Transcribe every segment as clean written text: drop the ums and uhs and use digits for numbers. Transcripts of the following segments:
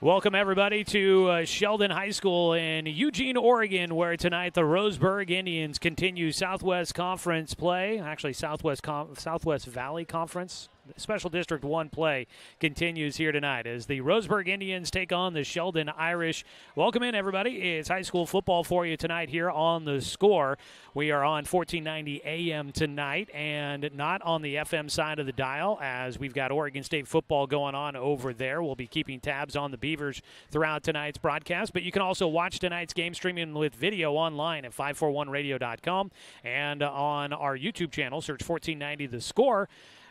Welcome, everybody, to Sheldon High School in Eugene, Oregon, where tonight the Roseburg Indians continue Southwest Conference play. Actually, Southwest Valley Conference. Special District 1 play continues here tonight as the Roseburg Indians take on the Sheldon Irish. Welcome in, everybody. It's high school football for you tonight here on The Score. We are on 1490 AM tonight and not on the FM side of the dial as we've got Oregon State football going on over there. We'll be keeping tabs on the Beavers throughout tonight's broadcast, but you can also watch tonight's game streaming with video online at 541radio.com and on our YouTube channel. Search 1490 The Score.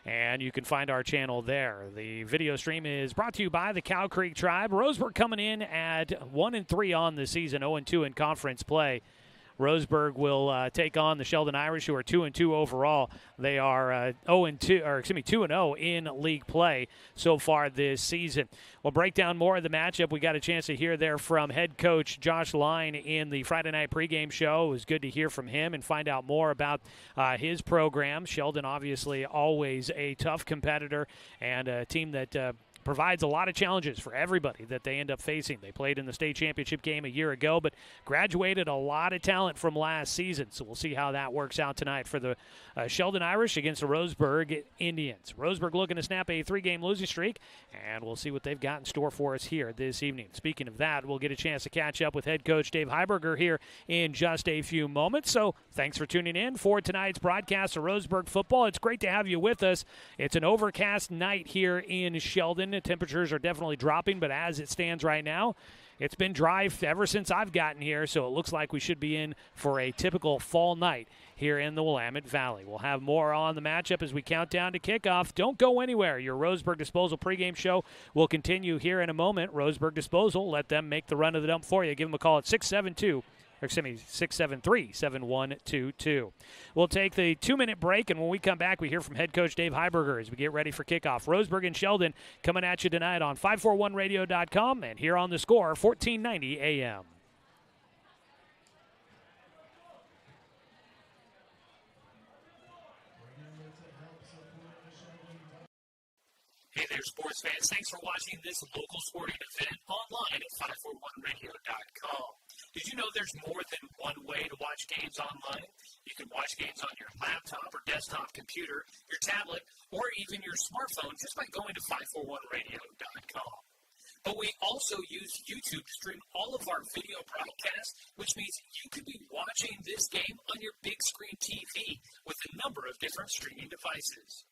And you can find our channel there. The video stream is brought to you by the Cow Creek Tribe. Roseburg coming in at 1-3 on the season, 0-2 in conference play. Roseburg will take on the Sheldon Irish, who are 2-2 overall. They are 2-0 in league play so far this season. We'll break down more of the matchup. We got a chance to hear there from head coach Josh Line in the Friday night pregame show. It was good to hear from him and find out more about his program. Sheldon, obviously, always a tough competitor and a team that provides a lot of challenges for everybody that they end up facing. They played in the state championship game a year ago, but graduated a lot of talent from last season. So we'll see how that works out tonight for the Sheldon Irish against the Roseburg Indians. Roseburg looking to snap a 3-game losing streak, and we'll see what they've got in store for us here this evening. Speaking of that, we'll get a chance to catch up with head coach Dave Heiberger here in just a few moments. So thanks for tuning in for tonight's broadcast of Roseburg football. It's great to have you with us. It's an overcast night here in Sheldon. The temperatures are definitely dropping, but as it stands right now, it's been dry ever since I've gotten here, so it looks like we should be in for a typical fall night here in the Willamette Valley. We'll have more on the matchup as we count down to kickoff. Don't go anywhere. Your Roseburg Disposal pregame show will continue here in a moment. Roseburg Disposal, let them make the run of the dump for you. Give them a call at 673-7122. We'll take the 2-minute break, and when we come back, we hear from head coach Dave Heiberger as we get ready for kickoff. Roseburg and Sheldon coming at you tonight on 541radio.com and here on The Score, 1490 AM. Hey there, sports fans. Thanks for watching this local sporting event online at 541radio.com. Did you know there's more than one way to watch games online? You can watch games on your laptop or desktop computer, your tablet, or even your smartphone just by going to 541radio.com. But we also use YouTube to stream all of our video broadcasts, which means you could be watching this game on your big screen TV with a number of different streaming devices.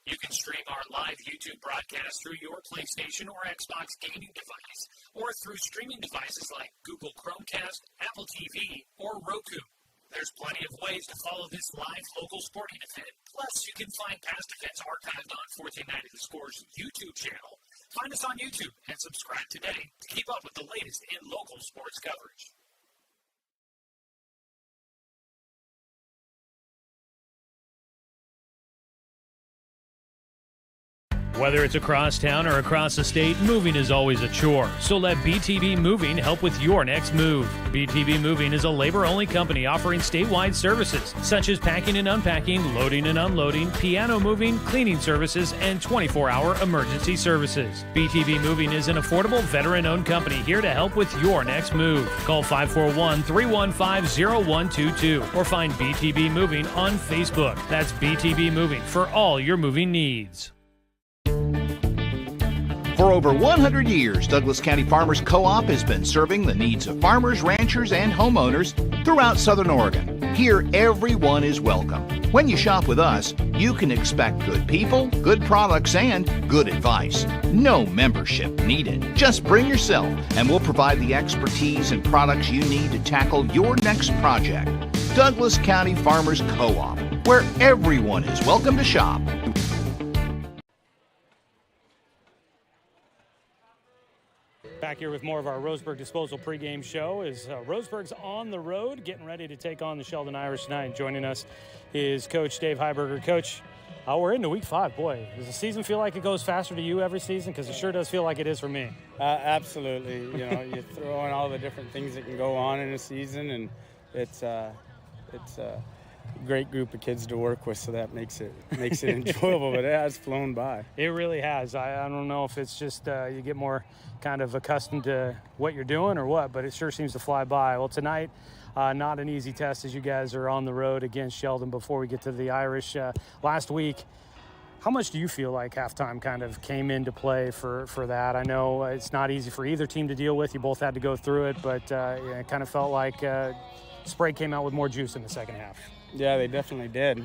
You can stream our live YouTube broadcast through your PlayStation or Xbox gaming device, or through streaming devices like Google Chromecast, Apple TV, or Roku. There's plenty of ways to follow this live local sporting event. Plus, you can find past events archived on 1490 The Score's YouTube channel. Find us on YouTube and subscribe today to keep up with the latest in local sports coverage. Whether it's across town or across the state, moving is always a chore. So let BTB Moving help with your next move. BTB Moving is a labor-only company offering statewide services such as packing and unpacking, loading and unloading, piano moving, cleaning services, and 24-hour emergency services. BTB Moving is an affordable, veteran-owned company here to help with your next move. Call 541-315-0122 or find BTB Moving on Facebook. That's BTB Moving for all your moving needs. For over 100 years, Douglas County Farmers Co-op has been serving the needs of farmers, ranchers, and homeowners throughout Southern Oregon. Here, everyone is welcome. When you shop with us, you can expect good people, good products, and good advice. No membership needed. Just bring yourself, and we'll provide the expertise and products you need to tackle your next project. Douglas County Farmers Co-op, where everyone is welcome to shop. Back here with more of our Roseburg Disposal pregame show as Roseburg's on the road, getting ready to take on the Sheldon Irish tonight. Joining us is Coach Dave Heiberger. Coach, we're into week 5. Boy, does the season feel like it goes faster to you every season? Because it sure does feel like it is for me. Absolutely. You know, you throw in all the different things that can go on in a season, and it's great group of kids to work with, so that makes it enjoyable. But it has flown by. It really has. I don't know if it's just you get more kind of accustomed to what you're doing or what, but it sure seems to fly by. Well, tonight, not an easy test as you guys are on the road against Sheldon before we get to the Irish. Last week, how much do you feel like halftime kind of came into play for that? I know it's not easy for either team to deal with. You both had to go through it, but it kind of felt like Sprague came out with more juice in the second half. Yeah, they definitely did,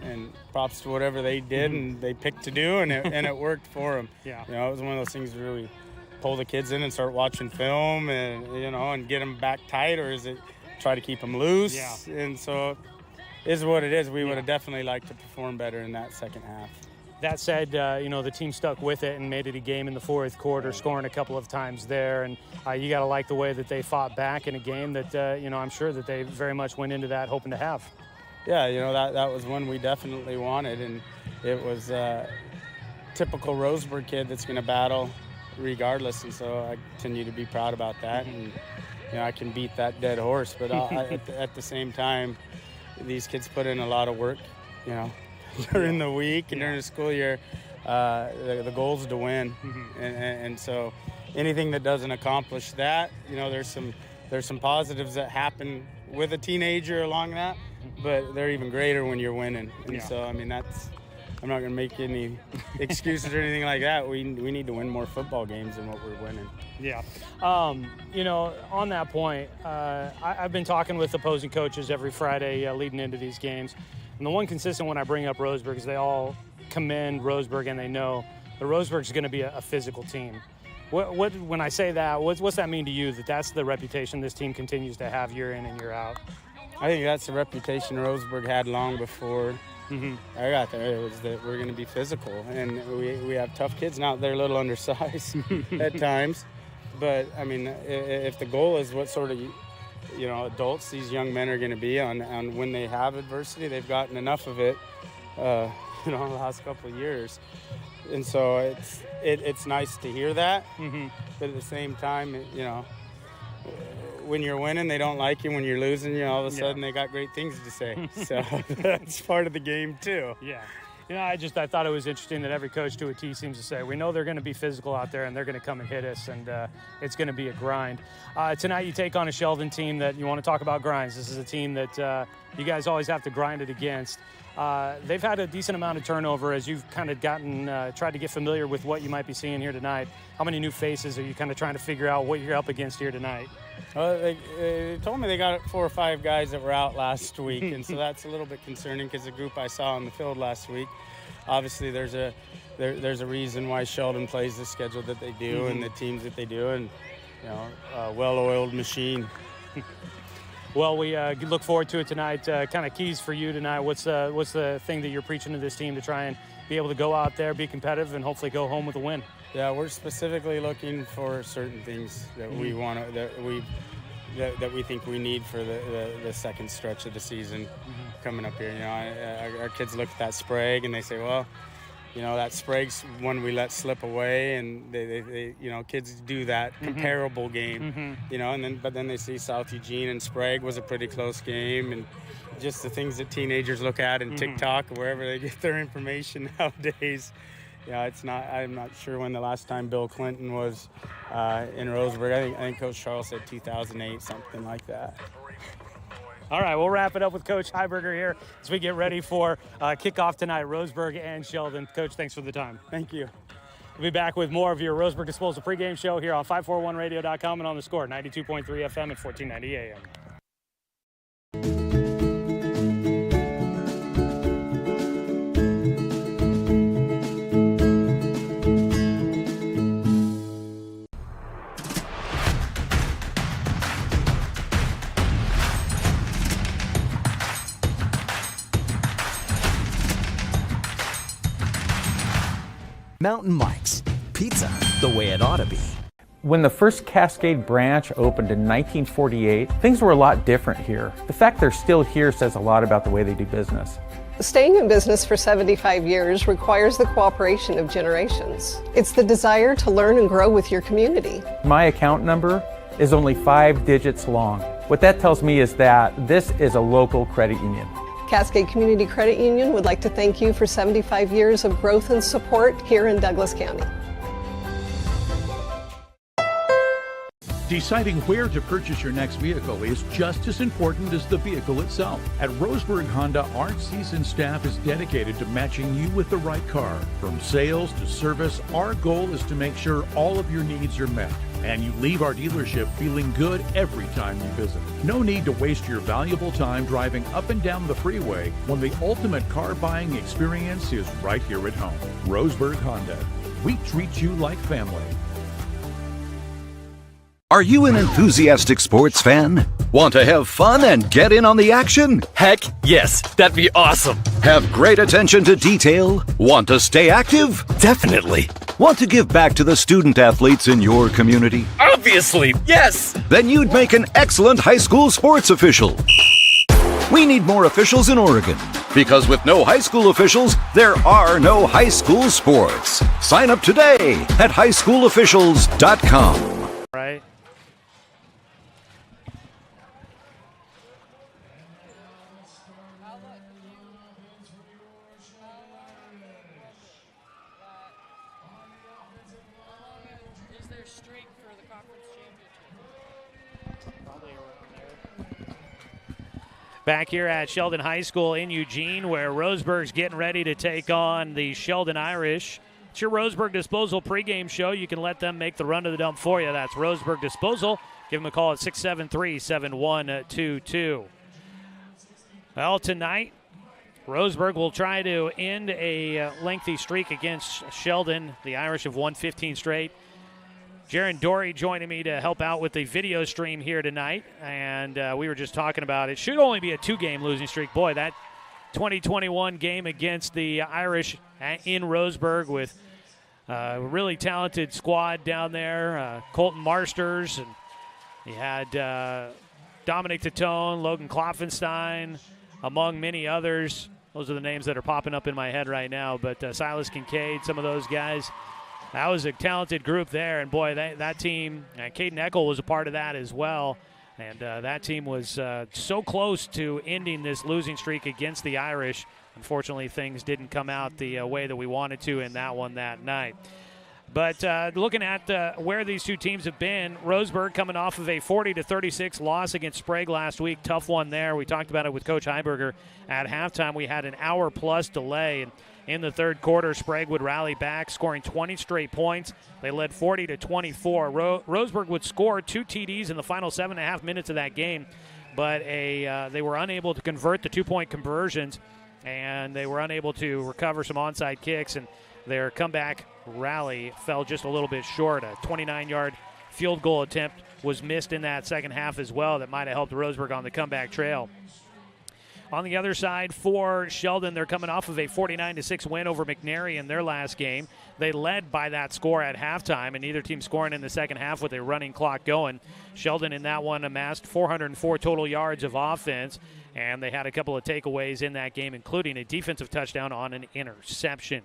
and props to whatever they did and they picked to do, and it worked for them. Yeah, it was one of those things where we pull the kids in and start watching film, and and get them back tight, or is it try to keep them loose? Yeah. And so it is what it is. We would have definitely liked to perform better in that second half. That said, the team stuck with it and made it a game in the fourth quarter, scoring a couple of times there. And you got to like the way that they fought back in a game that, I'm sure that they very much went into that hoping to have. Yeah, that was one we definitely wanted. And it was a typical Roseburg kid that's going to battle regardless. And so I continue to be proud about that. And, I can beat that dead horse. But at the same time, these kids put in a lot of work, during the week and during the school year. The goal is to win, and so anything that doesn't accomplish that, there's some positives that happen with a teenager along that, but they're even greater when you're winning. And so I'm not going to make any excuses or anything like that. We need to win more football games than what we're winning. Yeah. On that point, I've been talking with opposing coaches every Friday leading into these games. And the one consistent when I bring up Roseburg is they all commend Roseburg, and they know the Roseburg's going to be a physical team. What when I say that, what's that mean to you, that that's the reputation this team continues to have year in and year out? I think that's the reputation Roseburg had long before I got there. It was that we're going to be physical, and we have tough kids now. They're a little undersized at times, but if the goal is what sort of adults these young men are going to be on when they have adversity, they've gotten enough of it, in the last couple of years. And so it's nice to hear that, but at the same time, when you're winning, they don't like you. When you're losing, all of a sudden they got great things to say. So that's part of the game too. Yeah. I thought it was interesting that every coach to a T seems to say, we know they're going to be physical out there and they're going to come and hit us, and it's going to be a grind. Tonight you take on a Sheldon team that you want to talk about grinds. This is a team that you guys always have to grind it against. They've had a decent amount of turnover as you've kind of tried to get familiar with what you might be seeing here tonight. How many new faces are you kind of trying to figure out what you're up against here tonight? Well, they told me they got 4 or 5 guys that were out last week, and so that's a little bit concerning because the group I saw on the field last week, obviously there's a reason why Sheldon plays the schedule that they do and the teams that they do, and a well-oiled machine. Well, we look forward to it tonight. Kind of keys for you tonight. What's the thing that you're preaching to this team to try and be able to go out there, be competitive, and hopefully go home with a win? Yeah, we're specifically looking for certain things that we want that we think we need for the second stretch of the season coming up here. Our kids look at that Sprague and they say, well, that Sprague's one we let slip away, and they kids do that comparable game, but then they see South Eugene and Sprague was a pretty close game, and just the things that teenagers look at in TikTok or wherever they get their information nowadays. I'm not sure when the last time Bill Clinton was in Roseburg. I think Coach Charles said 2008, something like that. All right, we'll wrap it up with Coach Heiberger here as we get ready for kickoff tonight, Roseburg and Sheldon. Coach, thanks for the time. Thank you. We'll be back with more of your Roseburg Disposal pregame show here on 541radio.com and on the Score, 92.3 FM and 1490 AM. Mountain Mike's, pizza the way it ought to be. When the first Cascade branch opened in 1948, things were a lot different here. The fact they're still here says a lot about the way they do business. Staying in business for 75 years requires the cooperation of generations. It's the desire to learn and grow with your community. My account number is only 5 digits long. What that tells me is that this is a local credit union. Cascade Community Credit Union would like to thank you for 75 years of growth and support here in Douglas County. Deciding where to purchase your next vehicle is just as important as the vehicle itself. At Roseburg Honda, our seasoned staff is dedicated to matching you with the right car. From sales to service, our goal is to make sure all of your needs are met, and you leave our dealership feeling good every time you visit. No need to waste your valuable time driving up and down the freeway when the ultimate car buying experience is right here at home. Roseburg Honda. We treat you like family. Are you an enthusiastic sports fan? Want to have fun and get in on the action? Heck, yes, that'd be awesome. Have great attention to detail? Want to stay active? Definitely. Want to give back to the student athletes in your community? Obviously, yes. Then you'd make an excellent high school sports official. We need more officials in Oregon, because with no high school officials, there are no high school sports. Sign up today at highschoolofficials.com. Right. Back here at Sheldon High School in Eugene, where Roseburg's getting ready to take on the Sheldon Irish. It's your Roseburg Disposal pregame show. You can let them make the run to the dump for you. That's Roseburg Disposal. Give them a call at 673-7122. Well, tonight, Roseburg will try to end a lengthy streak against Sheldon. The Irish have won 15 straight. Jaron Dory joining me to help out with the video stream here tonight, and we were just talking about it. Should only be a 2-game losing streak. Boy, that 2021 game against the Irish in Roseburg with a really talented squad down there, Colton Marsters, and you had Dominic Tatone, Logan Kloffenstein, among many others. Those are the names that are popping up in my head right now, but Silas Kincaid, some of those guys. That was a talented group there, and boy, that team, Caden Eckel was a part of that as well, and that team was so close to ending this losing streak against the Irish. Unfortunately, things didn't come out the way that we wanted to in that one that night. But looking at where these two teams have been, Roseburg coming off of a 40-36 loss against Sprague last week. Tough one there. We talked about it with Coach Heiberger at halftime. We had an hour-plus delay, and in the third quarter, Sprague would rally back, scoring 20 straight points. They led 40-24. Roseburg would score 2 TDs in the final 7.5 minutes of that game, but they were unable to convert the 2-point conversions, and they were unable to recover some onside kicks, and their comeback rally fell just a little bit short. A 29-yard field goal attempt was missed in that second half as well that might have helped Roseburg on the comeback trail. On the other side, for Sheldon, they're coming off of a 49-6 win over McNary in their last game. They led by that score at halftime, and neither team scoring in the second half with a running clock going. Sheldon in that one amassed 404 total yards of offense, and they had a couple of takeaways in that game, including a defensive touchdown on an interception.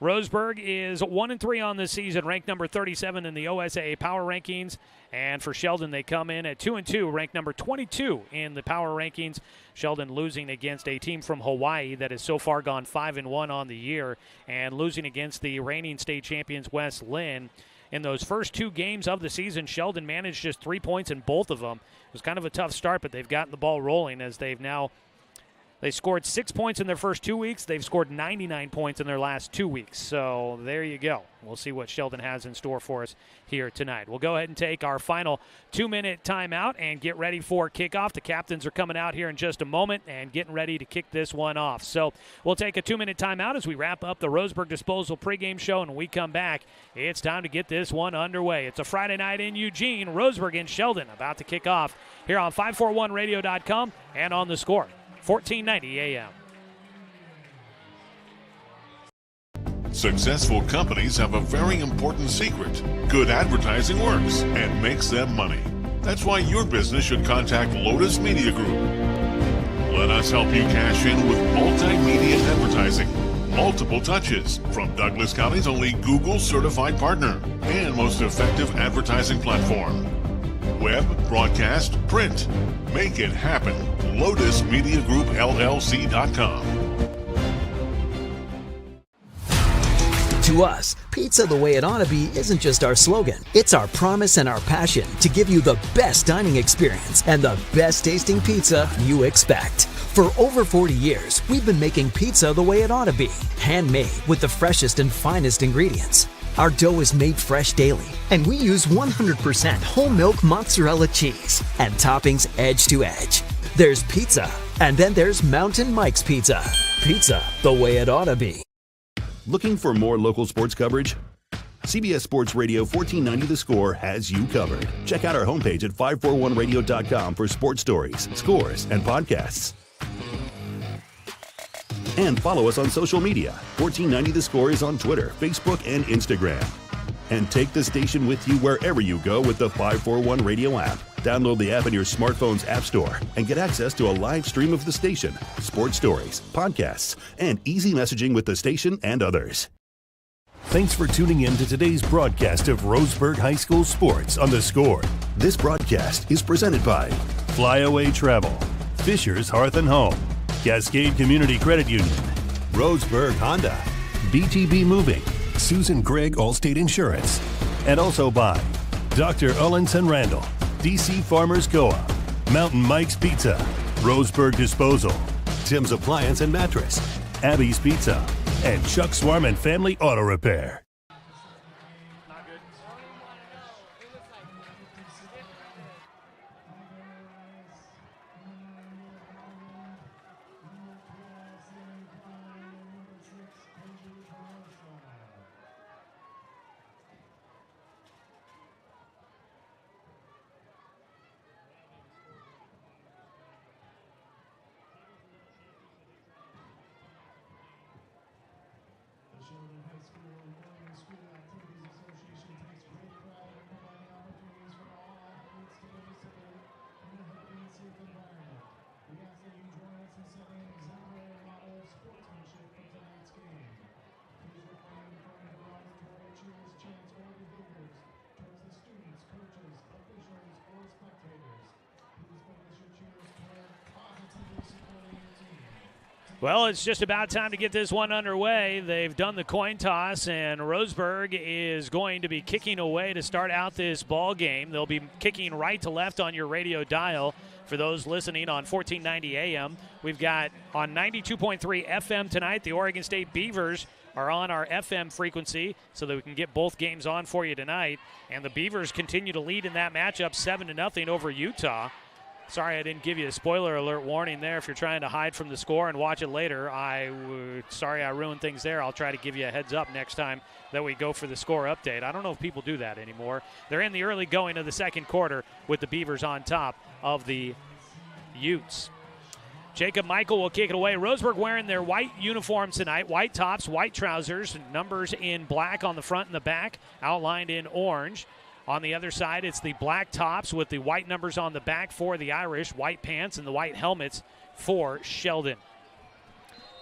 Roseburg is 1-3 on this season, ranked number 37 in the OSAA Power Rankings. And for Sheldon, they come in at 2-2, ranked number 22 in the Power Rankings. Sheldon losing against a team from Hawaii that has so far gone 5-1 on the year, and losing against the reigning state champions West Lynn. In those first 2 games of the season, Sheldon managed just 3 points in both of them. It was kind of a tough start, but they've gotten the ball rolling as they scored 6 points in their first 2 weeks. They've scored 99 points in their last 2 weeks. So there you go. We'll see what Sheldon has in store for us here tonight. We'll go ahead and take our final 2-minute timeout and get ready for kickoff. The captains are coming out here in just a moment and getting ready to kick this one off. So we'll take a 2-minute timeout as we wrap up the Roseburg Disposal pregame show. And when we come back, it's time to get this one underway. It's a Friday night in Eugene. Roseburg and Sheldon about to kick off here on 541radio.com and on The Score. 1490 AM. Successful companies have a very important secret. Good advertising works and makes them money. That's why your business should contact Lotus Media Group. Let us help you cash in with multimedia advertising. Multiple touches from Douglas County's only Google certified partner and most effective advertising platform. web, broadcast, print. Make it happen. Lotus Media Group, LLC.com. To us, pizza the way it ought to be isn't just our slogan. It's our promise and our passion to give you the best dining experience and the best tasting pizza you expect. For over 40 years, we've been making pizza the way it ought to be. Handmade with the freshest and finest ingredients. Our dough is made fresh daily, and we use 100% whole milk mozzarella cheese and toppings edge to edge. There's pizza, and then there's Mountain Mike's Pizza. Pizza the way it ought to be. Looking for more local sports coverage? CBS Sports Radio 1490 The Score has you covered. Check out our homepage at 541radio.com for sports stories, scores, and podcasts. And follow us on social media. 1490 The Score is on Twitter, Facebook, and Instagram. And take the station with you wherever you go with the 541 Radio app. Download the app in your smartphone's app store and get access to a live stream of the station, sports stories, podcasts, and easy messaging with the station and others. Thanks for tuning in to today's broadcast of Roseburg High School Sports on The Score. This broadcast is presented by Flyaway Travel, Fisher's Hearth and Home, Cascade Community Credit Union, Roseburg Honda, BTB Moving, Susan Gregg Allstate Insurance, and also by Dr. Ullenson Randall, DC Farmers Co-op, Mountain Mike's Pizza, Roseburg Disposal, Tim's Appliance and Mattress, Abby's Pizza, and Chuck Swarman Family Auto Repair. Well, it's just about time to get this one underway. They've done the coin toss, and Roseburg is going to be kicking away to start out this ball game. They'll be kicking right to left on your radio dial for those listening on 1490 AM. We've got on 92.3 FM tonight, the Oregon State Beavers are on our FM frequency so that we can get both games on for you tonight. And the Beavers continue to lead in that matchup 7-0 over Utah. Sorry I didn't give you a spoiler alert warning there if you're trying to hide from the score and watch it later. Sorry I ruined things there. I'll try to give you a heads up next time that we go for the score update. I don't know if people do that anymore. They're in the early going of the second quarter with the Beavers on top of the Utes. Jacob Michael will kick it away. Roseburg wearing their white uniforms tonight, white tops, white trousers, numbers in black on the front and the back, outlined in orange. On the other side, it's the black tops with the white numbers on the back for the Irish, white pants, and the white helmets for Sheldon.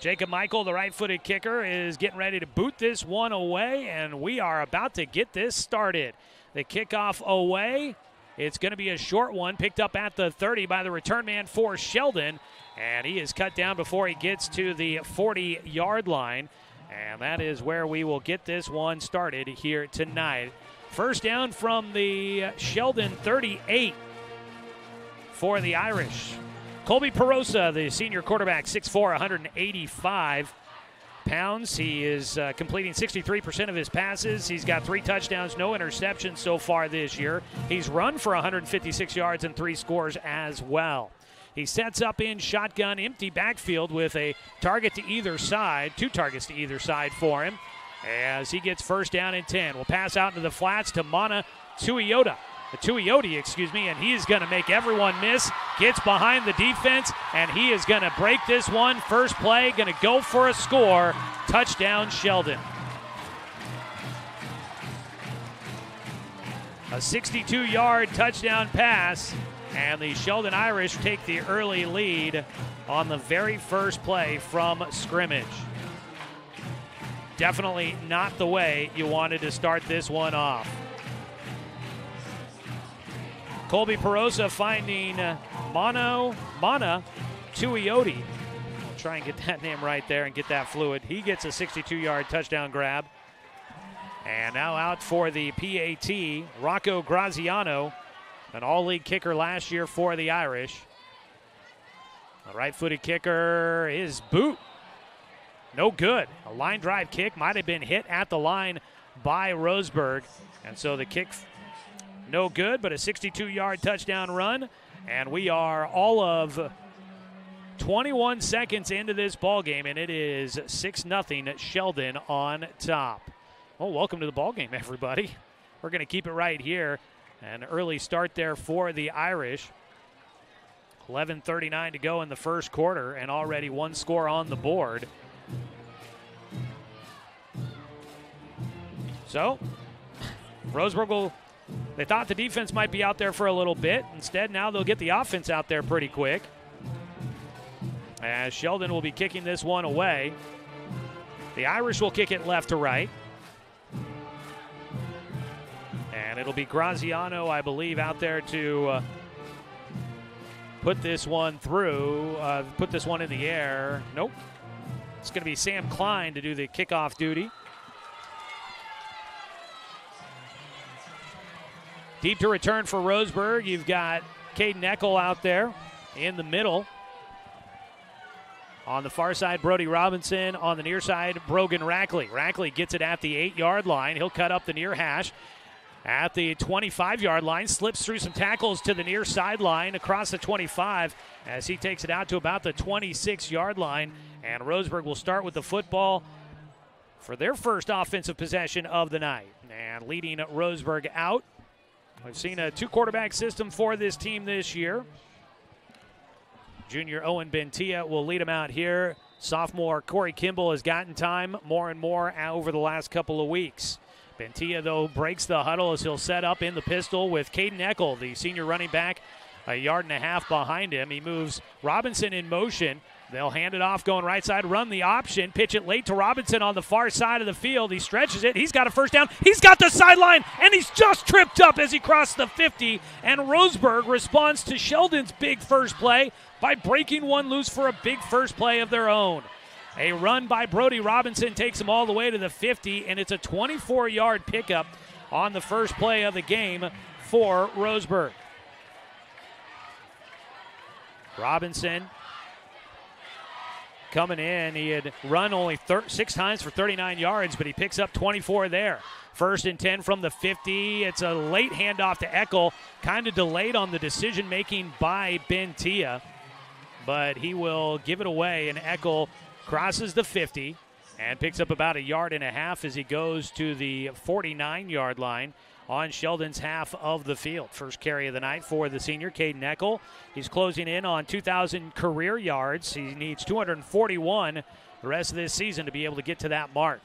Jacob Michael, the right-footed kicker, is getting ready to boot this one away, and we are about to get this started. The kickoff away. It's going to be a short one, picked up at the 30 by the return man for Sheldon, and he is cut down before he gets to the 40-yard line, and that is where we will get this one started here tonight. First down from the Sheldon 38 for the Irish. Colby Perosa, the senior quarterback, 6'4", 185 pounds. He is completing 63% of his passes. He's got 3 touchdowns, no interceptions so far this year. He's run for 156 yards and 3 scores as well. He sets up in shotgun, empty backfield with a target to either side, 2 targets to either side for him, as he gets first down and 10. We'll pass out into the flats to Mana Tuioti, and he is going to make everyone miss. Gets behind the defense, and he is going to break this one. First play, going to go for a score. Touchdown, Sheldon. A 62-yard touchdown pass, and the Sheldon Irish take the early lead on the very first play from scrimmage. Definitely not the way you wanted to start this one off. Colby Perosa finding Mana Tuioti. I'll try and get that name right there and get that fluid. He gets a 62-yard touchdown grab. And now out for the PAT, Rocco Graziano, an all-league kicker last year for the Irish. The right-footed kicker, his boot, no good. A line drive kick might have been hit at the line by Roseburg. And so the kick, no good, but a 62-yard touchdown run. And we are all of 21 seconds into this ball game, and it is 6-0 Sheldon on top. Well, welcome to the ball game, everybody. We're going to keep it right here. An early start there for the Irish. 11:39 to go in the first quarter, and already one score on the board. So, Roseburg they thought the defense might be out there for a little bit. Instead, now they'll get the offense out there pretty quick. As Sheldon will be kicking this one away. The Irish will kick it left to right. And it'll be Graziano, I believe, out there to put this one through, put this one in the air. Nope. It's going to be Sam Klein to do the kickoff duty. Deep to return for Roseburg. You've got Caden Eckel out there in the middle. On the far side, Brody Robinson. On the near side, Brogan Rackley. Rackley gets it at the 8-yard line. He'll cut up the near hash. At the 25-yard line, slips through some tackles to the near sideline across the 25 as he takes it out to about the 26-yard line. And Roseburg will start with the football for their first offensive possession of the night. And leading Roseburg out. We've seen a two-quarterback system for this team this year. Junior Owen Bentia will lead him out here. Sophomore Corey Kimball has gotten time more and more over the last couple of weeks. Bentia, though, breaks the huddle as he'll set up in the pistol with Caden Eckel, the senior running back, a yard and a half behind him. He moves Robinson in motion. They'll hand it off going right side, run the option, pitch it late to Robinson on the far side of the field. He stretches it. He's got a first down. He's got the sideline, and he's just tripped up as he crossed the 50. And Roseburg responds to Sheldon's big first play by breaking one loose for a big first play of their own. A run by Brody Robinson takes him all the way to the 50, and it's a 24-yard pickup on the first play of the game for Roseburg. Robinson coming in. He had run only 6 times for 39 yards, but he picks up 24 there. 1st and 10 from the 50. It's a late handoff to Eckel, kind of delayed on the decision-making by Bentia, but he will give it away, and Eckel crosses the 50 and picks up about a yard and a half as he goes to the 49-yard line on Sheldon's half of the field. First carry of the night for the senior, Caden Eckel. He's closing in on 2,000 career yards. He needs 241 the rest of this season to be able to get to that mark.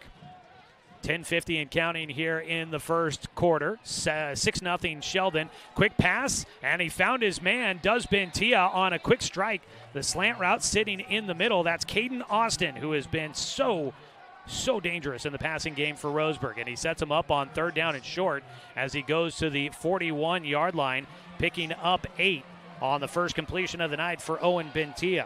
10:50 and counting here in the first quarter. 6-0 Sheldon. Quick pass, and he found his man, does Bentia on a quick strike. The slant route sitting in the middle. That's Caden Austin, who has been so dangerous in the passing game for Roseburg. And he sets him up on 3rd down and short as he goes to the 41-yard line, picking up 8 on the first completion of the night for Owen Bentia.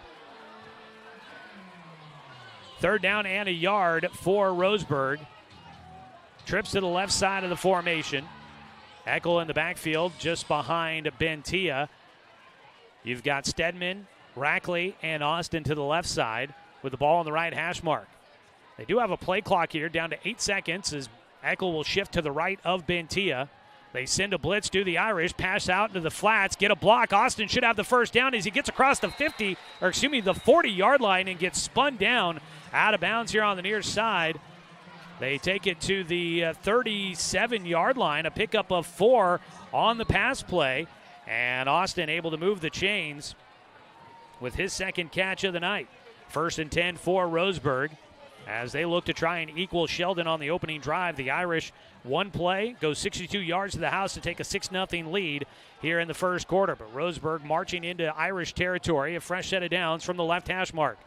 3rd down and a yard for Roseburg. Trips to the left side of the formation. Eckel in the backfield just behind Bentia. You've got Stedman, Rackley, and Austin to the left side with the ball on the right hash mark. They do have a play clock here down to 8 seconds as Eckel will shift to the right of Bentia. They send a blitz to the Irish, pass out into the flats, get a block. Austin should have the first down as he gets across the 40-yard line and gets spun down out of bounds here on the near side. They take it to the 37-yard line, a pickup of 4 on the pass play, and Austin able to move the chains with his second catch of the night. 1st and 10 for Roseburg as they look to try and equal Sheldon on the opening drive. The Irish, one play, goes 62 yards to the house to take a 6-0 lead here in the first quarter. But Roseburg marching into Irish territory, a fresh set of downs from the left hash mark.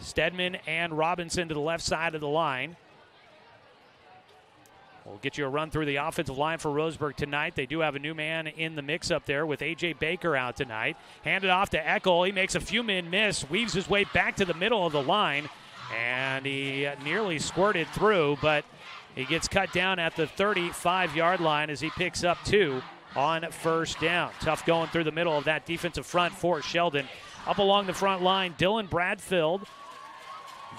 Stedman and Robinson to the left side of the line. We'll get you a run through the offensive line for Roseburg tonight. They do have a new man in the mix up there with A.J. Baker out tonight. Handed off to Eckel. He makes a few men miss, weaves his way back to the middle of the line, and he nearly squirted through, but he gets cut down at the 35-yard line as he picks up 2 on first down. Tough going through the middle of that defensive front for Sheldon. Up along the front line, Dylan Bradfield,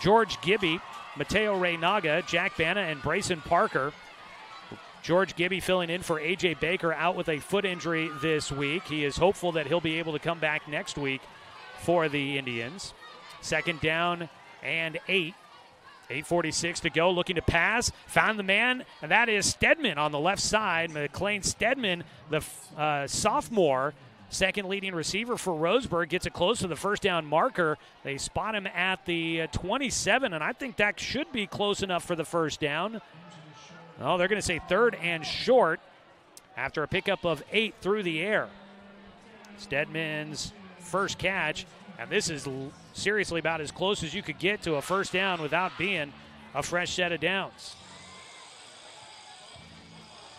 George Gibby, Mateo Reynaga, Jack Banna, and Brayson Parker. George Gibby filling in for A.J. Baker, out with a foot injury this week. He is hopeful that he'll be able to come back next week for the Indians. Second down and 8. 8:46 to go, looking to pass. Found the man, and that is Stedman on the left side. McLean Stedman, the sophomore, second leading receiver for Roseburg, gets it close to the first down marker. They spot him at the 27, and I think that should be close enough for the first down. Oh, they're going to say third and short after a pickup of 8 through the air. Stedman's first catch, and this is seriously about as close as you could get to a first down without being a fresh set of downs.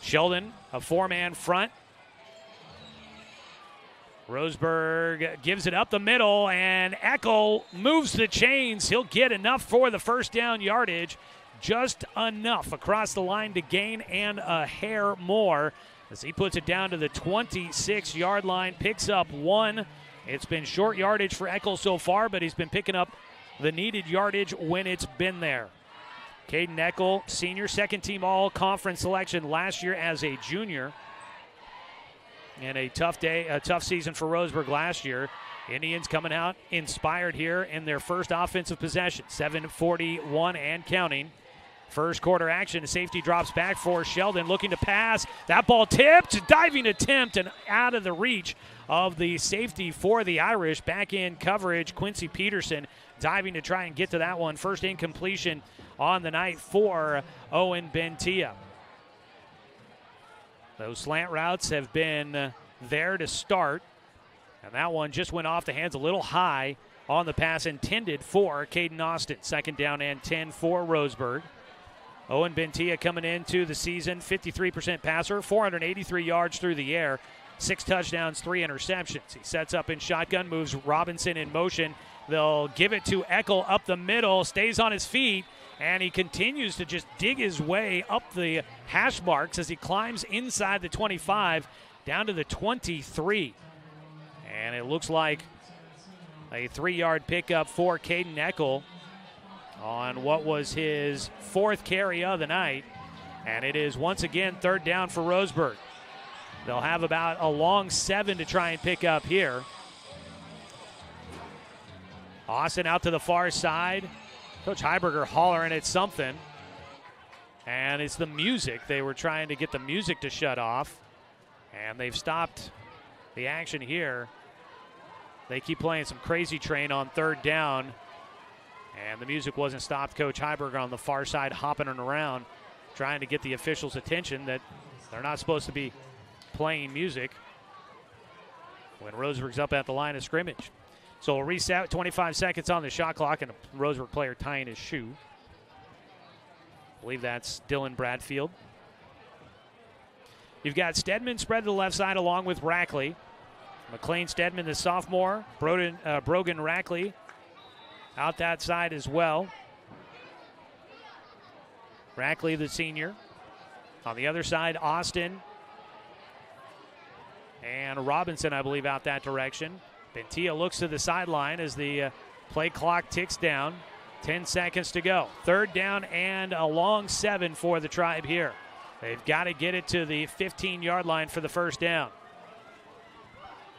Sheldon, a 4-man front. Roseburg gives it up the middle, and Eckel moves the chains. He'll get enough for the first down yardage. Just enough across the line to gain and a hair more as he puts it down to the 26-yard line, picks up 1. It's been short yardage for Eckel so far, but he's been picking up the needed yardage when it's been there. Caden Eckel, senior, second-team all-conference selection last year as a junior. And a tough season for Roseburg last year. Indians coming out inspired here in their first offensive possession. 7:41 and counting. First quarter action, a safety drops back for Sheldon, looking to pass. That ball tipped, diving attempt, and out of the reach of the safety for the Irish. Back in coverage, Quincy Peterson diving to try and get to that one. First incompletion on the night for Owen Bentia. Those slant routes have been there to start, and that one just went off the hands a little high on the pass intended for Caden Austin. Second down and 10 for Roseburg. Owen Bentia coming into the season, 53% passer, 483 yards through the air, 6 touchdowns, 3 interceptions. He sets up in shotgun, moves Robinson in motion. They'll give it to Eckel up the middle, stays on his feet, and he continues to just dig his way up the hash marks as he climbs inside the 25 down to the 23. And it looks like a 3-yard pickup for Caden Eckel on what was his 4th carry of the night. And it is once again third down for Roseburg. They'll have about a long 7 to try and pick up here. Austin out to the far side. Coach Heiberger hollering at something. And it's the music. They were trying to get the music to shut off. And they've stopped the action here. They keep playing some Crazy Train on third down. And the music wasn't stopped. Coach Heiberger on the far side hopping around, trying to get the officials' attention that they're not supposed to be playing music when Roseburg's up at the line of scrimmage. So a reset, 25 seconds on the shot clock, and a Roseburg player tying his shoe. I believe that's Dylan Bradfield. You've got Stedman spread to the left side along with Rackley. McLean Stedman, the sophomore. Brogan Rackley out that side as well. Rackley, the senior. On the other side, Austin and Robinson, I believe, out that direction. Bentia looks to the sideline as the play clock ticks down. 10 seconds to go. Third down and a long 7 for the Tribe here. They've got to get it to the 15-yard line for the first down.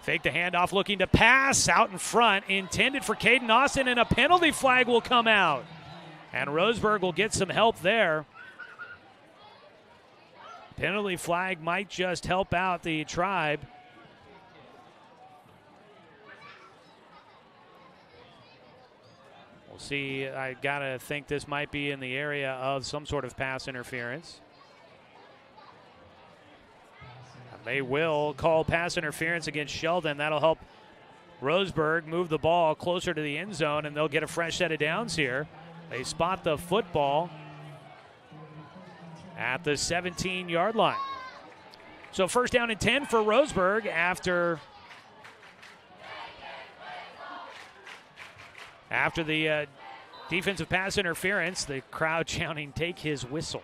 Fake the handoff, looking to pass out in front, intended for Caden Austin, and a penalty flag will come out. And Roseburg will get some help there. Penalty flag might just help out the Tribe. We'll see. I got to think this might be in the area of some sort of pass interference. They will call pass interference against Sheldon. That'll help Roseburg move the ball closer to the end zone, and they'll get a fresh set of downs here. They spot the football. at the 17-yard line. So first down and 10 for Roseburg after the defensive pass interference. The crowd chanting, "Take his whistle."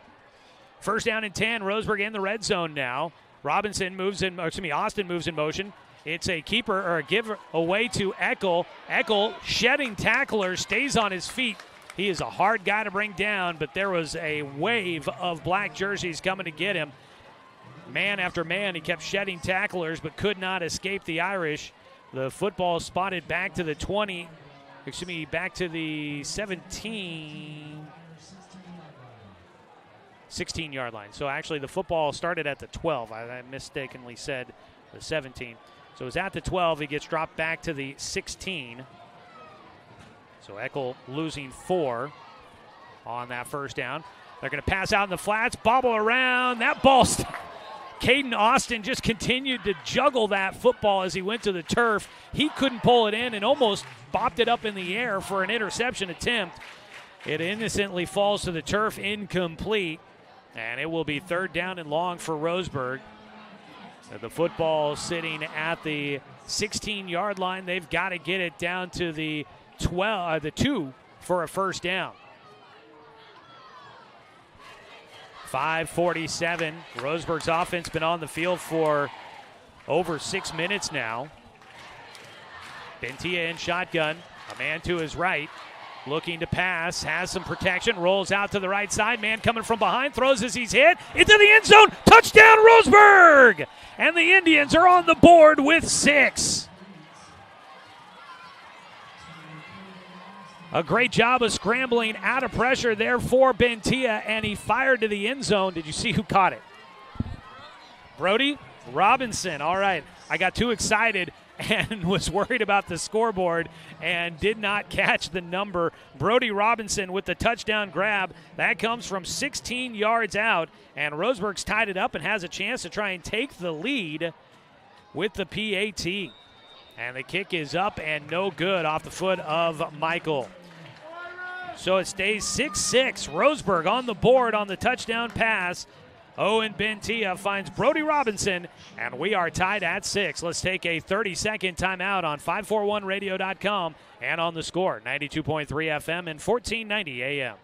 First down and 10, Roseburg in the red zone now. Austin moves in motion. It's a keeper or a give away to Eckel. Eckel, shedding tackler, stays on his feet. He is a hard guy to bring down, but there was a wave of black jerseys coming to get him. Man after man, he kept shedding tacklers but could not escape the Irish. The football spotted back to the 20, back to the 16-yard line. So actually the football started at the 12. I mistakenly said the 17. So it was at the 12. He gets dropped back to the 16. So Eckel losing 4 on that first down. They're going to pass out in the flats, bobble around. That ball, Caden Austin just continued to juggle that football as he went to the turf. He couldn't pull it in and almost bopped it up in the air for an interception attempt. It innocently falls to the turf, incomplete. And it will be third down and long for Roseburg. The football sitting at the 16-yard line. They've got to get it down to the 2 for a first down. 5:47. Roseburg's offense been on the field for over 6 minutes now. Bentia in shotgun. A man to his right. Looking to pass, has some protection, rolls out to the right side. Man coming from behind, throws as he's hit. Into the end zone, touchdown Roseburg! And the Indians are on the board with 6. A great job of scrambling out of pressure there for Bentia, and he fired to the end zone. Did you see who caught it? Brody Robinson. All right, I got too excited and was worried about the scoreboard and did not catch the number. Brody Robinson with the touchdown grab. That comes from 16 yards out, and Roseburg's tied it up and has a chance to try and take the lead with the PAT. And the kick is up and no good off the foot of Michael. So it stays 6-6. Roseburg on the board on the touchdown pass. Owen Bentia finds Brody Robinson, and we are tied at 6. Let's take a 30-second timeout on 541radio.com and on the Score, 92.3 FM and 1490 AM.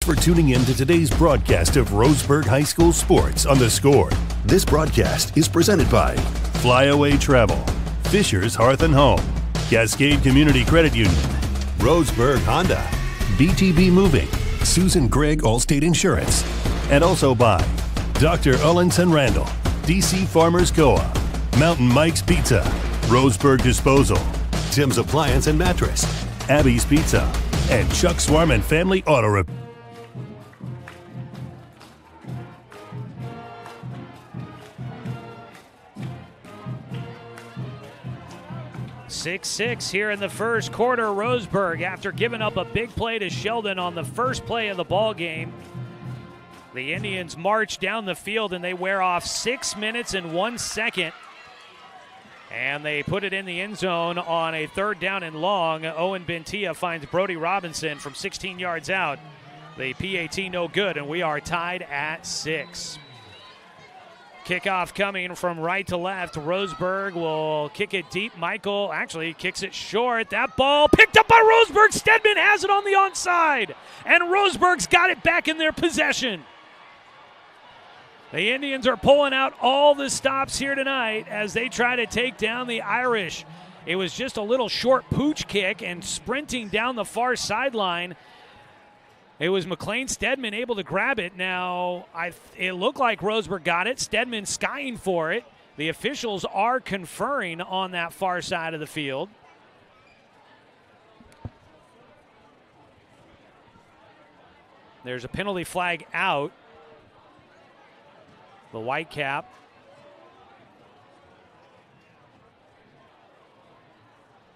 For tuning in to today's broadcast of Roseburg High School sports on the Score. This broadcast is presented by Flyaway Travel, Fisher's Hearth and Home, Cascade Community Credit Union, Roseburg Honda, BTB Moving, Susan Gregg Allstate Insurance, and also by Dr. Ullenson Randall, DC Farmers Co-op, Mountain Mike's Pizza, Roseburg Disposal, Tim's Appliance and Mattress, Abby's Pizza, and Chuck Swarman Family Auto Repair. Six here in the first quarter. Roseburg, after giving up a big play to Sheldon on the first play of the ball game, the Indians march down the field and they wear off 6 minutes and 1 second. And they put it in the end zone on a third down and long. Owen Bentia finds Brody Robinson from 16 yards out. The PAT no good, and we are tied at 6. Kickoff coming from right to left. Roseburg will kick it deep. Michael actually kicks it short. That ball picked up by Roseburg. Stedman has it on the onside, and Roseburg's got it back in their possession. The Indians are pulling out all the stops here tonight as they try to take down the Irish. It was just a little short pooch kick, and sprinting down the far sideline, it was McLean Stedman able to grab it. Now, it looked like Roseburg got it. Stedman skying for it. The officials are conferring on that far side of the field. There's a penalty flag out. The white cap.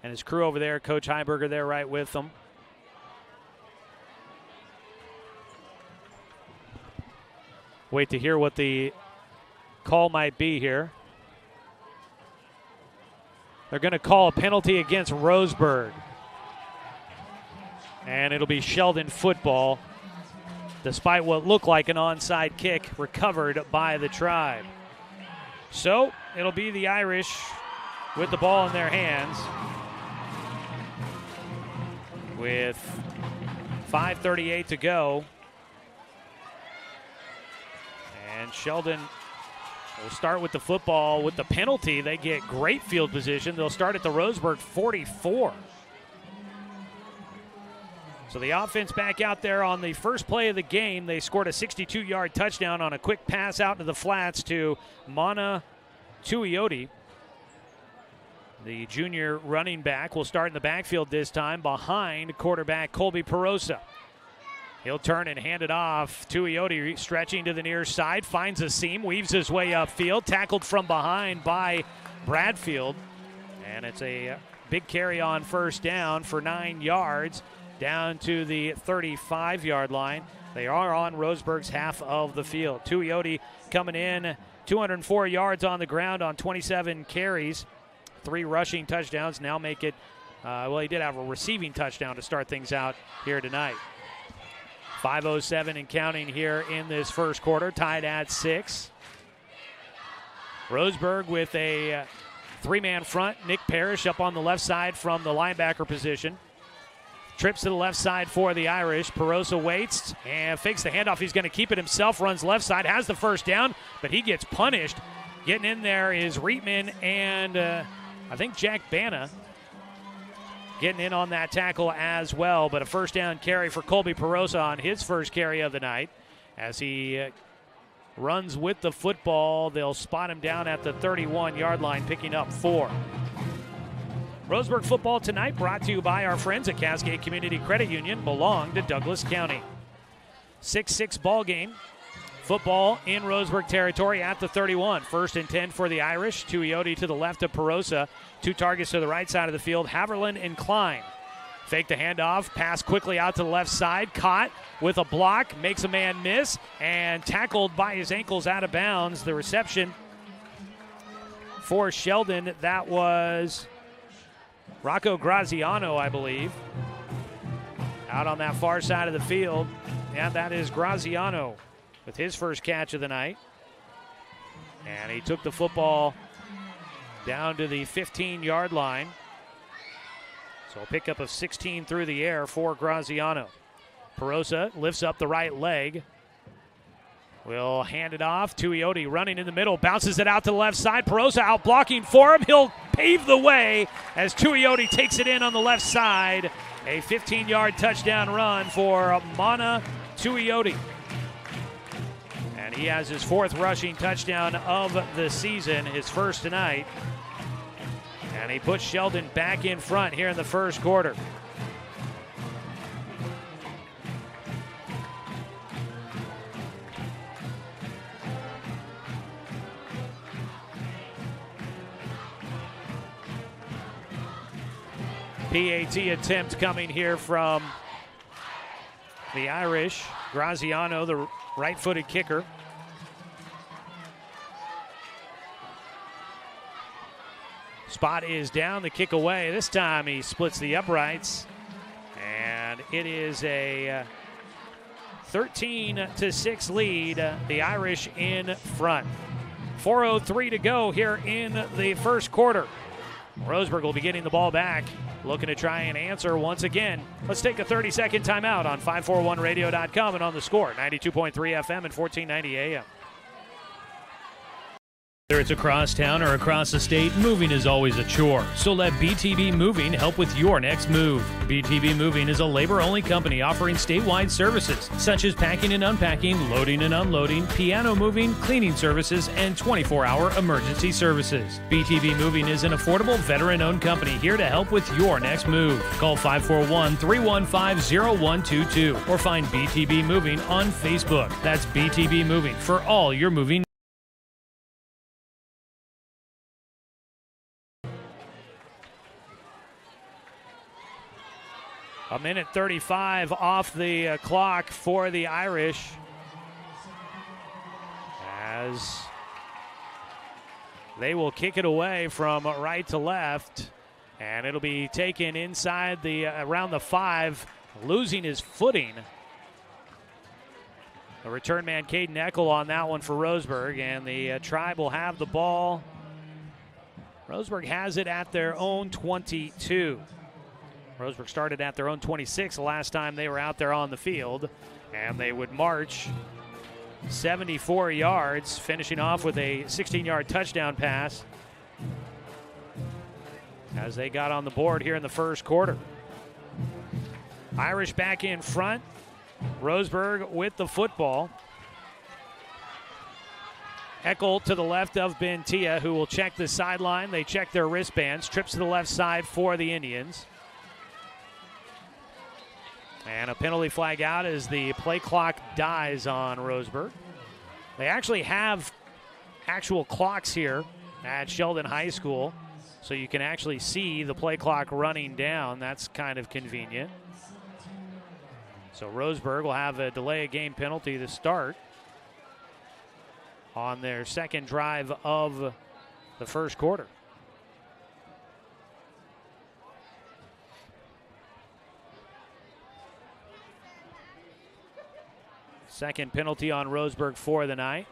And his crew over there, Coach Heiberger there right with them. Wait to hear what the call might be here. They're going to call a penalty against Roseburg. And it'll be Sheldon football. despite what looked like an onside kick recovered by the Tribe. So it'll be the Irish with the ball in their hands with 5:38 to go. And Sheldon will start with the football. With the penalty, they get great field position. They'll start at the Roseburg 44. So the offense back out there on the first play of the game. They scored a 62-yard touchdown on a quick pass out into the flats to Mana Tuioti. The junior running back will start in the backfield this time behind quarterback Colby Perosa. He'll turn and hand it off. Tuioti stretching to the near side, finds a seam, weaves his way upfield, tackled from behind by Bradfield. And it's a big carry on first down for 9 yards down to the 35-yard line. They are on Roseburg's half of the field. Tuioti coming in, 204 yards on the ground on 27 carries, 3 rushing touchdowns. Now make it, he did have a receiving touchdown to start things out here tonight. 5:07 and counting here in this first quarter, tied at 6. Roseburg with a 3-man front. Nick Parrish up on the left side from the linebacker position. Trips to the left side for the Irish. Perosa waits and fakes the handoff. He's going to keep it himself, runs left side, has the first down, but he gets punished. Getting in there is Reitman and I think Jack Bana getting in on that tackle as well, but a first down carry for Colby Perosa on his first carry of the night. As he runs with the football, they'll spot him down at the 31-yard line, picking up 4. Roseburg football tonight brought to you by our friends at Cascade Community Credit Union, belong to Douglas County. 6-6 ball game. Football in Roseburg territory at the 31. 1st and 10 for the Irish. Tuioti to the left of Perosa. 2 targets to the right side of the field, Haverland and Klein. Fake the handoff, pass quickly out to the left side. Caught with a block, makes a man miss, and tackled by his ankles out of bounds. The reception for Sheldon, that was Rocco Graziano, I believe. Out on that far side of the field, and that is Graziano with his first catch of the night. And he took the football down to the 15-yard line. So a pickup of 16 through the air for Graziano. Perosa lifts up the right leg. Will hand it off. Tuioti running in the middle, bounces it out to the left side. Perosa out blocking for him. He'll pave the way as Tuioti takes it in on the left side. A 15-yard touchdown run for Mana Tuioti. And he has his 4th rushing touchdown of the season, his first tonight. And he puts Sheldon back in front here in the first quarter. PAT attempt coming here from the Irish. Graziano, the right-footed kicker. Spot is down, the kick away. This time he splits the uprights. And it is a 13-6 lead. The Irish in front. 4:03 to go here in the first quarter. Roseburg will be getting the ball back, looking to try and answer once again. Let's take a 30-second timeout on 541radio.com and on the Score, 92.3 FM and 1490 AM. Whether it's across town or across the state, moving is always a chore. So let BTB Moving help with your next move. BTB Moving is a labor-only company offering statewide services such as packing and unpacking, loading and unloading, piano moving, cleaning services, and 24-hour emergency services. BTB Moving is an affordable, veteran-owned company here to help with your next move. Call 541-315-0122 or find BTB Moving on Facebook. That's BTB Moving for all your moving. A minute 35 off the clock for the Irish as they will kick it away from right to left, and it'll be taken inside the around the 5, losing his footing. A return man, Caden Eckel, on that one for Roseburg, and the Tribe will have the ball. Roseburg has it at their own 22. Roseburg started at their own 26 the last time they were out there on the field, and they would march 74 yards, finishing off with a 16-yard touchdown pass as they got on the board here in the first quarter. Irish back in front. Roseburg with the football. Eckel to the left of Bentia, who will check the sideline. They check their wristbands. Trips to the left side for the Indians. And a penalty flag out as the play clock dies on Roseburg. They actually have actual clocks here at Sheldon High School, so you can actually see the play clock running down. That's kind of convenient. So Roseburg will have a delay of game penalty to start on their second drive of the first quarter. Second penalty on Roseburg for the night.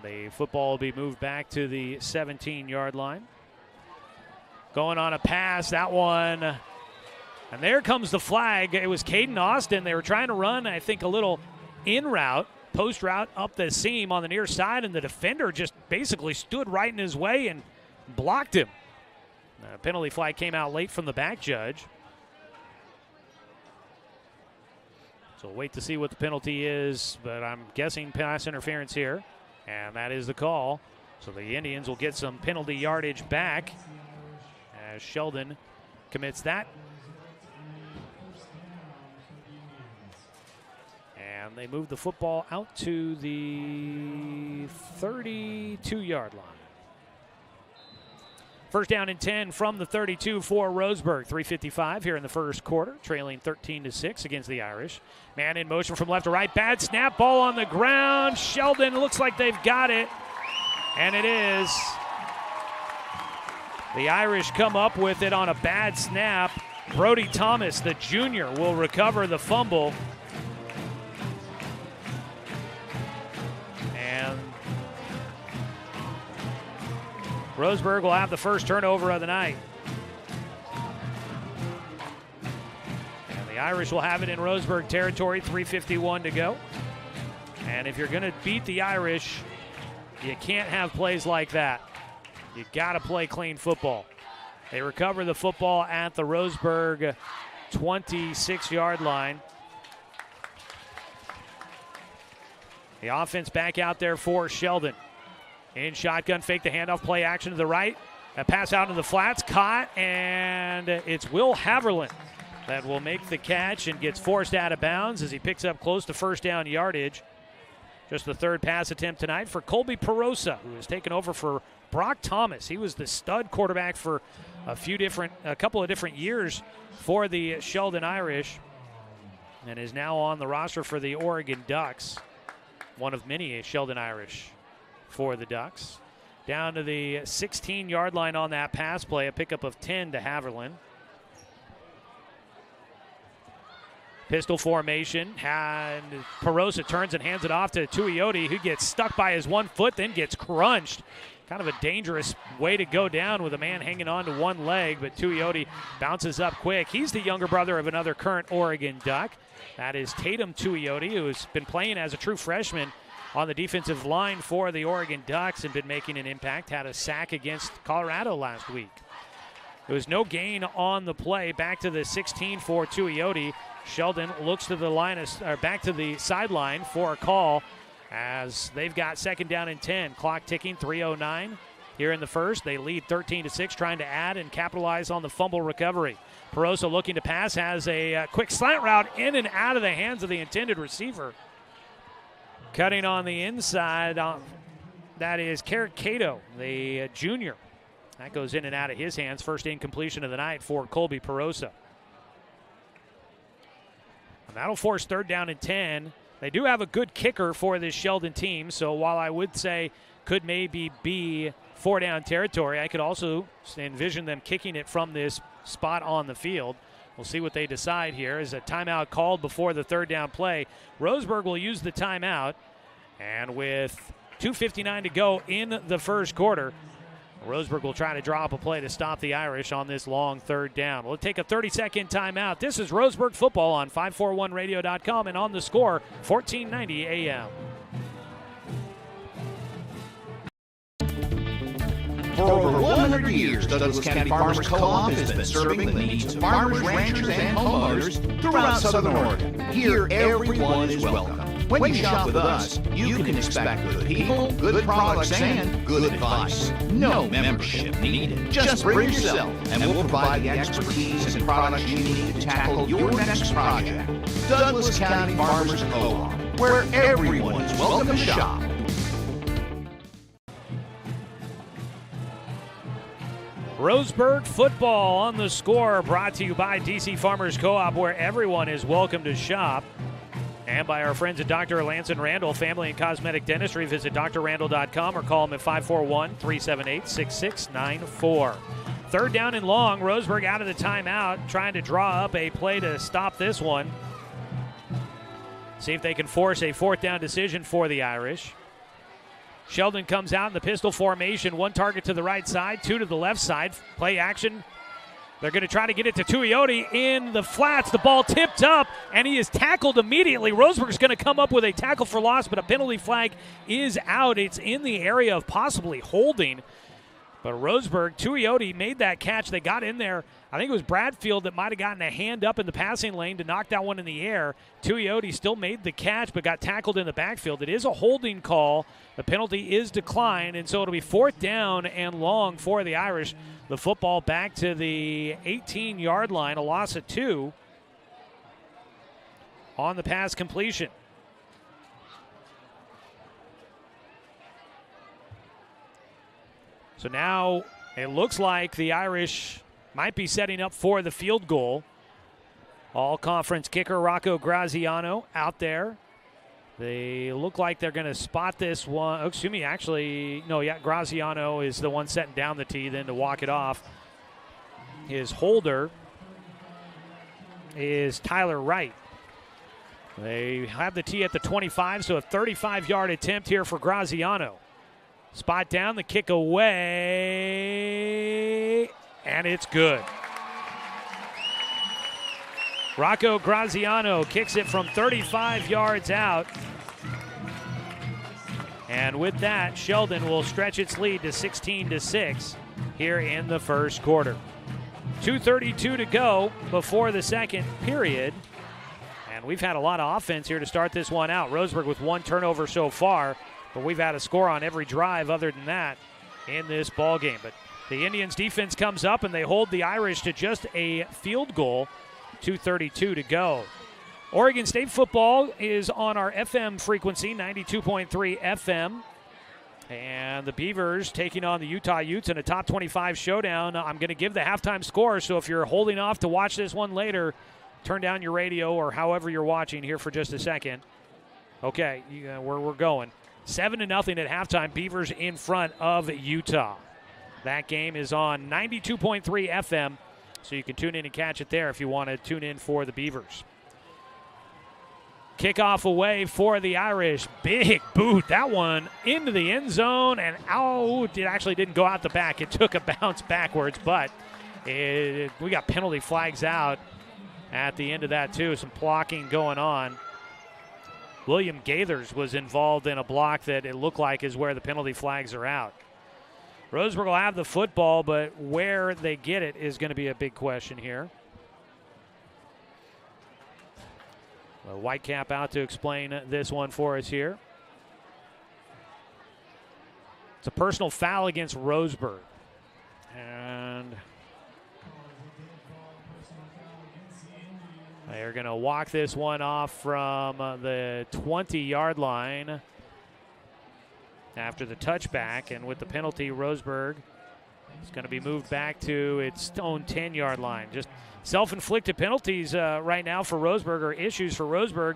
The football will be moved back to the 17-yard line. Going on a pass, that one. And there comes the flag. It was Caden Austin. They were trying to run, I think, a little in route, post route up the seam on the near side, and the defender just basically stood right in his way and blocked him. The penalty flag came out late from the back judge. So we'll wait to see what the penalty is, but I'm guessing pass interference here, and that is the call. So the Indians will get some penalty yardage back as Sheldon commits that. And they move the football out to the 32-yard line. First down and 10 from the 32 for Roseburg. 3:55 here in the first quarter, trailing 13-6 against the Irish. Man in motion from left to right. Bad snap, ball on the ground. Sheldon looks like they've got it, and it is. The Irish come up with it on a bad snap. Brody Thomas, the junior, will recover the fumble. And Roseburg will have the first turnover of the night. And the Irish will have it in Roseburg territory, 3:51 to go. And if you're going to beat the Irish, you can't have plays like that. You got to play clean football. They recover the football at the Roseburg 26-yard line. The offense back out there for Sheldon. In shotgun, fake the handoff, play action to the right. A pass out into the flats, caught, and it's Will Haverland that will make the catch and gets forced out of bounds as he picks up close to first down yardage. Just the third pass attempt tonight for Colby Perosa, who has taken over for Brock Thomas. He was the stud quarterback for a couple of different years for the Sheldon Irish and is now on the roster for the Oregon Ducks. One of many Sheldon Irish for the Ducks. Down to the 16-yard line on that pass play, a pickup of 10 to Haverland. Pistol formation, and Perosa turns and hands it off to Tuioti, who gets stuck by his 1 foot, then gets crunched. Kind of a dangerous way to go down with a man hanging on to one leg, but Tuioti bounces up quick. He's the younger brother of another current Oregon Duck. That is Tatum Tuioti, who has been playing as a true freshman on the defensive line for the Oregon Ducks and been making an impact. Had a sack against Colorado last week. There was no gain on the play. Back to the 16 for Tuioti. Sheldon looks to the line, back to the sideline for a call as they've got second down and 10. Clock ticking, 3:09 here in the first. They lead 13-6, trying to add and capitalize on the fumble recovery. Perosa looking to pass, has a quick slant route in and out of the hands of the intended receiver. Cutting on the inside, that is Carrot Cato, the junior. That goes in and out of his hands. First incompletion of the night for Colby Perosa. And that'll force third down and 10. They do have a good kicker for this Sheldon team, so while I would say could maybe be 4-down territory, I could also envision them kicking it from this spot on the field. We'll see what they decide here. Is a timeout called before the third down play. Roseburg will use the timeout. And with 2:59 to go in the first quarter, Roseburg will try to draw up a play to stop the Irish on this long third down. We'll take a 30-second timeout. This is Roseburg football on 541radio.com and on the score, 1490 AM. For over 100 years, Douglas County Farmers Co-op has been serving the needs of farmers, ranchers, and homeowners throughout Southern Oregon. Here, everyone is welcome. When you shop with us, you can expect good people, good products, and good advice. No membership needed. Just bring yourself, and we'll provide the expertise and products you need to tackle your next project. Douglas County Farmers Co-op, where everyone is welcome to shop. Roseburg football on the score, brought to you by DC Farmers Co-op, where everyone is welcome to shop. And by our friends at Dr. Lance and Randall, Family and Cosmetic Dentistry. Visit drrandall.com or call them at 541-378-6694. Third down and long. Roseburg out of the timeout, trying to draw up a play to stop this one. See if they can force a fourth down decision for the Irish. Sheldon comes out in the pistol formation. One target to the right side, two to the left side. Play action. They're going to try to get it to Tuioti in the flats. The ball tipped up, and he is tackled immediately. Roseburg's going to come up with a tackle for loss, but a penalty flag is out. It's in the area of possibly holding. But Roseburg, Tuioti made that catch. They got in there. I think it was Bradfield that might have gotten a hand up in the passing lane to knock that one in the air. Tuioti still made the catch but got tackled in the backfield. It is a holding call. The penalty is declined, and so it'll be fourth down and long for the Irish. The football back to the 18-yard line, a loss of 2 on the pass completion. So now it looks like the Irish might be setting up for the field goal. All-conference kicker Rocco Graziano out there. They look like they're going to spot this one. Oh, excuse me, actually, no, yeah, Graziano is the one setting down the tee then to walk it off. His holder is Tyler Wright. They have the tee at the 25, so a 35-yard attempt here for Graziano. Spot down, the kick away, and it's good. Rocco Graziano kicks it from 35 yards out. And with that, Sheldon will stretch its lead to 16-6 here in the first quarter. 2:32 to go before the second period. And we've had a lot of offense here to start this one out. Roseburg with one turnover so far, but we've had a score on every drive other than that in this ball game. But the Indians defense comes up and they hold the Irish to just a field goal. 2:32 to go. Oregon State football is on our FM frequency, 92.3 FM. And the Beavers taking on the Utah Utes in a top 25 showdown. I'm going to give the halftime score, so if you're holding off to watch this one later, turn down your radio or however you're watching here for just a second. Okay, we're going. 7-0 at halftime, Beavers in front of Utah. That game is on 92.3 FM, so you can tune in and catch it there if you want to tune in for the Beavers. Kickoff away for the Irish. Big boot. That one into the end zone, and out. It actually didn't go out the back. It took a bounce backwards, but we got penalty flags out at the end of that, too. Some blocking going on. William Gaithers was involved in a block that it looked like is where the penalty flags are out. Roseburg will have the football, but where they get it is going to be a big question here. Whitecap out to explain this one for us here. It's a personal foul against Roseburg. And they're going to walk this one off from the 20-yard line after the touchback. And with the penalty, Roseburg is going to be moved back to its own 10-yard line. Just self-inflicted penalties right now for Roseburg, or issues for Roseburg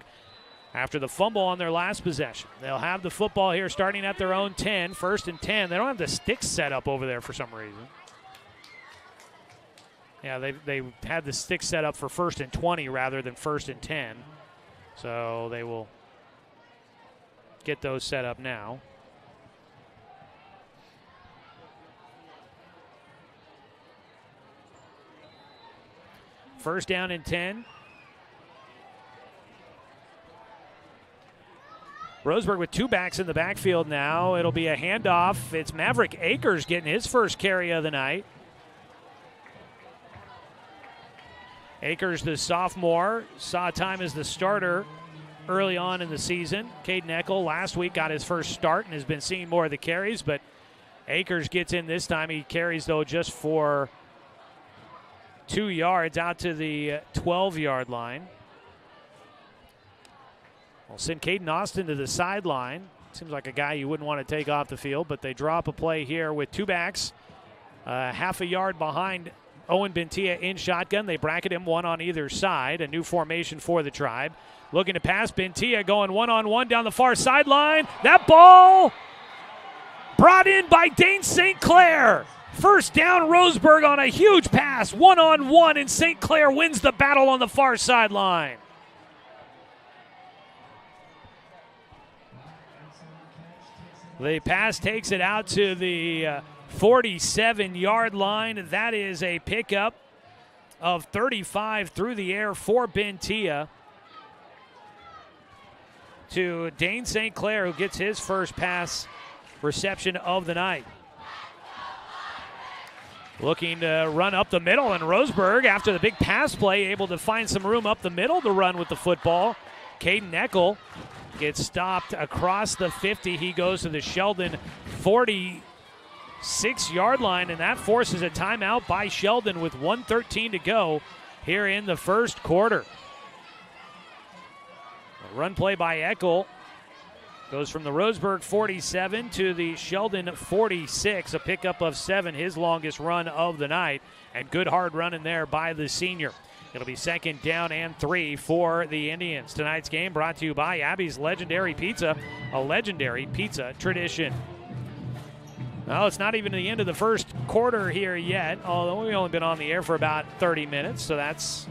after the fumble on their last possession. They'll have the football here starting at their own 10, 1st and 10. They don't have the sticks set up over there for some reason. Yeah, they had the stick set up for 1st and 20 rather than 1st and 10. So they will get those set up now. First down and 10. Roseburg with 2 backs in the backfield now. It'll be a handoff. It's Maverick Akers getting his first carry of the night. Akers, the sophomore, saw time as the starter early on in the season. Caden Eckel last week got his first start and has been seeing more of the carries, but Akers gets in this time. He carries, though, just for 2 yards out to the 12-yard line. We'll send Caden Austin to the sideline. Seems like a guy you wouldn't want to take off the field, but they draw up a play here with 2 backs, half a yard behind Owen Bentia in shotgun. They bracket him 1 on either side, a new formation for the Tribe. Looking to pass, Bentia going 1-on-1 down the far sideline. That ball brought in by Dane St. Clair. First down, Roseburg on a huge pass, 1-on-1, and St. Clair wins the battle on the far sideline. The pass takes it out to the 47-yard line. That is a pickup of 35 through the air for Bentia to Dane St. Clair, who gets his first pass reception of the night. Looking to run up the middle, and Roseburg, after the big pass play, able to find some room up the middle to run with the football. Caden Eckel gets stopped across the 50. He goes to the Sheldon 46-yard line, and that forces a timeout by Sheldon with 1:13 to go here in the first quarter. A run play by Eckel goes from the Roseburg 47 to the Sheldon 46, a pickup of 7, his longest run of the night, and good hard running there by the senior. It'll be 2nd down and 3 for the Indians. Tonight's game brought to you by Abby's Legendary Pizza, a legendary pizza tradition. Well, it's not even the end of the first quarter here yet, although we've only been on the air for about 30 minutes, so that's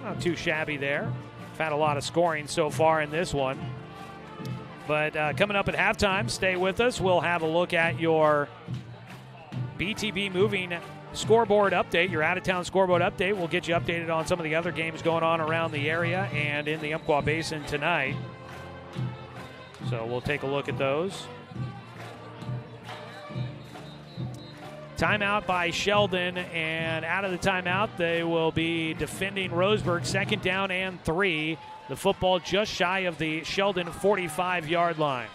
not too shabby there. We've had a lot of scoring so far in this one. But coming up at halftime, stay with us. We'll have a look at your BTB Moving scoreboard update, your out-of-town scoreboard update. We'll get you updated on some of the other games going on around the area and in the Umpqua Basin tonight. So we'll take a look at those. Timeout by Sheldon, and out of the timeout, they will be defending Roseburg, 2nd down and 3. The football just shy of the Sheldon 45-yard line.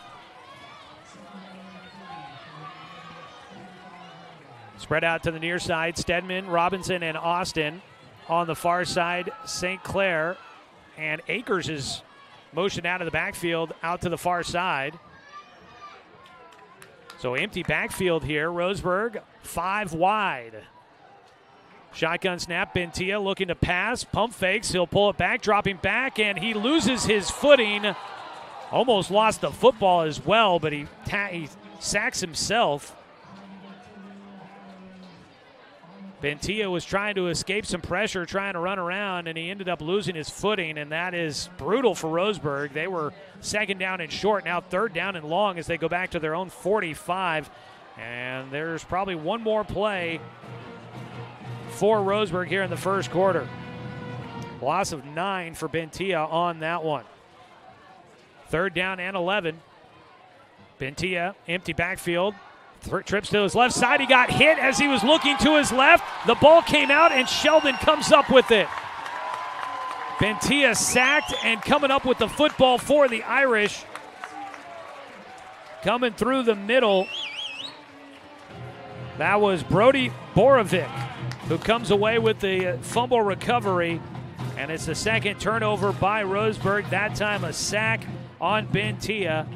Spread out to the near side, Stedman, Robinson, and Austin. On the far side, St. Clair, and Akers is motioned out of the backfield out to the far side. So empty backfield here. Roseburg 5 wide. Shotgun snap, Bentia looking to pass, pump fakes, he'll pull it back, dropping back, and he loses his footing. Almost lost the football as well, but he sacks himself. Bentia was trying to escape some pressure, trying to run around, and he ended up losing his footing, and that is brutal for Roseburg. They were 2nd down and short, now 3rd down and long as they go back to their own 45. And there's probably one more play for Roseburg here in the first quarter. Loss of 9 for Bentia on that one. 3rd down and 11. Bentia, empty backfield. Trips to his left side. He got hit as he was looking to his left. The ball came out and Sheldon comes up with it. Bentia sacked and coming up with the football for the Irish. Coming through the middle. That was Brody Borovic, who comes away with the fumble recovery. And it's the 2nd turnover by Roseburg. That time a sack on Bentia.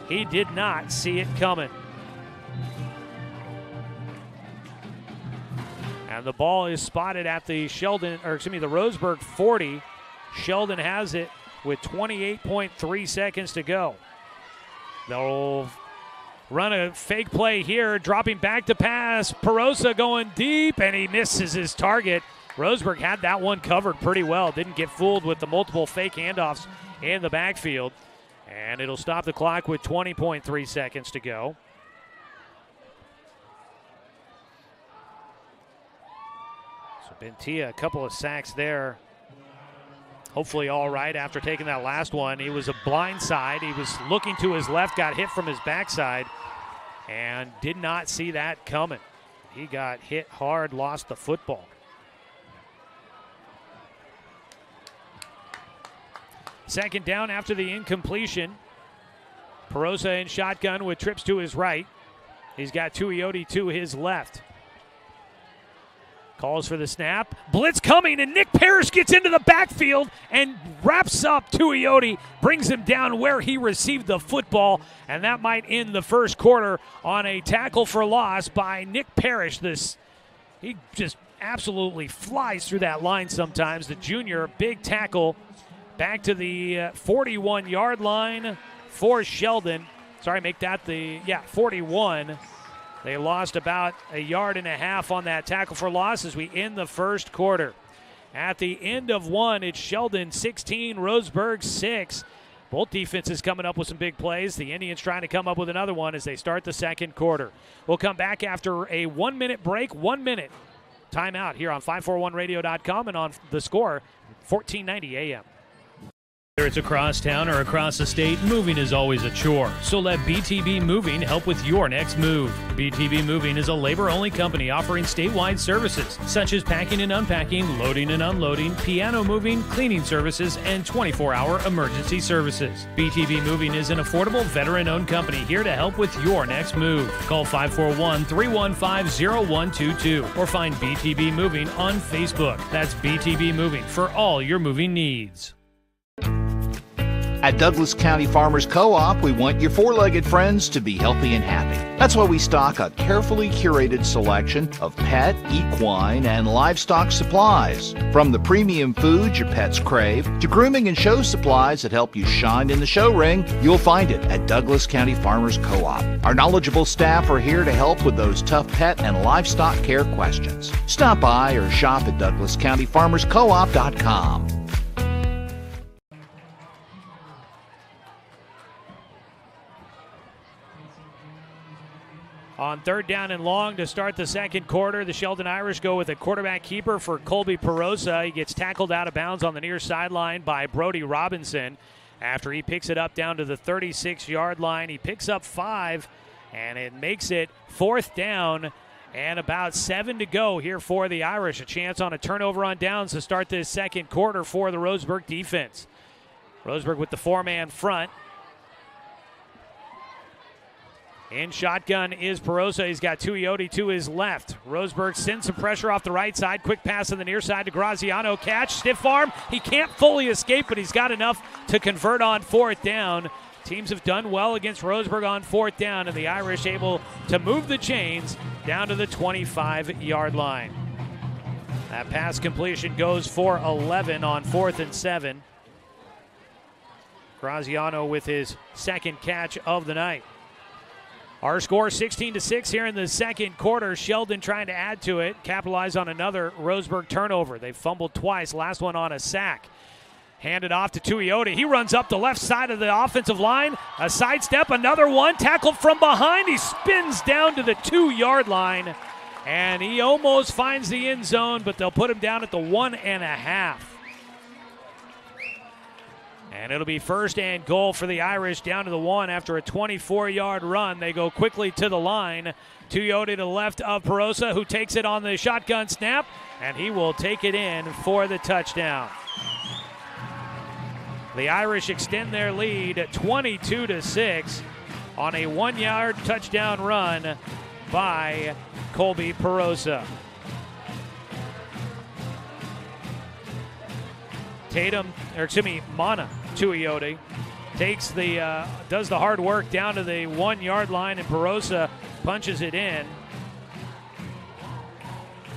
He did not see it coming. And the ball is spotted at the the Roseburg 40. Sheldon has it with 28.3 seconds to go. They'll run a fake play here, dropping back to pass. Perosa going deep, and he misses his target. Roseburg had that one covered pretty well. Didn't get fooled with the multiple fake handoffs in the backfield. And it'll stop the clock with 20.3 seconds to go. So Bentia, a couple of sacks there. Hopefully all right after taking that last one. He was a blind side. He was looking to his left, got hit from his backside, and did not see that coming. He got hit hard, lost the football. Second down after the incompletion. Perosa in shotgun with trips to his right. He's got Tuioti to his left. Calls for the snap. Blitz coming, and Nick Parrish gets into the backfield and wraps up Tuioti, brings him down where he received the football, and that might end the first quarter on a tackle for loss by Nick Parrish. He just absolutely flies through that line sometimes. The junior, big tackle back to the 41-yard line for Sheldon. Sorry, make that 41. They lost about a yard and a half on that tackle for loss as we end the first quarter. At the end of one, it's Sheldon 16, Roseburg 6. Both defenses coming up with some big plays. The Indians trying to come up with another one as they start the second quarter. We'll come back after a 1-minute break, 1 minute timeout here on 541radio.com and on The Score, 1490 AM. Whether it's across town or across the state, moving is always a chore. So let BTB Moving help with your next move. BTB Moving is a labor-only company offering statewide services such as packing and unpacking, loading and unloading, piano moving, cleaning services, and 24-hour emergency services. BTB Moving is an affordable, veteran-owned company here to help with your next move. Call 541-315-0122 or find BTB Moving on Facebook. That's BTB Moving for all your moving needs. At Douglas County Farmers Co-op, we want your four-legged friends to be healthy and happy. That's why we stock a carefully curated selection of pet, equine, and livestock supplies. From the premium foods your pets crave to grooming and show supplies that help you shine in the show ring, you'll find it at Douglas County Farmers Co-op. Our knowledgeable staff are here to help with those tough pet and livestock care questions. Stop by or shop at DouglasCountyFarmersCoop.com. On third down and long to start the second quarter, the Sheldon Irish go with a quarterback keeper for Colby Perosa. He gets tackled out of bounds on the near sideline by Brody Robinson. After he picks it up down to the 36-yard line, he picks up 5, and it makes it fourth down and about 7 to go here for the Irish. A chance on a turnover on downs to start this second quarter for the Roseburg defense. Roseburg with the four-man front. In shotgun is Perosa. He's got Tuioti to his left. Roseburg sends some pressure off the right side. Quick pass on the near side to Graziano. Catch, stiff arm. He can't fully escape, but he's got enough to convert on fourth down. Teams have done well against Roseburg on fourth down, and the Irish able to move the chains down to the 25-yard line. That pass completion goes for 11 on 4th and 7. Graziano with his second catch of the night. Our score 16-6 here in the second quarter. Sheldon trying to add to it, capitalize on another Roseburg turnover. They fumbled twice, last one on a sack. Handed off to Tuioti. He runs up the left side of the offensive line. A sidestep, another one, tackled from behind. He spins down to the 2-yard line, and he almost finds the end zone, but they'll put him down at the 1.5. And it'll be first and goal for the Irish down to the 1 after a 24-yard run. They go quickly to the line. Tuioti to the left of Perosa, who takes it on the shotgun snap, and he will take it in for the touchdown. The Irish extend their lead at 22-6 on a 1-yard touchdown run by Colby Perosa. Mana Tuioti does the hard work down to the 1-yard line, and Perosa punches it in.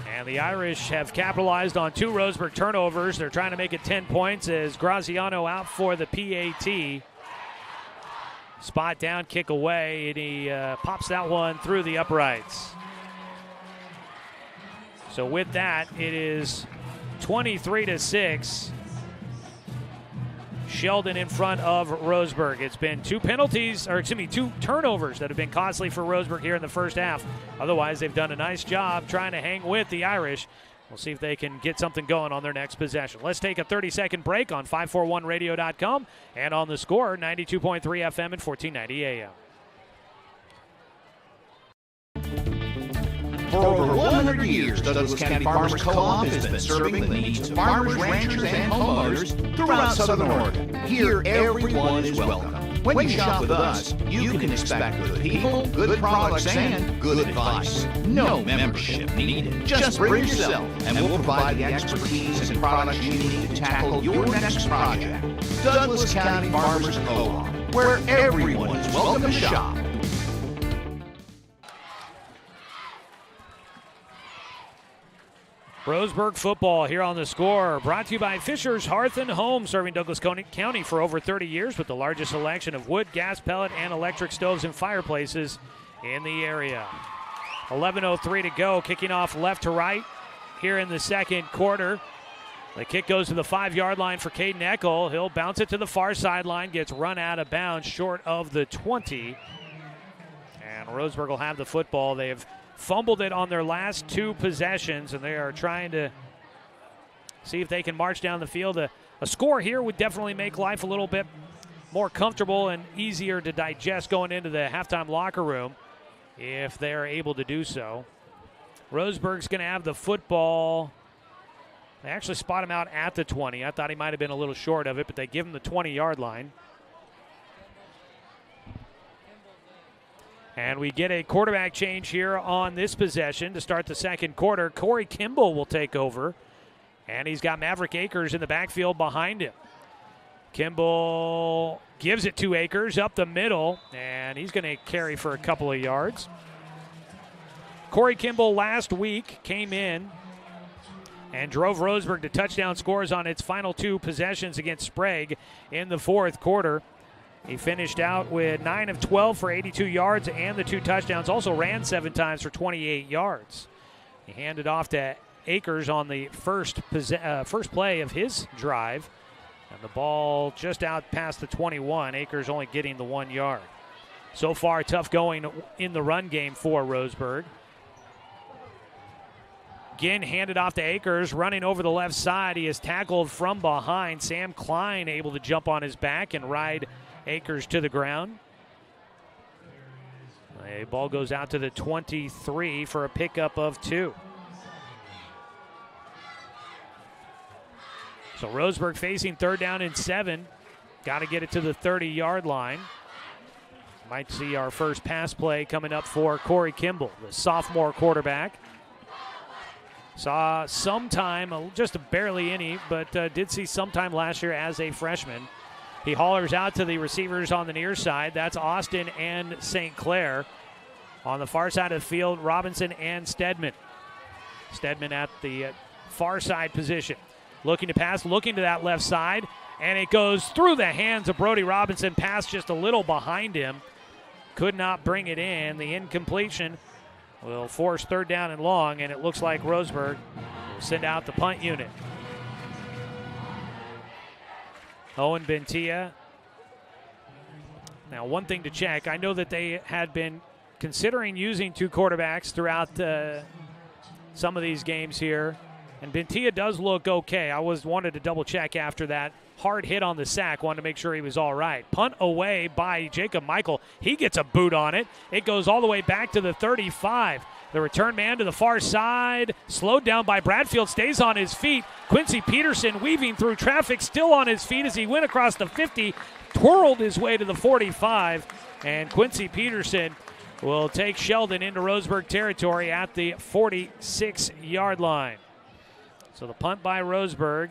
And the Irish have capitalized on 2 Roseburg turnovers. They're trying to make it 10 points as Graziano out for the PAT. Spot down, kick away, and he pops that one through the uprights. So with that, it is 23-6. Sheldon in front of Roseburg. It's been two turnovers that have been costly for Roseburg here in the first half. Otherwise, they've done a nice job trying to hang with the Irish. We'll see if they can get something going on their next possession. Let's take a 30-second break on 541radio.com and on the Score, 92.3 FM and 1490 AM. For over 100 years, Douglas County Farmers Co-op has been serving the needs of farmers, ranchers, and homeowners throughout Southern Oregon. Here, everyone is welcome. When you shop with us, you can expect good people, good products, and good advice. No membership needed. Just bring yourself, and we'll provide the expertise and products you need to tackle your next project. Douglas County Farmers Co-op, where everyone is welcome to shop. Roseburg football here on the Score, brought to you by Fisher's Hearth and Home, serving Douglas County for over 30 years with the largest selection of wood, gas, pellet, and electric stoves and fireplaces in the area. 11:03 to go, kicking off left to right here in the second quarter. The kick goes to the 5-yard line for Caden Eckel. He'll bounce it to the far sideline, gets run out of bounds short of the 20. And Roseburg will have the football. They have fumbled it on their last two possessions, and they are trying to see if they can march down the field. A score here would definitely make life a little bit more comfortable and easier to digest going into the halftime locker room if they're able to do so. Roseburg's going to have the football. They actually spot him out at the 20. I thought he might have been a little short of it, but they give him the 20-yard line. And we get a quarterback change here on this possession to start the second quarter. Corey Kimball will take over, and he's got Maverick Akers in the backfield behind him. Kimball gives it to Akers up the middle, and he's going to carry for a couple of yards. Corey Kimball last week came in and drove Roseburg to touchdown scores on its final two possessions against Sprague in the fourth quarter. He finished out with 9 of 12 for 82 yards and the 2 touchdowns. Also ran 7 times for 28 yards. He handed off to Akers on the first play of his drive. And the ball just out past the 21. Akers only getting the 1 yard. So far, tough going in the run game for Roseburg. Again, handed off to Akers, running over the left side. He is tackled from behind. Sam Klein able to jump on his back and ride Akers to the ground. The ball goes out to the 23 for a pickup of 2. So Roseburg facing 3rd down and 7. Got to get it to the 30-yard line. Might see our first pass play coming up for Corey Kimball, the sophomore quarterback. Saw some time, just barely any, but did see some time last year as a freshman. He hollers out to the receivers on the near side. That's Austin and St. Clair. On the far side of the field, Robinson and Stedman. Stedman at the far side position. Looking to pass, looking to that left side, and it goes through the hands of Brody Robinson. Pass just a little behind him. Could not bring it in. The incompletion will force 3rd down and long, and it looks like Roseburg will send out the punt unit. Owen Bentia. Now, one thing to check. I know that they had been considering using 2 quarterbacks throughout some of these games here. And Bentia does look okay. I wanted to double check after that hard hit on the sack. Wanted to make sure he was all right. Punt away by Jacob Michael. He gets a boot on it. It goes all the way back to the 35. The return man to the far side, slowed down by Bradfield, stays on his feet. Quincy Peterson weaving through traffic, still on his feet as he went across the 50, twirled his way to the 45, and Quincy Peterson will take Sheldon into Roseburg territory at the 46-yard line. So the punt by Roseburg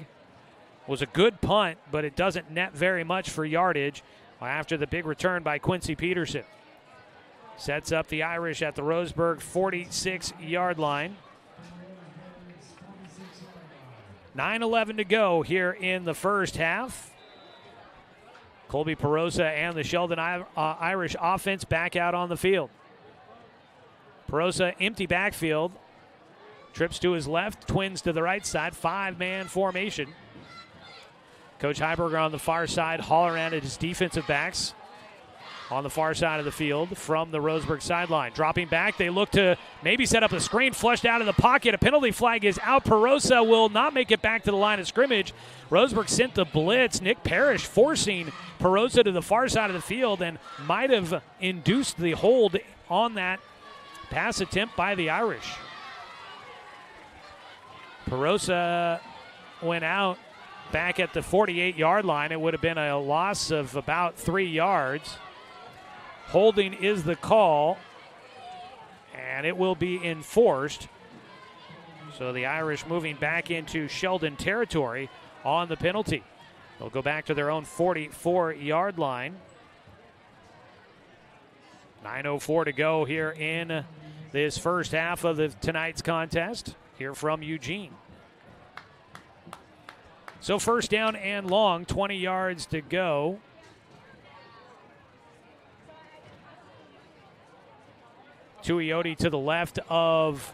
was a good punt, but it doesn't net very much for yardage after the big return by Quincy Peterson. Sets up the Irish at the Roseburg 46-yard line. 9:11 to go here in the first half. Colby Perosa and the Sheldon Irish offense back out on the field. Perosa, empty backfield. Trips to his left, twins to the right side, 5-man formation. Coach Heiberger on the far side, hollering at his defensive backs on the far side of the field from the Roseburg sideline. Dropping back, they look to maybe set up a screen, flushed out of the pocket. A penalty flag is out. Perosa will not make it back to the line of scrimmage. Roseburg sent the blitz. Nick Parrish forcing Perosa to the far side of the field and might have induced the hold on that pass attempt by the Irish. Perosa went out back at the 48-yard line. It would have been a loss of about 3 yards. Holding is the call, and it will be enforced. So the Irish moving back into Sheldon territory on the penalty. They'll go back to their own 44-yard line. 9:04 to go here in this first half of tonight's contest here from Eugene. So first down and long, 20 yards to go. Tuioti to the left of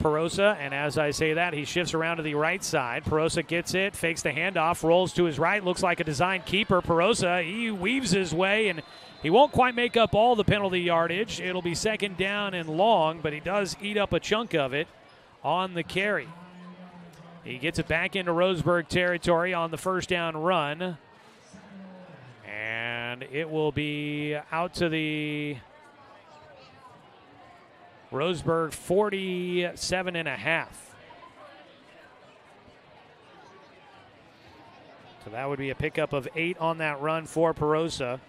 Perosa, and as I say that, he shifts around to the right side. Perosa gets it, fakes the handoff, rolls to his right, looks like a design keeper. Perosa, he weaves his way, and he won't quite make up all the penalty yardage. It'll be second down and long, but he does eat up a chunk of it on the carry. He gets it back into Roseburg territory on the first down run. And it will be out to the Roseburg 47.5. So that would be a pickup of 8 on that run for Perosa.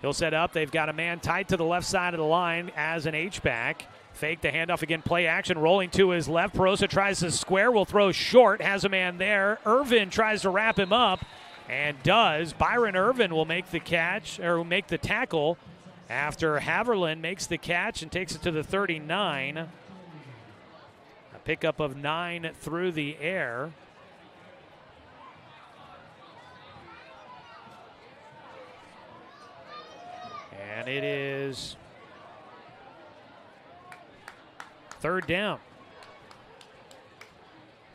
He'll set up. They've got a man tight to the left side of the line as an H-back. Fake the handoff again, play action, rolling to his left. Perosa tries to square, will throw short, has a man there. Irvin tries to wrap him up and does. Byron Irvin will make the catch, or make the tackle after Haverland makes the catch and takes it to the 39. A pickup of 9 through the air. And it is third down.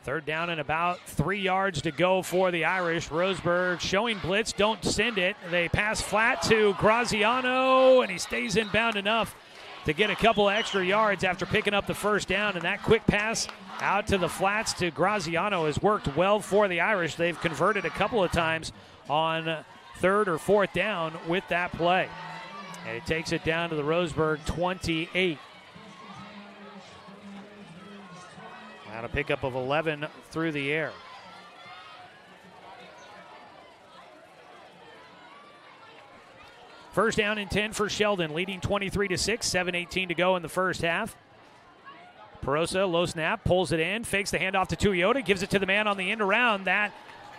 Third down and about 3 yards to go for the Irish. Roseburg showing blitz, don't send it. They pass flat to Graziano, and he stays inbound enough to get a couple extra yards after picking up the first down. And that quick pass out to the flats to Graziano has worked well for the Irish. They've converted a couple of times on third or fourth down with that play. And it takes it down to the Roseburg 28. And a pickup of 11 through the air. First down and 10 for Sheldon, leading 23-6, 7:18 to go in the first half. Perosa, low snap, pulls it in, fakes the handoff to Tuioti, gives it to the man on the end around. That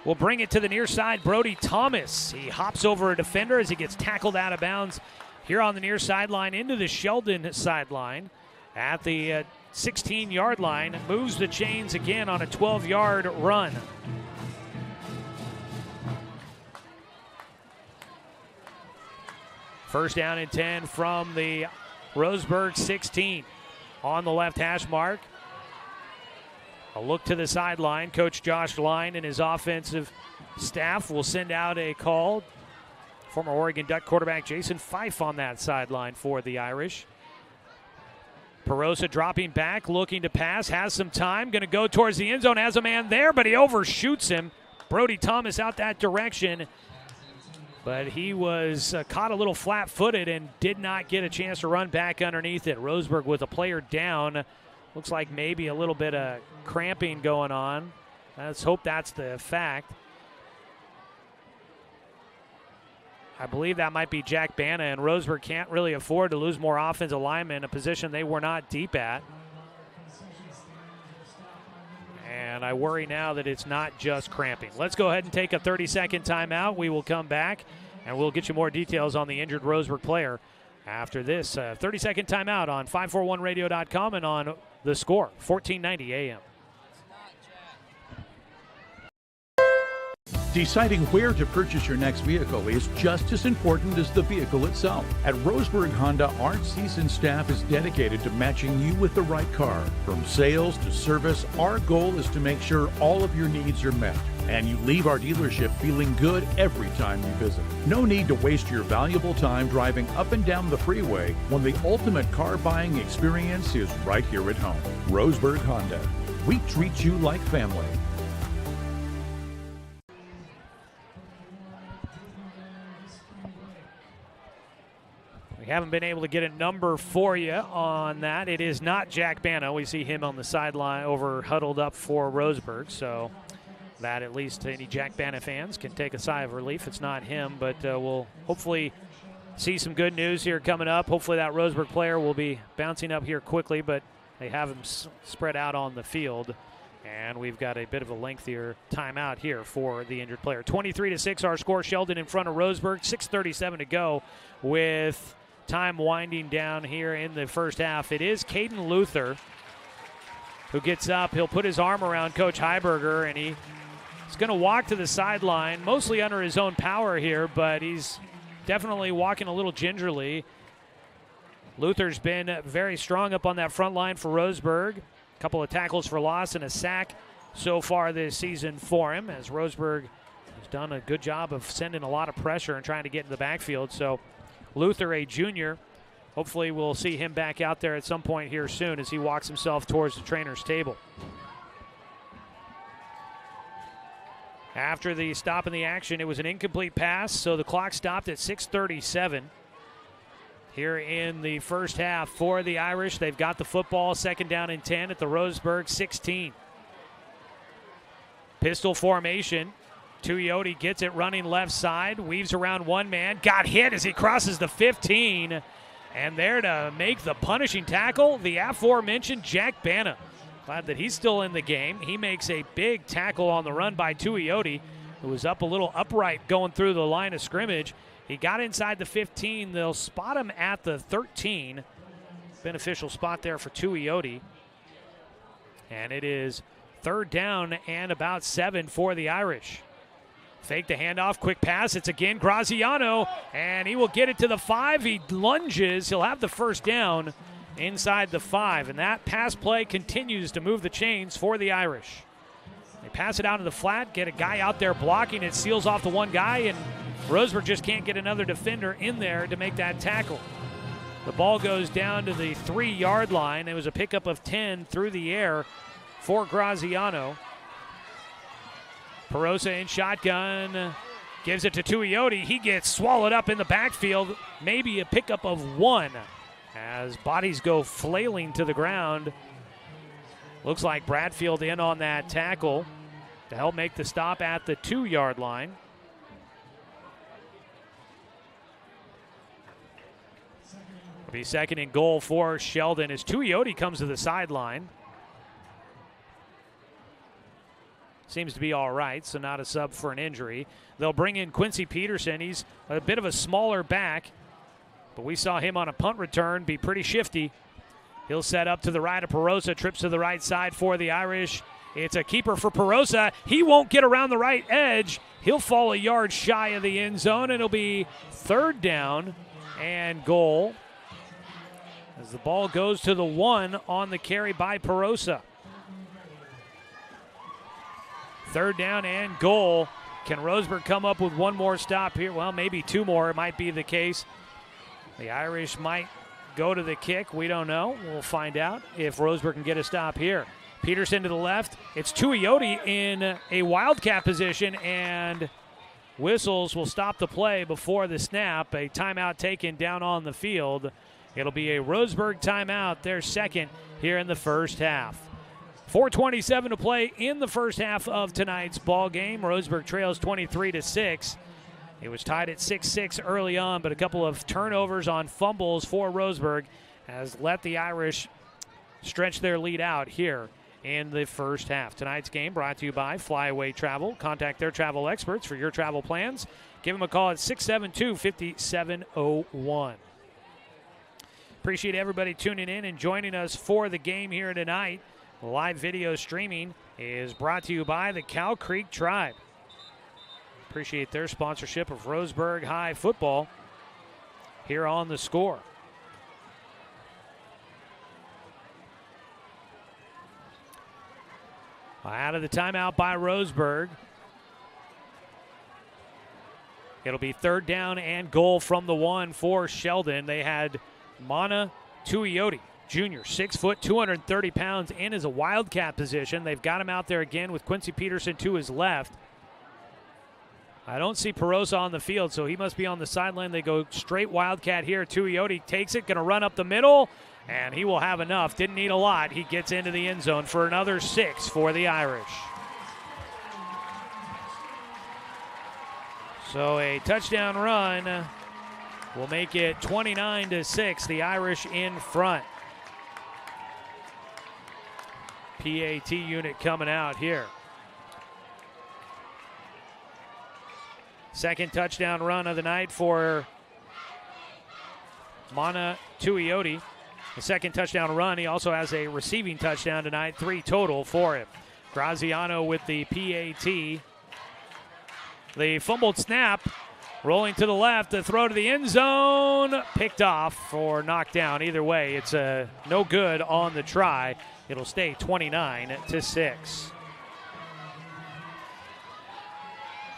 will bring it to the near side, Brody Thomas. He hops over a defender as he gets tackled out of bounds here on the near sideline into the Sheldon sideline at the 16-yard line, moves the chains again on a 12-yard run. First down and 10 from the Roseburg 16. On the left hash mark. A look to the sideline. Coach Josh Line and his offensive staff will send out a call. Former Oregon Duck quarterback Jason Fife on that sideline for the Irish. Perosa dropping back, looking to pass, has some time, going to go towards the end zone, has a man there, but he overshoots him. Brody Thomas out that direction, but he was caught a little flat-footed and did not get a chance to run back underneath it. Roseburg with a player down. Looks like maybe a little bit of cramping going on. Let's hope that's the fact. I believe that might be Jack Bana, and Roseburg can't really afford to lose more offensive linemen, a position they were not deep at. And I worry now that it's not just cramping. Let's go ahead and take a 30-second timeout. We will come back, and we'll get you more details on the injured Roseburg player after this 30-second timeout on 541radio.com and on The Score, 1490 AM. Deciding where to purchase your next vehicle is just as important as the vehicle itself. At Roseburg Honda, our seasoned staff is dedicated to matching you with the right car. From sales to service, our goal is to make sure all of your needs are met, and you leave our dealership feeling good every time you visit. No need to waste your valuable time driving up and down the freeway when the ultimate car buying experience is right here at home. Roseburg Honda. We treat you like family. We haven't been able to get a number for you on that. It is not Jack Bana. We see him on the sideline over huddled up for Roseburg. So that at least any Jack Bana fans can take a sigh of relief. It's not him, but we'll hopefully see some good news here coming up. Hopefully that Roseburg player will be bouncing up here quickly, but they have him spread out on the field. And we've got a bit of a lengthier timeout here for the injured player. 23-6 our score. Sheldon in front of Roseburg. 6:37 to go with time winding down here in the first half. It is Caden Luther who gets up. He'll put his arm around Coach Heiberger, and he's going to walk to the sideline, mostly under his own power here, but he's definitely walking a little gingerly. Luther's been very strong up on that front line for Roseburg. A couple of tackles for loss and a sack so far this season for him, as Roseburg has done a good job of sending a lot of pressure and trying to get in the backfield. So Luther, a junior, hopefully we'll see him back out there at some point here soon as he walks himself towards the trainer's table. After the stop in the action, it was an incomplete pass, so the clock stopped at 6:37. Here in the first half for the Irish. They've got the football, 2nd down and 10 at the Roseburg 16. Pistol formation. Tuioti gets it running left side, weaves around one man, got hit as he crosses the 15. And there to make the punishing tackle, the aforementioned Jack Bana. Glad that he's still in the game. He makes a big tackle on the run by Tuioti, who was up a little upright going through the line of scrimmage. He got inside the 15. They'll spot him at the 13. Beneficial spot there for Tuioti. And it is 3rd down and about 7 for the Irish. Fake the handoff, quick pass. It's again Graziano, and he will get it to the 5. He lunges. He'll have the 1st down inside the 5. And that pass play continues to move the chains for the Irish. They pass it out to the flat, get a guy out there blocking. It seals off the one guy, and Roseburg just can't get another defender in there to make that tackle. The ball goes down to the 3-yard line. It was a pickup of 10 through the air for Graziano. Perosa in shotgun, gives it to Tuioti. He gets swallowed up in the backfield. Maybe a pickup of 1 as bodies go flailing to the ground. Looks like Bradfield in on that tackle to help make the stop at the 2-yard line. It'll be 2nd and goal for Sheldon as Tuioti comes to the sideline. Seems to be all right, so not a sub for an injury. They'll bring in Quincy Peterson. He's a bit of a smaller back, but we saw him on a punt return be pretty shifty. He'll set up to the right of Perosa, trips to the right side for the Irish. It's a keeper for Perosa. He won't get around the right edge. He'll fall a yard shy of the end zone, and it'll be 3rd down and goal as the ball goes to the 1 on the carry by Perosa. 3rd down and goal. Can Roseburg come up with one more stop here? Well, maybe 2 more. It might be the case. The Irish might go to the kick. We don't know. We'll find out if Roseburg can get a stop here. Peterson to the left. It's Tuioti in a wildcat position, and whistles will stop the play before the snap. A timeout taken down on the field. It'll be a Roseburg timeout, their 2nd here in the first half. 4:27 to play in the first half of tonight's ball game. Roseburg trails 23-6. It was tied at 6-6 early on, but a couple of turnovers on fumbles for Roseburg has let the Irish stretch their lead out here in the first half. Tonight's game brought to you by Flyaway Travel. Contact their travel experts for your travel plans. Give them a call at 672-5701. Appreciate everybody tuning in and joining us for the game here tonight. Live video streaming is brought to you by the Cow Creek Tribe. Appreciate their sponsorship of Roseburg High football here on The Score. Out of the timeout by Roseburg. It'll be 3rd down and goal from the 1 for Sheldon. They had Mana Tuioti, Jr., 6 foot, 230 pounds, in as a wildcat position. They've got him out there again with Quincy Peterson to his left. I don't see Perosa on the field, so he must be on the sideline. They go straight wildcat here. Tuioti takes it, going to run up the middle, and he will have enough. Didn't need a lot. He gets into the end zone for another 6 for the Irish. So a touchdown run will make it 29-6. The Irish in front. PAT unit coming out here. Second touchdown run of the night for Mana Tuioti. The second touchdown run. He also has a receiving touchdown tonight, 3 total for him. Graziano with the PAT. The fumbled snap, rolling to the left, the throw to the end zone, picked off or knocked down. Either way, it's no good on the try. It'll stay 29-6.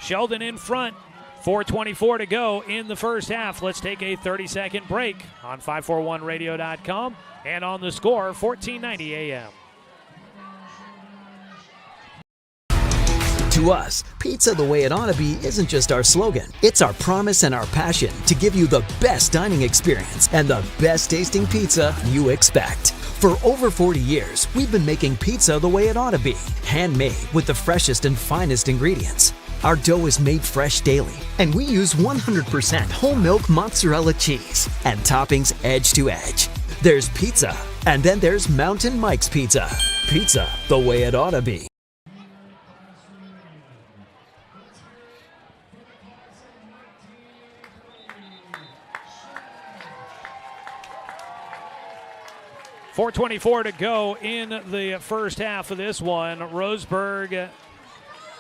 Sheldon in front, 4:24 to go in the first half. Let's take a 30-second break on 541radio.com and on The Score, 1490 AM. To us, pizza the way it ought to be isn't just our slogan. It's our promise and our passion to give you the best dining experience and the best tasting pizza you expect. For over 40 years, we've been making pizza the way it ought to be. Handmade with the freshest and finest ingredients. Our dough is made fresh daily, and we use 100% whole milk mozzarella cheese and toppings edge to edge. There's pizza, and then there's Mountain Mike's Pizza. Pizza the way it ought to be. .424 to go in the first half of this one. Roseburg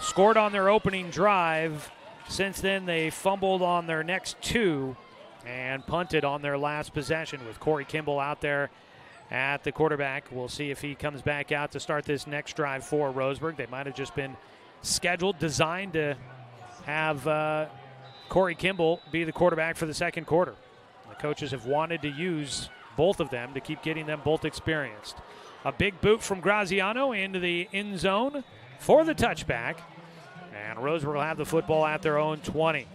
scored on their opening drive. Since then, they fumbled on their next 2 and punted on their last possession with Corey Kimball out there at the quarterback. We'll see if he comes back out to start this next drive for Roseburg. They might have just been designed to have Corey Kimball be the quarterback for the second quarter. The coaches have wanted to use both of them to keep getting them both experienced. A big boot from Graziano into the end zone for the touchback. And Roseburg will have the football at their own 20.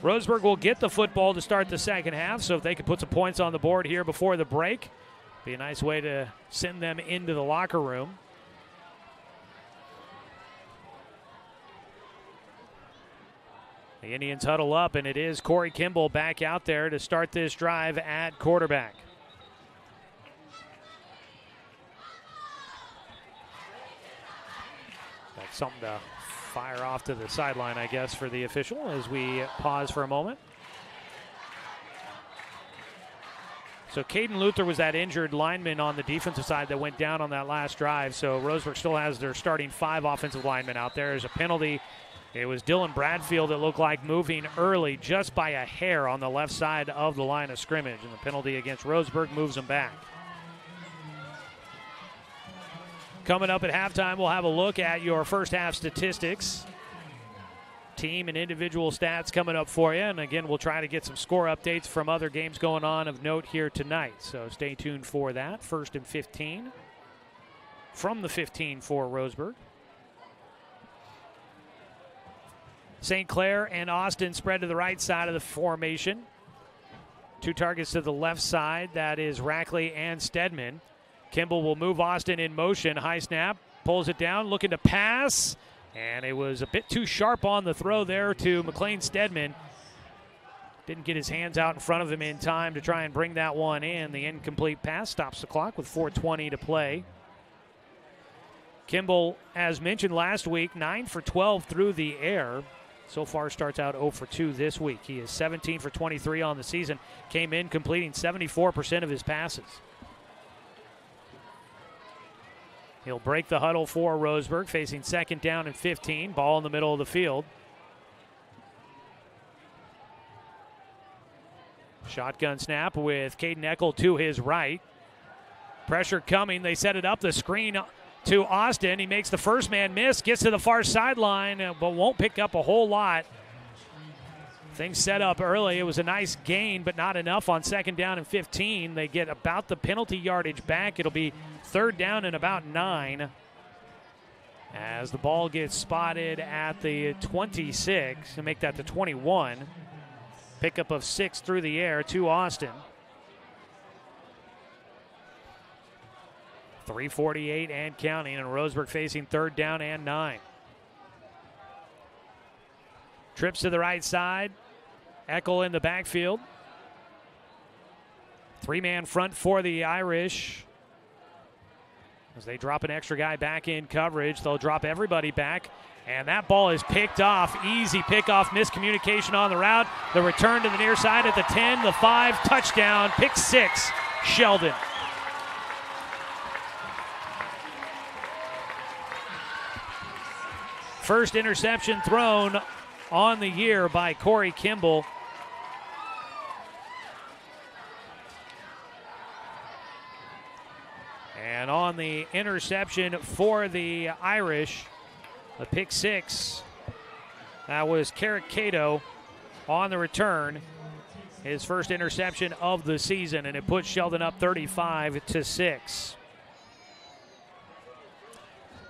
Roseburg will get the football to start the second half, so if they could put some points on the board here before the break, be a nice way to send them into the locker room. The Indians huddle up, and it is Corey Kimball back out there to start this drive at quarterback. That's something to fire off to the sideline, I guess, for the official as we pause for a moment. So Caden Luther was that injured lineman on the defensive side that went down on that last drive. So Roseburg still has their starting 5 offensive linemen out there. There's a penalty. It was Dylan Bradfield that looked like moving early just by a hair on the left side of the line of scrimmage. And the penalty against Roseburg moves them back. Coming up at halftime, we'll have a look at your first half statistics. Team and individual stats coming up for you. And again, we'll try to get some score updates from other games going on of note here tonight. So stay tuned for that. 1st and 15 from the 15 for Roseburg. St. Clair and Austin spread to the right side of the formation. 2 targets to the left side. That is Rackley and Stedman. Kimball will move Austin in motion. High snap. Pulls it down. Looking to pass. And it was a bit too sharp on the throw there to McLean Stedman. Didn't get his hands out in front of him in time to try and bring that one in. The incomplete pass stops the clock with 4:20 to play. Kimball, as mentioned last week, 9 for 12 through the air. So far starts out 0 for 2 this week. He is 17 for 23 on the season. Came in completing 74% of his passes. He'll break the huddle for Roseburg, facing 2nd down and 15. Ball in the middle of the field. Shotgun snap with Caden Eckel to his right. Pressure coming. They set it up. The screen to Austin. He makes the first man miss, gets to the far sideline, but won't pick up a whole lot. Things set up early. It was a nice gain, but not enough on 2nd down and 15. They get about the penalty yardage back. It'll be 3rd down and about 9. As the ball gets spotted at the 26 to make that the 21. Pickup of 6 through the air to Austin. 3:48 and counting, and Roseburg facing 3rd down and 9. Trips to the right side. Eckel in the backfield. 3-man front for the Irish. As they drop an extra guy back in coverage, they'll drop everybody back. And that ball is picked off. Easy pickoff, miscommunication on the route. The return to the near side at the 10, the 5, touchdown, pick 6, Sheldon. First interception thrown on the year by Corey Kimball. And on the interception for the Irish, the pick 6, that was Carrick Cato on the return. His first interception of the season, and it puts Sheldon up 35-6.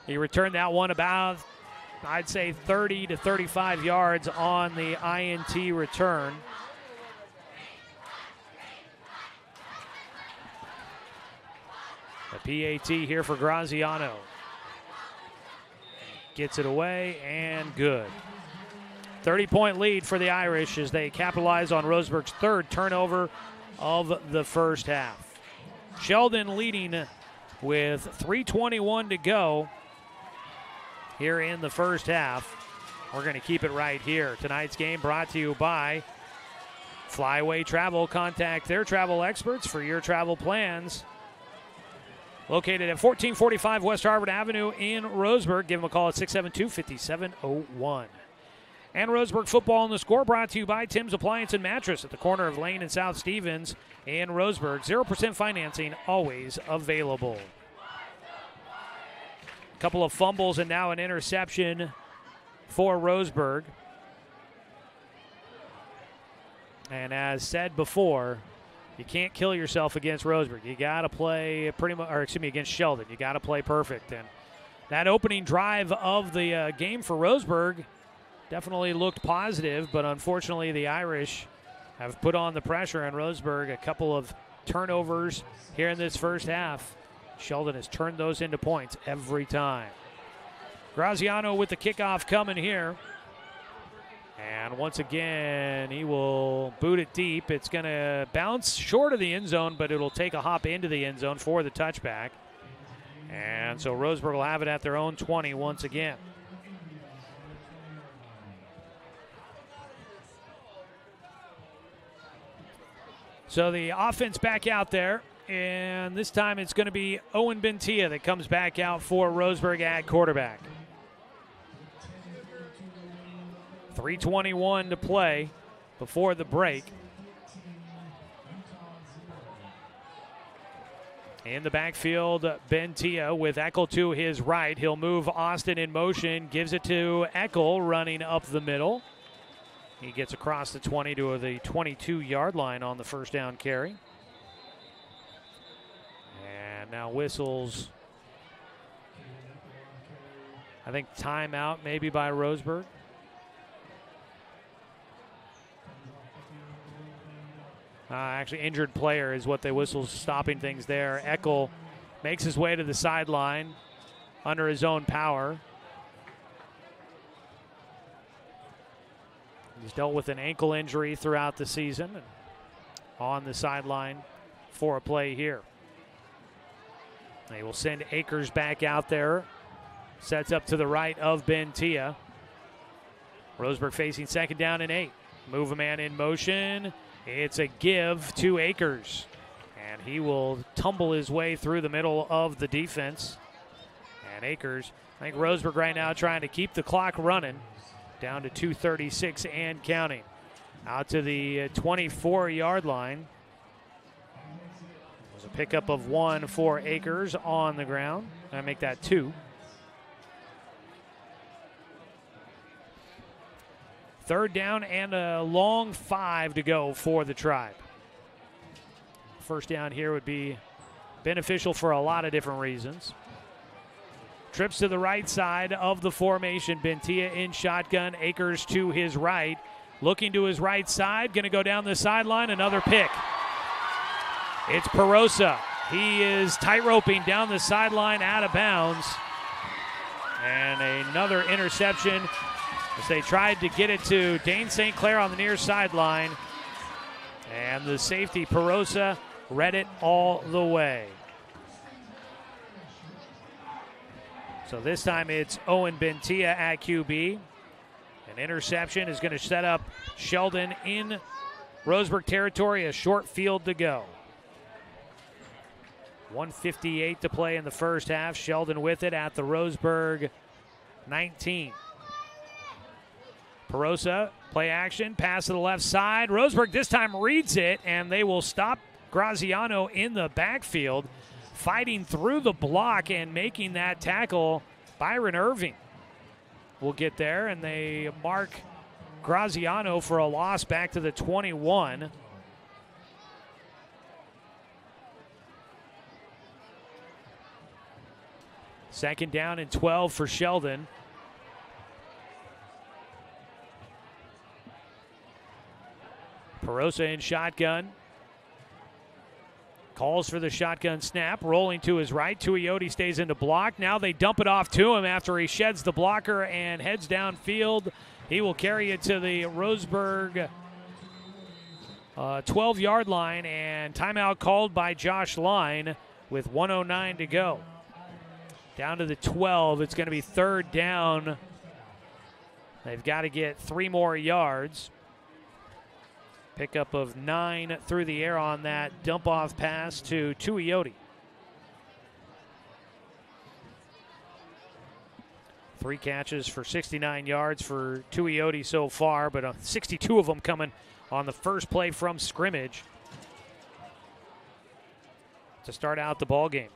He returned that one about, I'd say, 30 to 35 yards on the INT return. The PAT here for Graziano. Gets it away and good. 30-point lead for the Irish as they capitalize on Roseburg's 3rd turnover of the first half. Sheldon leading with 3:21 to go here in the first half. We're going to keep it right here. Tonight's game brought to you by Flyway Travel. Contact their travel experts for your travel plans. Located at 1445 West Harvard Avenue in Roseburg. Give them a call at 672-5701. And Roseburg football on the score brought to you by Tim's Appliance and Mattress at the corner of Lane and South Stevens in Roseburg. 0% financing always available. A couple of fumbles and now an interception for Roseburg. And as said before, you can't kill yourself against Roseburg. You got to play against Sheldon. You got to play perfect. And that opening drive of the game for Roseburg definitely looked positive, but unfortunately the Irish have put on the pressure on Roseburg. A couple of turnovers here in this first half. Sheldon has turned those into points every time. Graziano with the kickoff coming here. And once again, he will boot it deep. It's going to bounce short of the end zone, but it'll take a hop into the end zone for the touchback. And so Roseburg will have it at their own 20 once again. So the offense back out there, and this time it's going to be Owen Bentia that comes back out for Roseburg at quarterback. 3:21 to play before the break. In the backfield, Bentia with Eckel to his right. He'll move Austin in motion, gives it to Eckel running up the middle. He gets across the 20 to the 22-yard line on the first down carry. And now whistles, I think, timeout maybe by Roseburg. Actually, injured player is what they whistle, stopping things there. Eckel makes his way to the sideline under his own power. He's dealt with an ankle injury throughout the season and on the sideline for a play here. They will send Akers back out there. Sets up to the right of Bentia. Roseburg facing 2nd down and 8. Move a man in motion. It's a give to Akers. And he will tumble his way through the middle of the defense. And Akers, I think Roseburg right now trying to keep the clock running. Down to 2:36 and counting. out to the 24-yard line. It was a pickup of 1 for Akers on the ground. I make that 2. Third down and a long 5 to go for the Tribe. First down here would be beneficial for a lot of different reasons. Trips to the right side of the formation. Bentia in shotgun. Akers to his right. Looking to his right side. Going to go down the sideline. Another pick. It's Perosa. He is tight-roping down the sideline out of bounds. And another interception as they tried to get it to Dane St. Clair on the near sideline. And the safety, Perosa, read it all the way. So this time it's Owen Bentia at QB. An interception is going to set up Sheldon in Roseburg territory, a short field to go. 1:58 to play in the first half. Sheldon with it at the Roseburg 19. Perosa, play action, pass to the left side. Roseburg this time reads it, and they will stop Graziano in the backfield, fighting through the block and making that tackle. Byron Irving will get there, and they mark Graziano for a loss back to the 21. Second down and 12 for Sheldon. Perosa in shotgun. Calls for the shotgun snap, rolling to his right. Tuioti stays in the block. Now they dump it off to him after he sheds the blocker and heads downfield. He will carry it to the Roseburg 12-yard line, and timeout called by Josh Line with 1:09 to go. Down to the 12. It's going to be third down. They've got to get 3 more yards. Pickup of 9 through the air on that dump-off pass to Tuioti. 3 catches for 69 yards for Tuioti so far, but 62 of them coming on the first play from scrimmage to start out the ball game.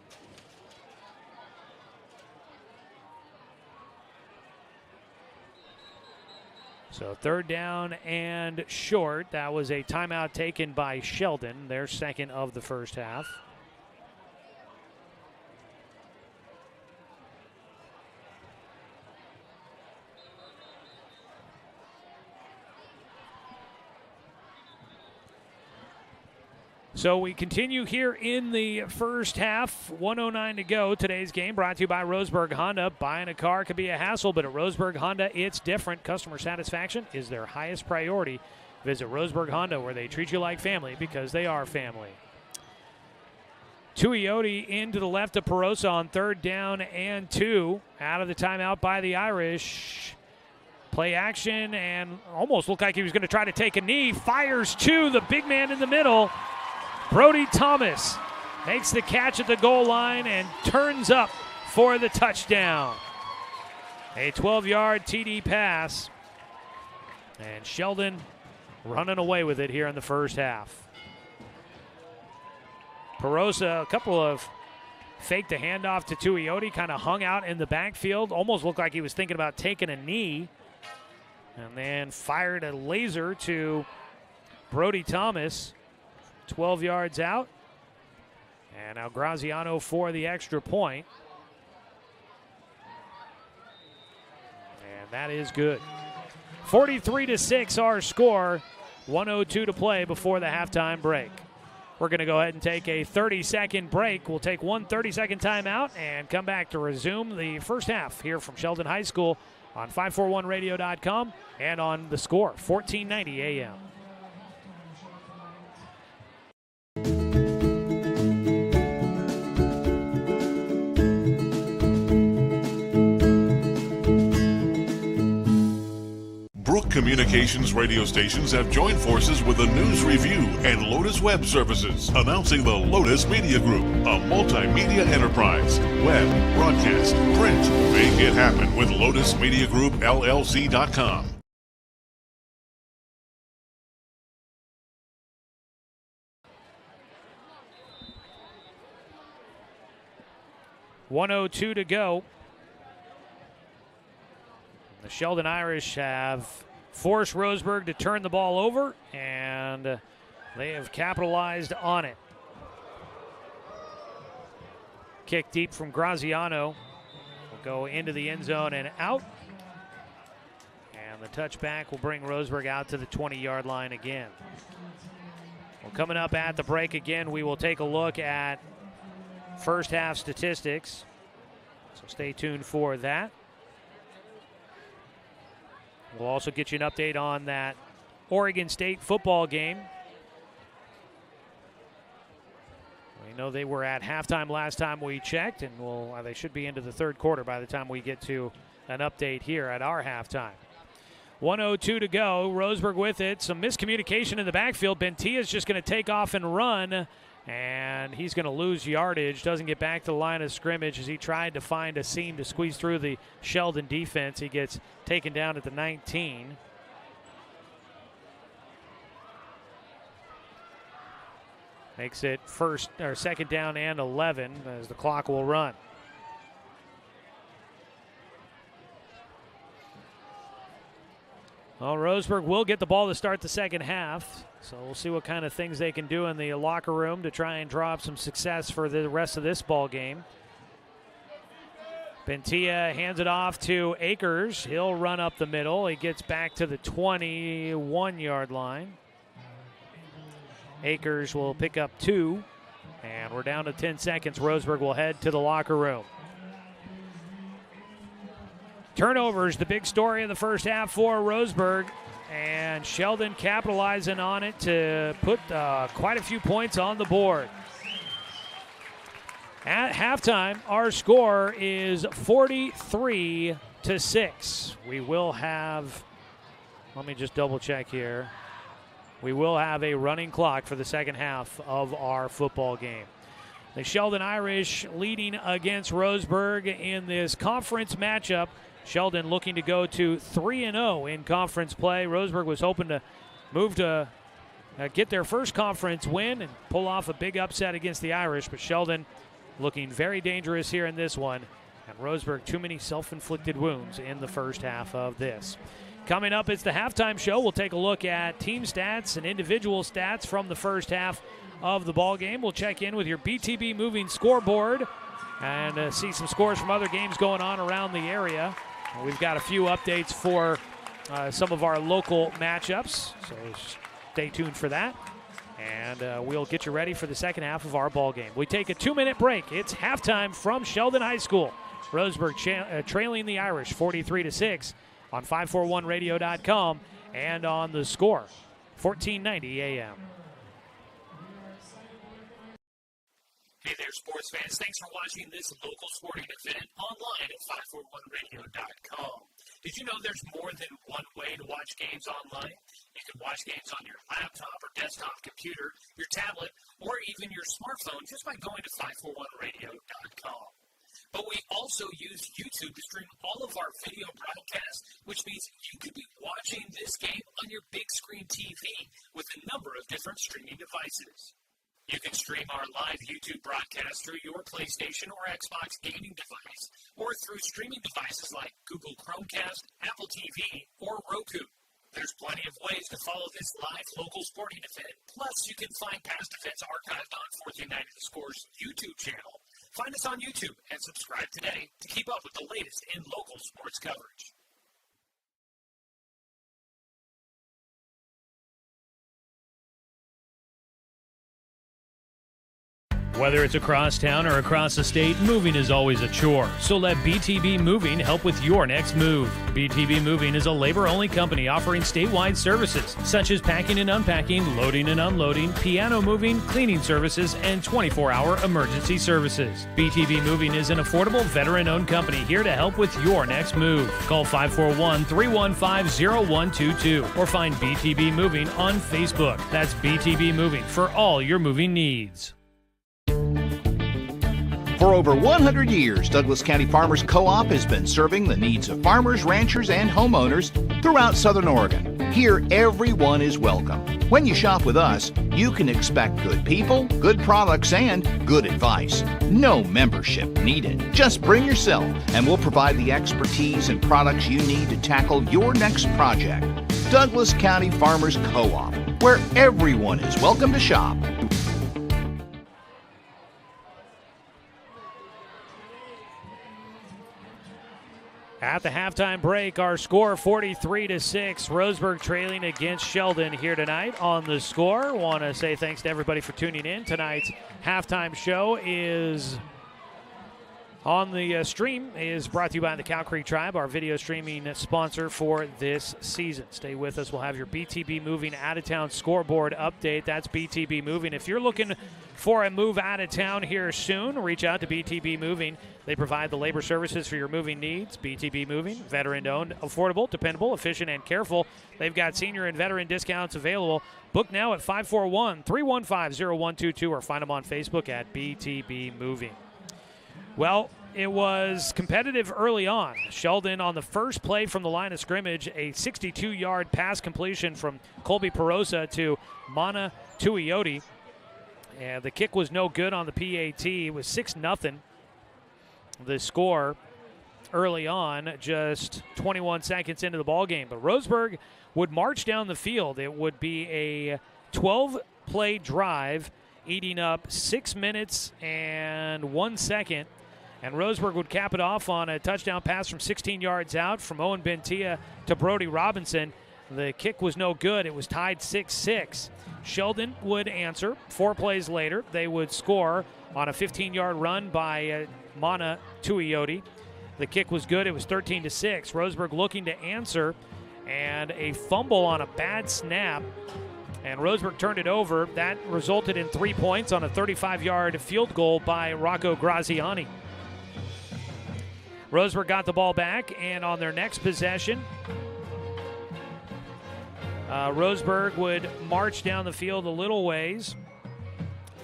So third down and short. That was a timeout taken by Sheldon, their second of the first half. So we continue here in the first half. 1:09 to go. Today's game brought to you by Roseburg Honda. Buying a car could be a hassle, but at Roseburg Honda, it's different. Customer satisfaction is their highest priority. Visit Roseburg Honda, where they treat you like family because they are family. Tuioti into the left of Perosa on third down and 2. Out of the timeout by the Irish. Play action and almost looked like he was going to try to take a knee. Fires to the big man in the middle. Brody Thomas makes the catch at the goal line and turns up for the touchdown. A 12-yard TD pass. And Sheldon running away with it here in the first half. Perosa, a couple of faked the handoff to Tuioti, kind of hung out in the backfield. Almost looked like he was thinking about taking a knee. And then fired a laser to Brody Thomas. 12 yards out. And now Graziano for the extra point. And that is good. 43-6 our score. 1:02 to play before the halftime break. We're going to go ahead and take a 30-second break. We'll take one 30-second timeout and come back to resume the first half here from Sheldon High School on 541radio.com and on The Score, 1490 AM. Brook Communications radio stations have joined forces with the News Review and Lotus Web Services, announcing the Lotus Media Group, a multimedia enterprise. Web, broadcast, print. Make it happen with LotusMediaGroupLLC.com. 1:02 to go. The Sheldon Irish have forced Roseburg to turn the ball over, and they have capitalized on it. Kick deep from Graziano. Will go into the end zone and out. And the touchback will bring Roseburg out to the 20-yard line again. Well, coming up at the break again, we will take a look at first half statistics. So stay tuned for that. We'll also get you an update on that Oregon State football game. We know they were at halftime last time we checked, and they should be into the third quarter by the time we get to an update here at our halftime. 1:02 to go. Roseburg with it. Some miscommunication in the backfield. Bentia's just going to take off and run, and he's going to lose yardage. Doesn't get back to the line of scrimmage as he tried to find a seam to squeeze through the Sheldon defense. He gets taken down at the 19. Makes it second down and 11 as the clock will run. Well, Roseburg will get the ball to start the second half, so we'll see what kind of things they can do in the locker room to try and draw up some success for the rest of this ball game. Bentia hands it off to Akers. He'll run up the middle. He gets back to the 21-yard line. Akers will pick up 2, and we're down to 10 seconds. Roseburg will head to the locker room. Turnovers, the big story of the first half for Roseburg, and Sheldon capitalizing on it to put quite a few points on the board. At halftime, our score is 43-6. We will have, let me just double check here. We will have a running clock for the second half of our football game. The Sheldon Irish leading against Roseburg in this conference matchup. Sheldon looking to go to 3-0 in conference play. Roseburg was hoping to move to get their first conference win and pull off a big upset against the Irish, but Sheldon looking very dangerous here in this one. And Roseburg, too many self-inflicted wounds in the first half of this. Coming up, it's the halftime show. We'll take a look at team stats and individual stats from the first half of the ball game. We'll check in with your BTB Moving scoreboard and see some scores from other games going on around the area. We've got a few updates for some of our local matchups, so stay tuned for that. And we'll get you ready for the second half of our ball game. We take a 2-minute break. It's halftime from Sheldon High School. Roseburg trailing the Irish 43-6 on 541radio.com and on the score, 1490 AM. Hey there, sports fans. Thanks for watching this local sporting event online at 541radio.com. Did you know there's more than one way to watch games online? You can watch games on your laptop or desktop computer, your tablet, or even your smartphone just by going to 541radio.com. But we also use YouTube to stream all of our video broadcasts, which means you could be watching this game on your big screen TV with a number of different streaming devices. You can stream our live YouTube broadcast through your PlayStation or Xbox gaming device, or through streaming devices like Google Chromecast, Apple TV, or Roku. There's plenty of ways to follow this live local sporting event. Plus, you can find past events archived on 1490 The Score's YouTube channel. Find us on YouTube and subscribe today to keep up with the latest in local sports coverage. Whether it's across town or across the state, moving is always a chore. So let BTB Moving help with your next move. BTB Moving is a labor-only company offering statewide services such as packing and unpacking, loading and unloading, piano moving, cleaning services, and 24-hour emergency services. BTB Moving is an affordable, veteran-owned company here to help with your next move. Call 541-315-0122 or find BTB Moving on Facebook. That's BTB Moving for all your moving needs. For over 100 years, Douglas County Farmers Co-op has been serving the needs of farmers, ranchers, and homeowners throughout Southern Oregon. Here, everyone is welcome. When you shop with us, you can expect good people, good products, and good advice. No membership needed. Just bring yourself, and we'll provide the expertise and products you need to tackle your next project. Douglas County Farmers Co-op, where everyone is welcome to shop. At the halftime break, our score 43-6. Roseburg trailing against Sheldon here tonight on the score. Want to say thanks to everybody for tuning in. Tonight's halftime show is on the stream, is brought to you by the Cow Creek Tribe, our video streaming sponsor for this season. Stay with us. We'll have your BTB Moving out-of-town scoreboard update. That's BTB Moving. If you're looking for a move out of town here soon, reach out to BTB Moving. They provide the labor services for your moving needs. BTB Moving, veteran-owned, affordable, dependable, efficient, and careful. They've got senior and veteran discounts available. Book now at 541-315-0122 or find them on Facebook at BTB Moving. Well, it was competitive early on. Sheldon on the first play from the line of scrimmage, a 62-yard pass completion from Colby Perosa to Mana Tuioti. And the kick was no good on the PAT. It was 6-0. The score early on, just 21 seconds into the ballgame. But Roseburg would march down the field. It would be a 12-play drive, eating up 6 minutes and 1 second. And Roseburg would cap it off on a touchdown pass from 16 yards out from Owen Bentia to Brody Robinson. The kick was no good. It was tied 6-6. Sheldon would answer. 4 plays later, they would score on a 15-yard run by Mana Tuioti. The kick was good. It was 13-6. Roseburg looking to answer, and a fumble on a bad snap. And Roseburg turned it over. That resulted in 3 points on a 35-yard field goal by Rocco Graziani. Roseburg got the ball back, and on their next possession, Roseburg would march down the field a little ways,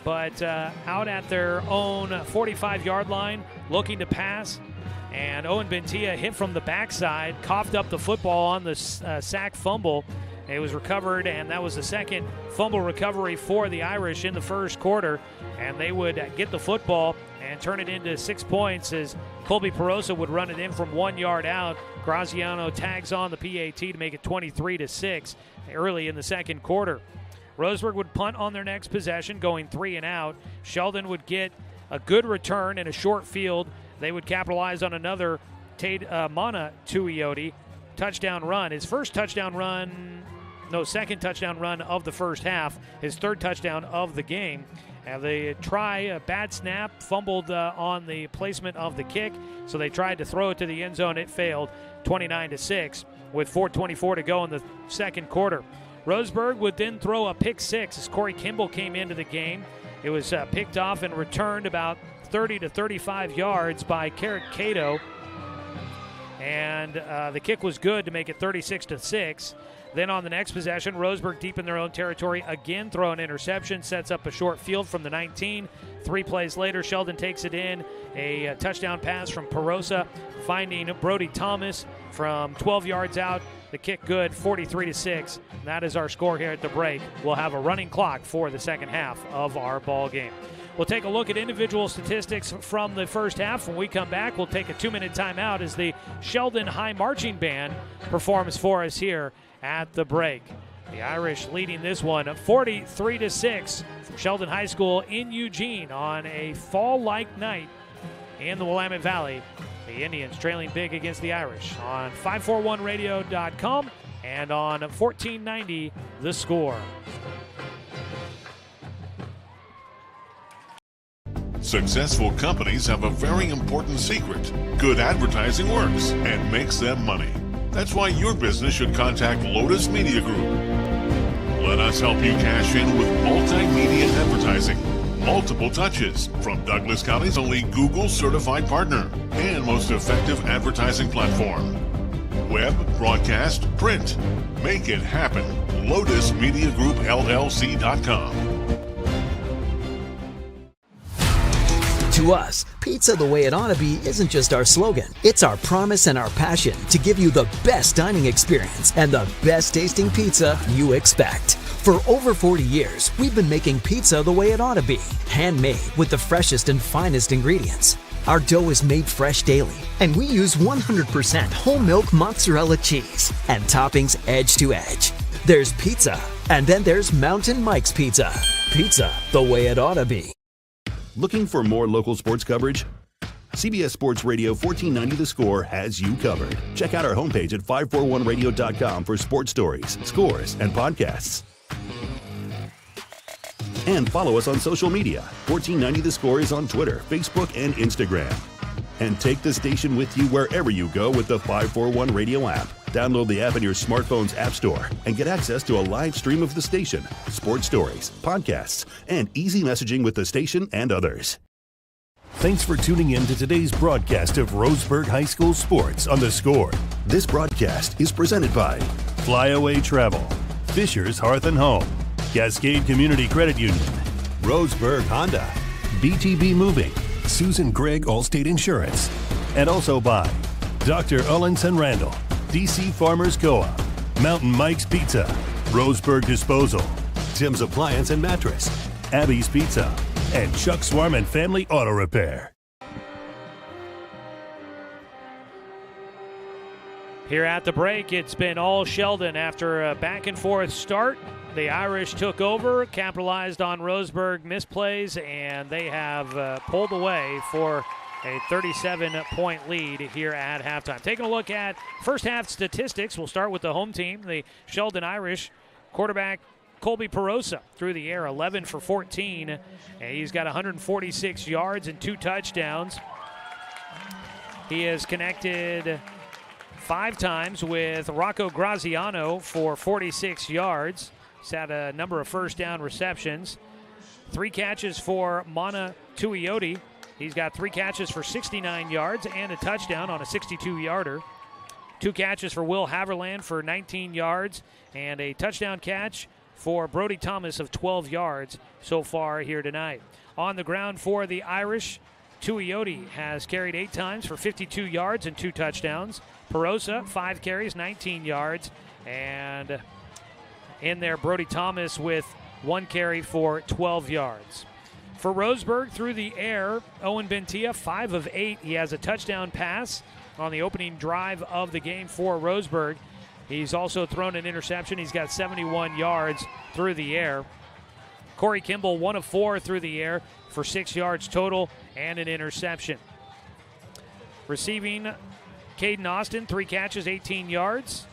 but out at their own 45-yard line, looking to pass, and Owen Bentia hit from the backside, coughed up the football on the sack fumble. It was recovered, and that was the second fumble recovery for the Irish in the first quarter, and they would get the football and turn it into 6 points as Colby Perosa would run it in from 1 yard out. Graziano tags on the PAT to make it 23-6 early in the second quarter. Roseburg would punt on their next possession, going 3 and out. Sheldon would get a good return in a short field. They would capitalize on another Mana Tuioti touchdown run. His second touchdown run of the first half, his third touchdown of the game. And they try a bad snap, fumbled on the placement of the kick, so they tried to throw it to the end zone. It failed, 29-6, with 4:24 to go in the second quarter. Roseburg would then throw a pick six as Corey Kimball came into the game. It was picked off and returned about 30 to 35 yards by Carrot Cato, and the kick was good to make it 36-6. Then on the next possession, Roseburg deep in their own territory, again throw an interception, sets up a short field from the 19. 3 plays later, Sheldon takes it in, a touchdown pass from Perosa, finding Brody Thomas from 12 yards out. The kick good, 43-6. That is our score here at the break. We'll have a running clock for the second half of our ball game. We'll take a look at individual statistics from the first half. When we come back, we'll take a 2-minute timeout as the Sheldon High Marching Band performs for us here at the break. The Irish leading this one 43-6 from Sheldon High School in Eugene on a fall-like night in the Willamette Valley. The Indians trailing big against the Irish on 541radio.com and on 1490 The Score. Successful companies have a very important secret. Good advertising works and makes them money. That's why your business should contact Lotus Media Group. Let us help you cash in with multimedia advertising. Multiple touches from Douglas County's only Google certified partner and most effective advertising platform. Web, broadcast, print. Make it happen. LotusMediaGroupLLC.com. To us, pizza the way it ought to be isn't just our slogan. It's our promise and our passion to give you the best dining experience and the best tasting pizza you expect. For over 40 years, we've been making pizza the way it ought to be. Handmade with the freshest and finest ingredients. Our dough is made fresh daily, and we use 100% whole milk mozzarella cheese and toppings edge to edge. There's pizza, and then there's Mountain Mike's Pizza. Pizza the way it ought to be. Looking for more local sports coverage? CBS Sports Radio 1490 The Score has you covered. Check out our homepage at 541radio.com for sports stories, scores, and podcasts. And follow us on social media. 1490 The Score is on Twitter, Facebook, and Instagram. And take the station with you wherever you go with the 541 Radio app. Download the app in your smartphone's app store and get access to a live stream of the station, sports stories, podcasts, and easy messaging with the station and others. Thanks for tuning in to today's broadcast of Roseburg High School Sports on The Score. This broadcast is presented by Flyaway Travel, Fisher's Hearth and Home, Cascade Community Credit Union, Roseburg Honda, BTB Moving, Susan Gregg Allstate Insurance, and also by Dr. Ullenson Randall, DC Farmers Co-op, Mountain Mike's Pizza, Roseburg Disposal, Tim's Appliance and Mattress, Abby's Pizza, and Chuck Swarman Family Auto Repair. Here at the break, it's been all Sheldon after a back-and-forth start. The Irish took over, capitalized on Roseburg misplays, and they have pulled away for a 37-point lead here at halftime. Taking a look at first half statistics, we'll start with the home team, the Sheldon Irish. Quarterback Colby Perosa through the air, 11 for 14, and he's got 146 yards and 2 touchdowns. He has connected 5 times with Rocco Graziano for 46 yards. He's had a number of first down receptions. 3 catches for Mana Tuioti. He's got 3 catches for 69 yards and a touchdown on a 62-yarder. 2 catches for Will Haverland for 19 yards and a touchdown catch for Brody Thomas of 12 yards so far here tonight. On the ground for the Irish, Tuioti has carried 8 times for 52 yards and 2 touchdowns. Perosa, 5 carries, 19 yards. And in there, Brody Thomas with 1 carry for 12 yards. For Roseburg, through the air, Owen Bentia, 5 of 8. He has a touchdown pass on the opening drive of the game for Roseburg. He's also thrown an interception. He's got 71 yards through the air. Corey Kimball, 1 of 4 through the air for 6 yards total and an interception. Receiving, Caden Austin, 3 catches, 18 yards.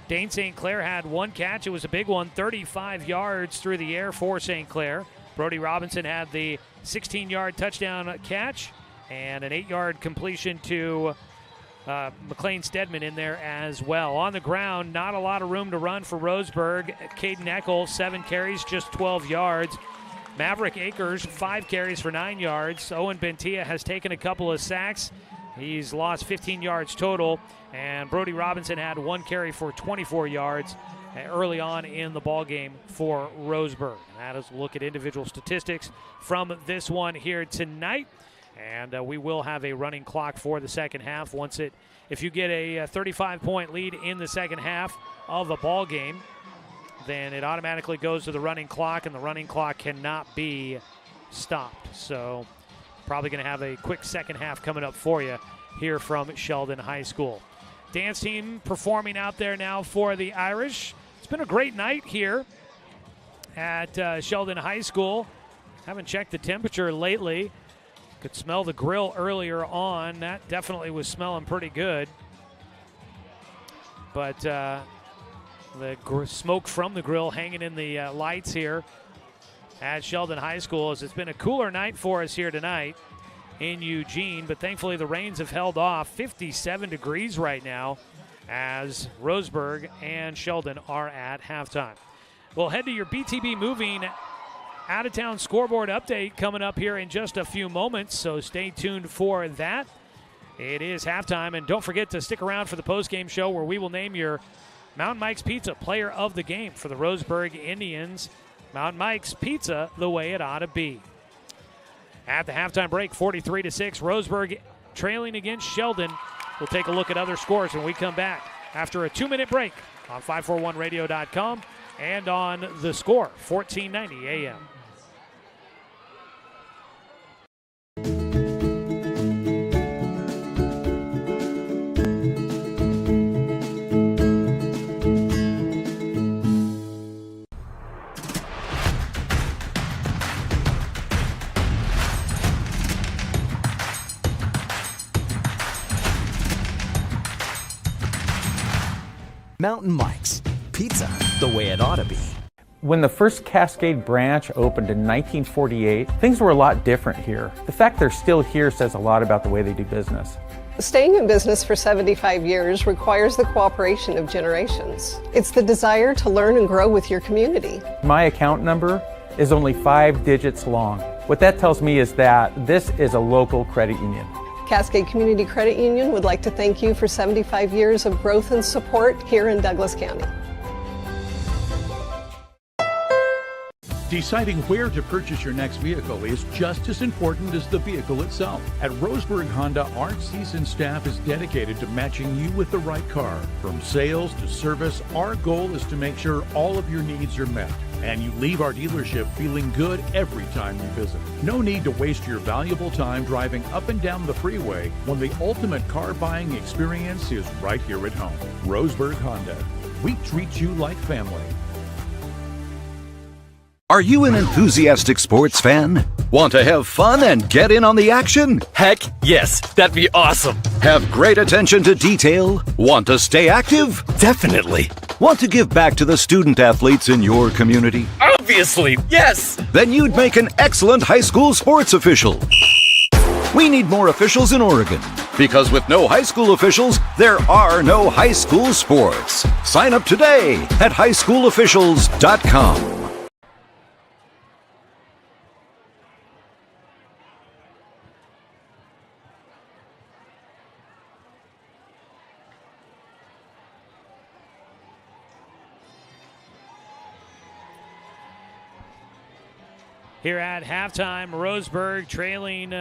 Dane St. Clair had 1 catch. It was a big one, 35 yards through the air for St. Clair. Brody Robinson had the 16-yard touchdown catch and an 8-yard completion to McLean Stedman in there as well. On the ground, not a lot of room to run for Roseburg. Caden Eckel, 7 carries, just 12 yards. Maverick Akers, 5 carries for 9 yards. Owen Bentia has taken a couple of sacks. He's lost 15 yards total. And Brody Robinson had 1 carry for 24 yards early on in the ball game for Roseburg. That is a look at individual statistics from this one here tonight. And we will have a running clock for the second half. If you get a 35-point lead in the second half of a ball game, then it automatically goes to the running clock, and the running clock cannot be stopped. So probably going to have a quick second half coming up for you here from Sheldon High School. Dance team performing out there now for the Irish. It's been a great night here at Sheldon High School. Haven't checked the temperature lately. Could smell the grill earlier on. That definitely was smelling pretty good. But the smoke from the grill hanging in the lights here at Sheldon High School, as it's been a cooler night for us here tonight in Eugene. But thankfully the rains have held off. 57 degrees right now as Roseburg and Sheldon are at halftime. We'll head to your BTB Moving out-of-town scoreboard update coming up here in just a few moments, so stay tuned for that. It is halftime, and don't forget to stick around for the postgame show where we will name your Mountain Mike's Pizza player of the game for the Roseburg Indians. Mountain Mike's Pizza, the way it ought to be. At the halftime break, 43-6, Roseburg trailing against Sheldon. We'll take a look at other scores when we come back after a 2-minute break on 541radio.com and on The Score, 1490 AM. Mountain Mike's, pizza the way it ought to be. When the first Cascade branch opened in 1948, things were a lot different here. The fact they're still here says a lot about the way they do business. Staying in business for 75 years requires the cooperation of generations. It's the desire to learn and grow with your community. My account number is only 5 digits long. What that tells me is that this is a local credit union. Cascade Community Credit Union would like to thank you for 75 years of growth and support here in Douglas County. Deciding where to purchase your next vehicle is just as important as the vehicle itself. At Roseburg Honda, our seasoned staff is dedicated to matching you with the right car. From sales to service, our goal is to make sure all of your needs are met, and you leave our dealership feeling good every time you visit. No need to waste your valuable time driving up and down the freeway when the ultimate car buying experience is right here at home. Roseburg Honda. We treat you like family. Are you an enthusiastic sports fan? Want to have fun and get in on the action? Heck yes, that'd be awesome. Have great attention to detail? Want to stay active? Definitely. Want to give back to the student athletes in your community? Obviously, yes. Then you'd make an excellent high school sports official. We need more officials in Oregon, because with no high school officials, there are no high school sports. Sign up today at highschoolofficials.com. Here at halftime, Roseburg trailing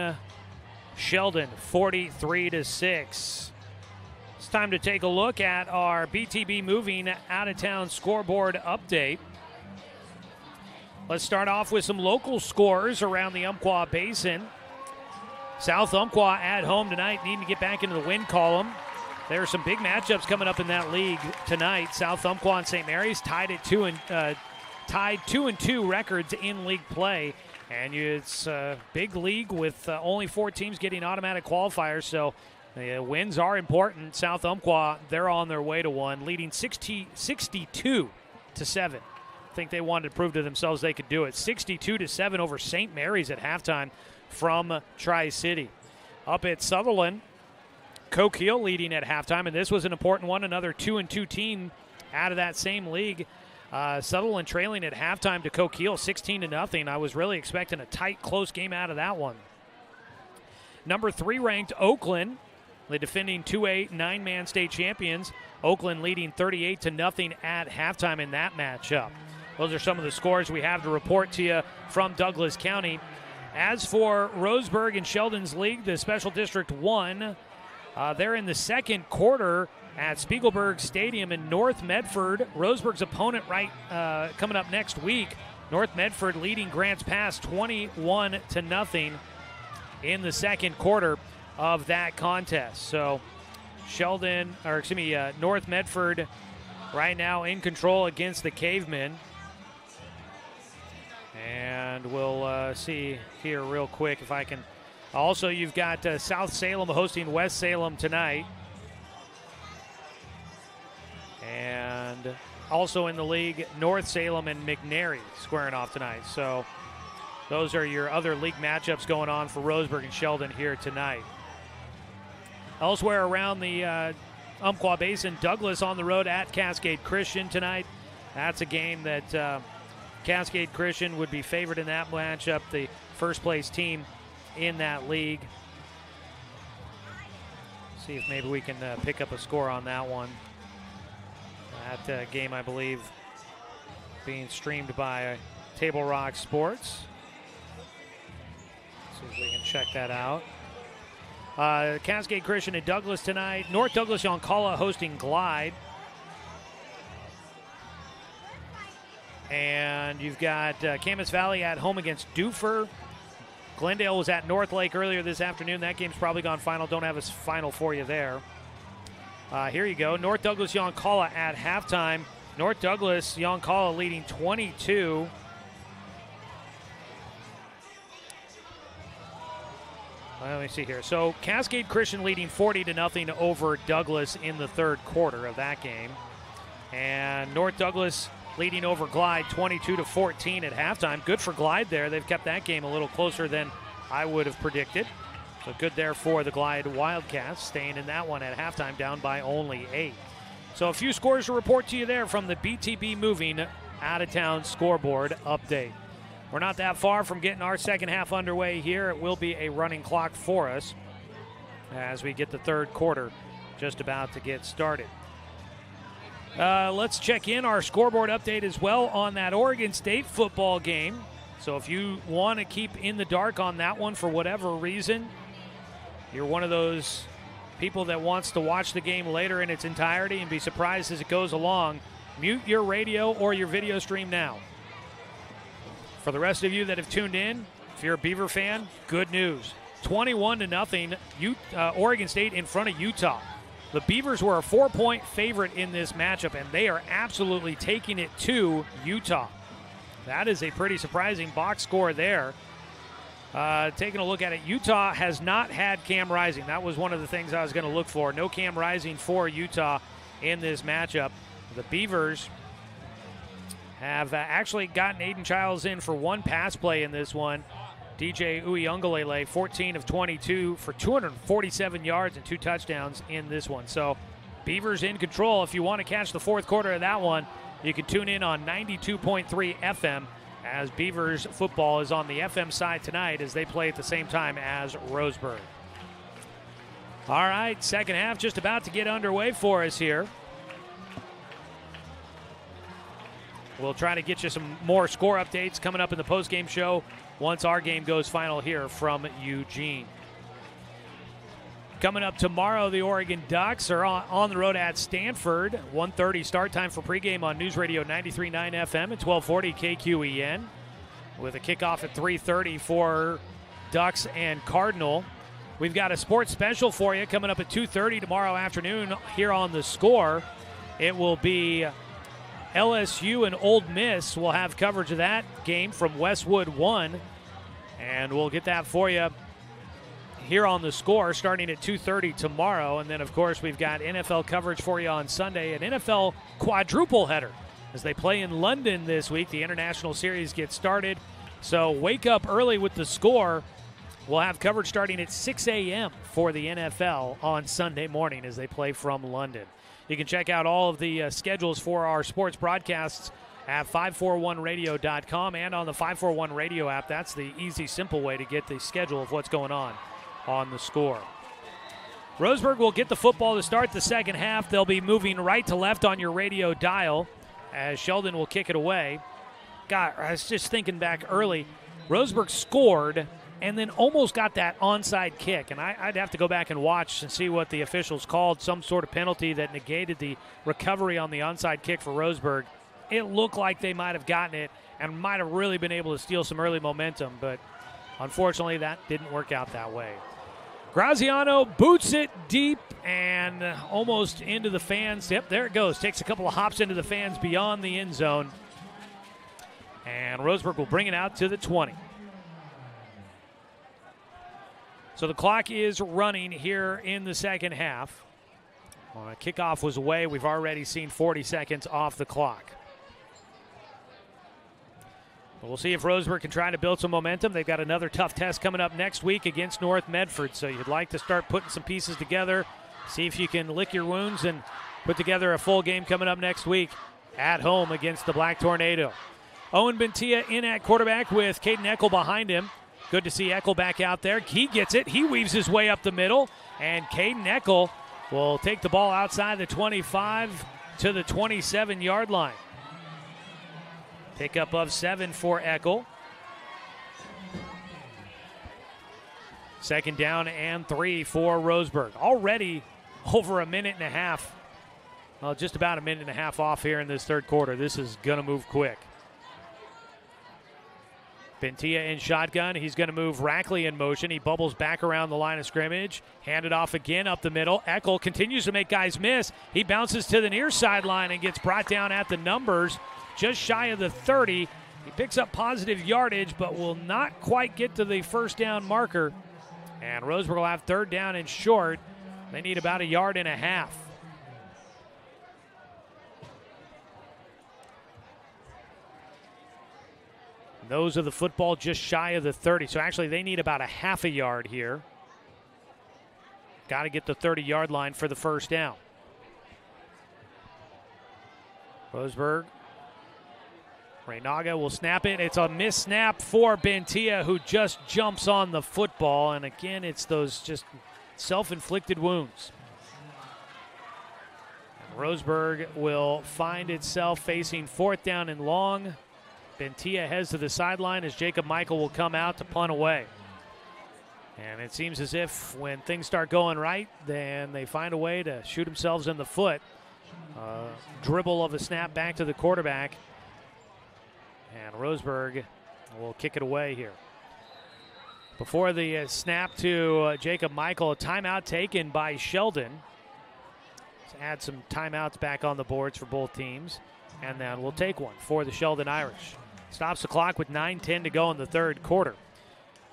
Sheldon 43-6. It's time to take a look at our BTB Moving out-of-town scoreboard update. Let's start off with some local scores around the Umpqua Basin. South Umpqua at home tonight, needing to get back into the win column. There are some big matchups coming up in that league tonight. South Umpqua and St. Mary's tied 2-2 records in league play, and it's a big league with only 4 teams getting automatic qualifiers, so wins are important. South Umpqua, they're on their way to one, leading 62-7. I think they wanted to prove to themselves they could do it. 62-7 over St. Mary's at halftime from Tri-City. Up at Sutherland, Coquille leading at halftime, and this was an important one, another 2-2 team out of that same league. Sutherland trailing at halftime to Coquille 16-0. I was really expecting a tight, close game out of that one. Number 3 ranked Oakland, the defending 2A 9-man state champions. Oakland leading 38-0 at halftime in that matchup. Those are some of the scores we have to report to you from Douglas County. As for Roseburg and Sheldon's league, the Special District 1, they're in the second quarter at Spiegelberg Stadium in North Medford. Roseburg's opponent coming up next week. North Medford leading Grants Pass 21-0 in the second quarter of that contest. So North Medford right now in control against the Cavemen. And we'll see here real quick if I can. Also, you've got South Salem hosting West Salem tonight. And also in the league, North Salem and McNary squaring off tonight. So those are your other league matchups going on for Roseburg and Sheldon here tonight. Elsewhere around the Umpqua Basin, Douglas on the road at Cascade Christian tonight. That's a game that Cascade Christian would be favored in that matchup, the first place team in that league. See if maybe we can pick up a score on that one. That game, I believe, being streamed by Table Rock Sports. See if we can check that out. Cascade Christian and Douglas tonight. North Douglas Yoncalla hosting Glide. And you've got Camas Valley at home against Dufur. Glendale was at North Lake earlier this afternoon. That game's probably gone final. Don't have a final for you there. Here you go. North Douglas Yoncalla at halftime. North Douglas Yoncalla leading 22. Let me see here. So Cascade Christian leading 40-0 over Douglas in the third quarter of that game. And North Douglas leading over Glide 22-14 at halftime. Good for Glide there. They've kept that game a little closer than I would have predicted. So good there for the Glide Wildcats, staying in that one at halftime, down by only 8. So a few scores to report to you there from the BTB Moving out-of-town scoreboard update. We're not that far from getting our second half underway here. It will be a running clock for us as we get the third quarter just about to get started. Let's check in our scoreboard update as well on that Oregon State football game. So if you want to keep in the dark on that one for whatever reason, you're one of those people that wants to watch the game later in its entirety and be surprised as it goes along, mute your radio or your video stream now. For the rest of you that have tuned in, if you're a Beaver fan, good news. 21-0, Oregon State in front of Utah. The Beavers were a 4-point favorite in this matchup, and they are absolutely taking it to Utah. That is a pretty surprising box score there. Taking a look at it, Utah has not had Cam Rising. That was one of the things I was going to look for. No Cam Rising for Utah in this matchup. The Beavers have actually gotten Aiden Childs in for one pass play in this one. DJ Uyunglele, 14 of 22 for 247 yards and 2 touchdowns in this one. So Beavers in control. If you want to catch the fourth quarter of that one, you can tune in on 92.3 FM as Beavers football is on the FM side tonight as they play at the same time as Roseburg. All right, second half just about to get underway for us here. We'll try to get you some more score updates coming up in the postgame show once our game goes final here from Eugene. Coming up tomorrow, the Oregon Ducks are on the road at Stanford. 1:30 start time for pregame on News Radio 93.9 FM and 1240 KQEN, with a kickoff at 3:30 for Ducks and Cardinal. We've got a sports special for you coming up at 2:30 tomorrow afternoon here on The Score. It will be LSU and Ole Miss. Will have coverage of that game from Westwood 1, and we'll get that for you here on The Score starting at 2:30 tomorrow. And then, of course, we've got NFL coverage for you on Sunday, an NFL quadruple header as they play in London this week. The international series gets started, so wake up early with The Score. We'll have coverage starting at 6 a.m. for the NFL on Sunday morning as they play from London. You can check out all of the schedules for our sports broadcasts at 541radio.com and on the 541 Radio app. That's the easy, simple way to get the schedule of what's going on The Score. Roseburg will get the football to start the second half. They'll be moving right to left on your radio dial as Sheldon will kick it away. God, I was just thinking back early. Roseburg scored and then almost got that onside kick. And I'd have to go back and watch and see what the officials called, some sort of penalty that negated the recovery on the onside kick for Roseburg. It looked like they might have gotten it and might have really been able to steal some early momentum, but unfortunately that didn't work out that way. Graziano boots it deep and almost into the fans. Yep, there it goes. Takes a couple of hops into the fans beyond the end zone. And Roseburg will bring it out to the 20. So the clock is running here in the second half. Kickoff was away. We've already seen 40 seconds off the clock. But we'll see if Roseburg can try to build some momentum. They've got another tough test coming up next week against North Medford. So you'd like to start putting some pieces together, see if you can lick your wounds and put together a full game coming up next week at home against the Black Tornado. Owen Bentia in at quarterback with Caden Eckel behind him. Good to see Eckel back out there. He gets it. He weaves his way up the middle. And Caden Eckel will take the ball outside the 25 to the 27-yard line. Pickup of 7 for Eckel. Second down and 3 for Roseburg. Already over a minute and a half. Well, just about a minute and a half off here in this third quarter. This is going to move quick. Bentia in shotgun. He's going to move Rackley in motion. He bubbles back around the line of scrimmage. Hand it off again up the middle. Eckel continues to make guys miss. He bounces to the near sideline and gets brought down at the numbers, just shy of the 30. He picks up positive yardage, but will not quite get to the first down marker. And Roseburg will have third down and short. They need about 1.5 yards. Nose of the football just shy of the 30. So actually they need about 0.5 yard here. Got to get the 30-yard line for the first down. Roseburg. Reynaga will snap it. It's a missed snap for Bentia, who just jumps on the football. And again, it's those just self-inflicted wounds. And Roseburg will find itself facing fourth down and long. Bentia heads to the sideline as Jacob Michael will come out to punt away. And it seems as if when things start going right, then they find a way to shoot themselves in the foot. Dribble of a snap back to the quarterback. And Roseburg will kick it away here. Before the snap to Jacob Michael, a timeout taken by Sheldon. Let's add some timeouts back on the boards for both teams. And then we'll take one for the Sheldon Irish. Stops the clock with 9:10 to go in the third quarter.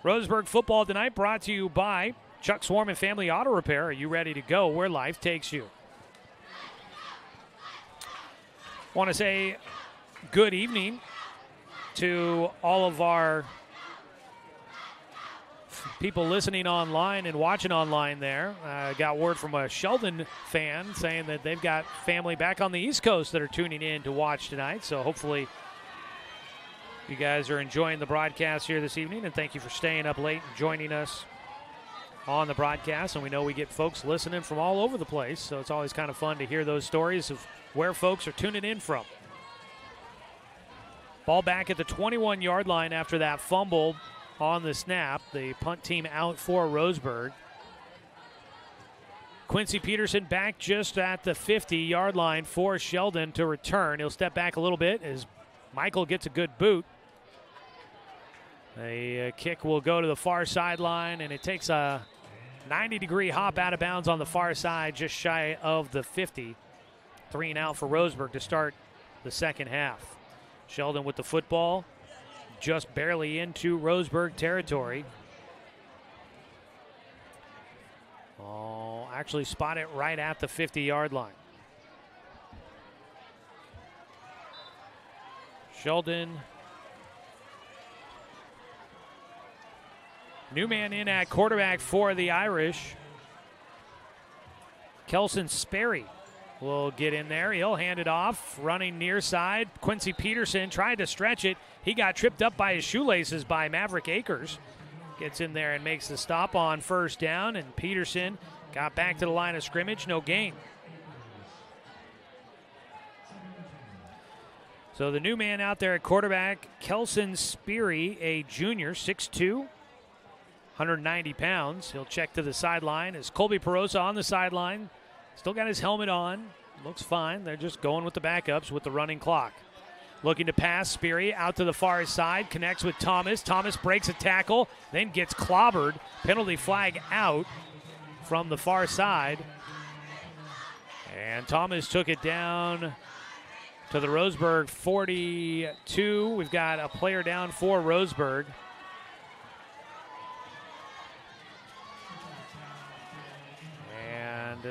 Roseburg football tonight brought to you by Chuck Swarm and Family Auto Repair. Are you ready to go where life takes you? Want to say good evening to all of our people listening online and watching online there. Got word from a Sheldon fan saying that they've got family back on the East Coast that are tuning in to watch tonight. So hopefully you guys are enjoying the broadcast here this evening, and thank you for staying up late and joining us on the broadcast. And we know we get folks listening from all over the place, so it's always kind of fun to hear those stories of where folks are tuning in from. Ball back at the 21-yard line after that fumble on the snap. The punt team out for Roseburg. Quincy Peterson back just at the 50-yard line for Sheldon to return. He'll step back a little bit as Michael gets a good boot. A kick will go to the far sideline, and it takes a 90-degree hop out of bounds on the far side, just shy of the 50. 3 and out for Roseburg to start the second half. Sheldon with the football, just barely into Roseburg territory. Oh, actually spot it right at the 50-yard line. Sheldon. New man in at quarterback for the Irish. Kelson Sperry will get in there. He'll hand it off, running near side. Quincy Peterson tried to stretch it. He got tripped up by his shoelaces by Maverick Akers. Gets in there and makes the stop on first down, and Peterson got back to the line of scrimmage, no gain. So the new man out there at quarterback, Kelson Sperry, a junior, 6'2", 190 pounds. He'll check to the sideline as Colby Perosa on the sideline. Still got his helmet on. Looks fine. They're just going with the backups with the running clock. Looking to pass, Sperry out to the far side. Connects with Thomas. Thomas breaks a tackle, then gets clobbered. Penalty flag out from the far side. And Thomas took it down to the Roseburg 42. We've got a player down for Roseburg. And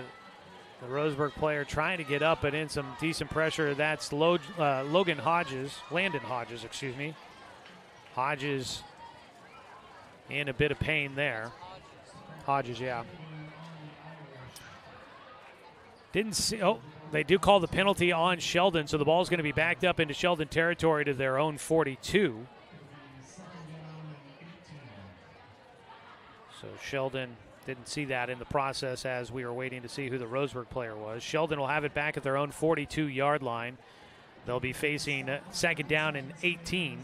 the Roseburg player trying to get up, but in some decent pressure. That's Landon Hodges, excuse me. Hodges in a bit of pain there. Hodges, yeah. Didn't see, they do call the penalty on Sheldon, so the ball's going to be backed up into Sheldon territory to their own 42. So Sheldon didn't see that in the process as we were waiting to see who the Roseburg player was. Sheldon will have it back at their own 42-yard line. They'll be facing second down and 18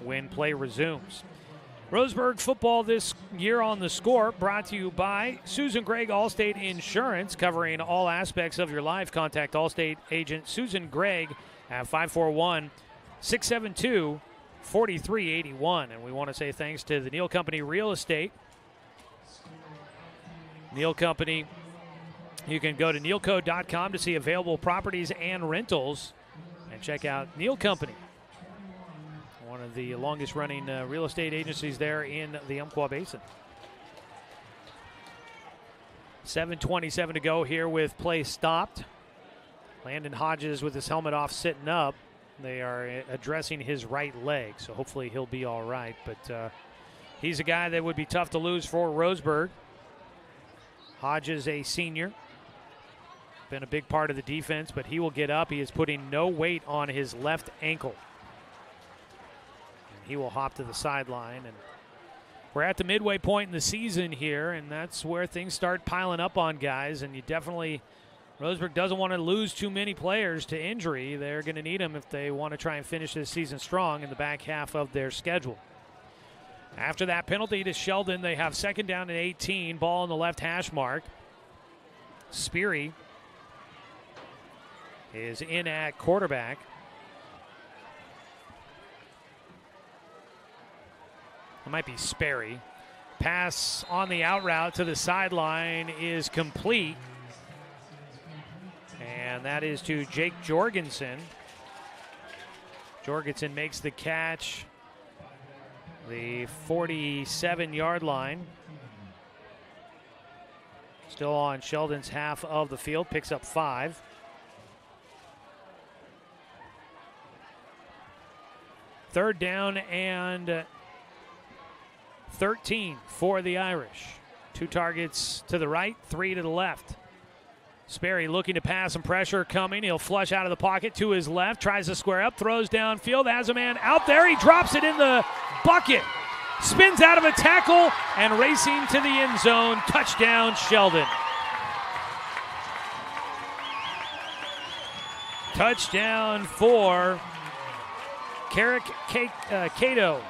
when play resumes. Roseburg football this year on the Score, brought to you by Susan Gregg Allstate Insurance, covering all aspects of your life. Contact Allstate agent Susan Gregg at 541-672-4381. And we want to say thanks to the Neal Company Real Estate. Neal Company, you can go to nealco.com to see available properties and rentals, and check out Neal Company, one of the longest-running real estate agencies there in the Umpqua Basin. 7:27 to go here with play stopped. Landon Hodges with his helmet off, sitting up. They are addressing his right leg, so hopefully he'll be all right. But he's a guy that would be tough to lose for Roseburg. Hodges, a senior. Been a big part of the defense, but he will get up. He is putting no weight on his left ankle. He will hop to the sideline, and we're at the midway point in the season here, and that's where things start piling up on guys. And you definitely, Roseburg doesn't want to lose too many players to injury. They're going to need them if they want to try and finish this season strong in the back half of their schedule. After that penalty to Sheldon, they have second down and 18, ball on the left hash mark. Speary is in at quarterback. It might be Sperry. Pass on the out route to the sideline is complete. And that is to Jake Jorgensen. Jorgensen makes the catch. The 47-yard line. Still on Sheldon's half of the field. Picks up 5. Third down and 13 for the Irish. 2 targets to the right, 3 to the left. Sperry looking to pass, some pressure coming. He'll flush out of the pocket to his left, tries to square up, throws downfield, has a man out there. He drops it in the bucket, spins out of a tackle, and racing to the end zone. Touchdown, Sheldon. Touchdown for Carrick Cato,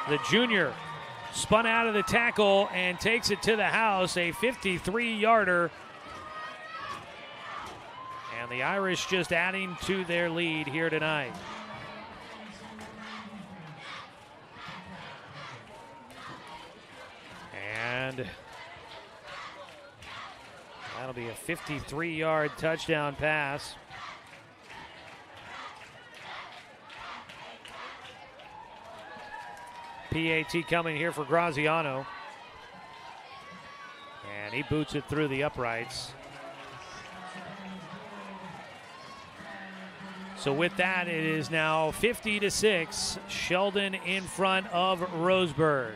the junior. Spun out of the tackle and takes it to the house, a 53-yarder. And the Irish just adding to their lead here tonight. And that'll be a 53-yard touchdown pass. PAT coming here for Graziano. And he boots it through the uprights. So with that, it is now 50-6. Sheldon in front of Roseburg.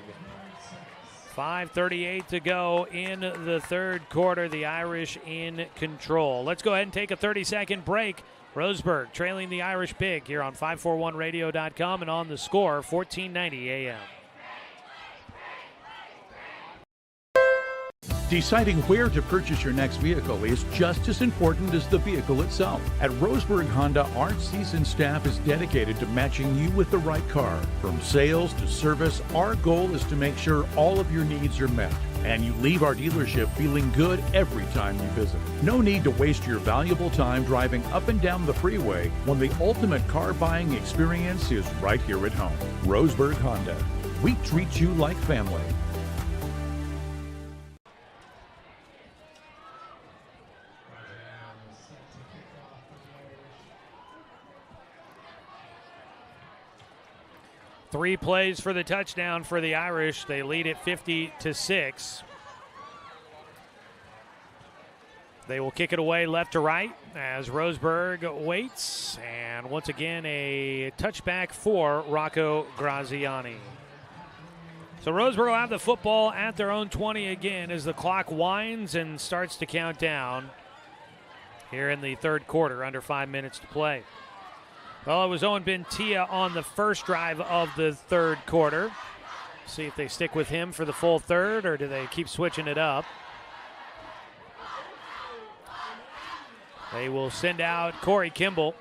5:38 to go in the third quarter. The Irish in control. Let's go ahead and take a 30-second break. Roseburg trailing the Irish big here on 541radio.com and on the Score, 1490 AM. Deciding where to purchase your next vehicle is just as important as the vehicle itself. At Roseburg Honda, our seasoned staff is dedicated to matching you with the right car. From sales to service, our goal is to make sure all of your needs are met, and you leave our dealership feeling good every time you visit. No need to waste your valuable time driving up and down the freeway when the ultimate car buying experience is right here at home. Roseburg Honda. We treat you like family. Three plays for the touchdown for the Irish. They lead it 50-6. They will kick it away left to right as Roseburg waits. And once again, a touchback for Rocco Graziani. So Roseburg will have the football at their own 20 again as the clock winds and starts to count down here in the third quarter, under 5 minutes to play. Well, it was Owen Bentia on the first drive of the third quarter. See if they stick with him for the full third, or do they keep switching it up? They will send out Corey Kimball.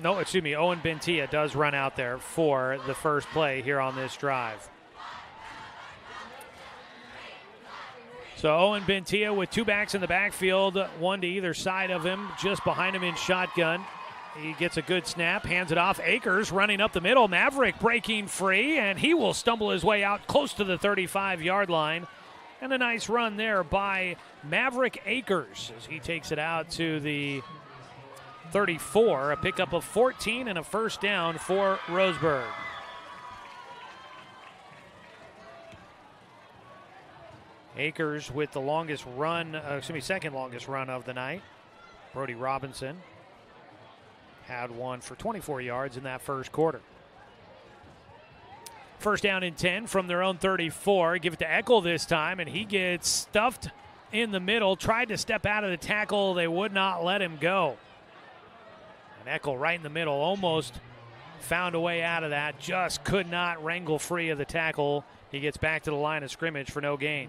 No, excuse me, Owen Bentia does run out there for the first play here on this drive. So Owen Bentia with two backs in the backfield, one to either side of him, just behind him in shotgun. He gets a good snap, hands it off. Akers running up the middle. Maverick breaking free, and he will stumble his way out close to the 35-yard line. And a nice run there by Maverick Akers as he takes it out to the 34. A pickup of 14 and a first down for Roseburg. Akers with the longest run, second longest run of the night. Brody Robinson had one for 24 yards in that first quarter. First down and 10 from their own 34. Give it to Eckel this time, and he gets stuffed in the middle. Tried to step out of the tackle. They would not let him go. And Eckel right in the middle, almost found a way out of that. Just could not wrangle free of the tackle. He gets back to the line of scrimmage for no gain.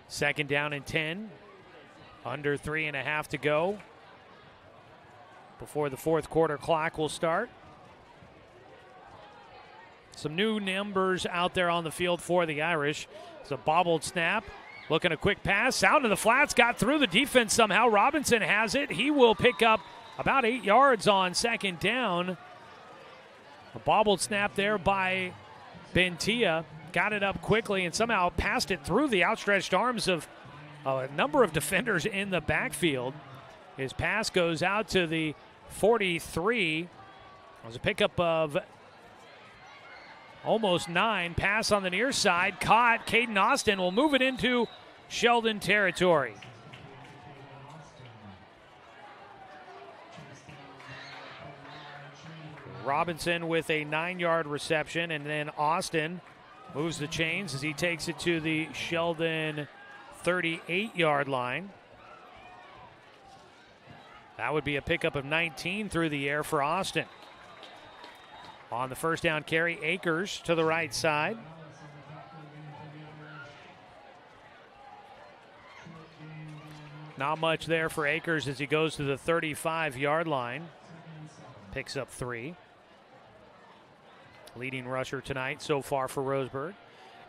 Second down and 10. Under 3.5 to go before the fourth quarter clock will start. Some new numbers out there on the field for the Irish. It's a bobbled snap. Looking a quick pass. Out to the flats. Got through the defense somehow. Robinson has it. He will pick up about 8 yards on second down. A bobbled snap there by Bentia. Got it up quickly and somehow passed it through the outstretched arms of a number of defenders in the backfield. His pass goes out to the 43. It was a pickup of almost 9. Pass on the near side. Caught. Caden Austin will move it into Sheldon territory. Robinson with a 9-yard reception, and then Austin moves the chains as he takes it to the Sheldon 38-yard line. That would be a pickup of 19 through the air for Austin. On the first down carry, Akers to the right side. Not much there for Akers as he goes to the 35-yard line. Picks up 3. Leading rusher tonight so far for Roseburg.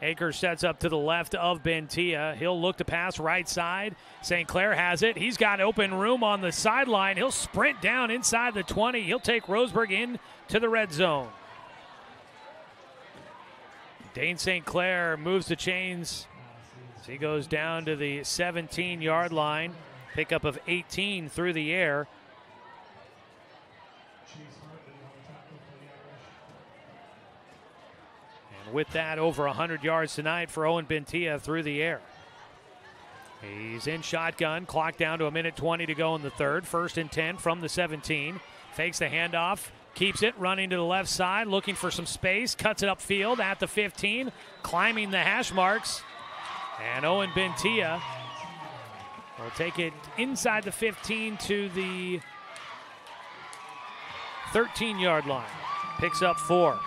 Akers sets up to the left of Bentia. He'll look to pass right side. St. Clair has it. He's got open room on the sideline. He'll sprint down inside the 20. He'll take Roseburg in to the red zone. Dane St. Clair moves the chains as he goes down to the 17-yard line. Pickup of 18 through the air. With that, over 100 yards tonight for Owen Bentia through the air. He's in shotgun. Clock down to 1:20 to go in the third. First and 10 from the 17. Fakes the handoff. Keeps it. Running to the left side. Looking for some space. Cuts it upfield at the 15. Climbing the hash marks. And Owen Bentia will take it inside the 15 to the 13-yard line. Picks up 4.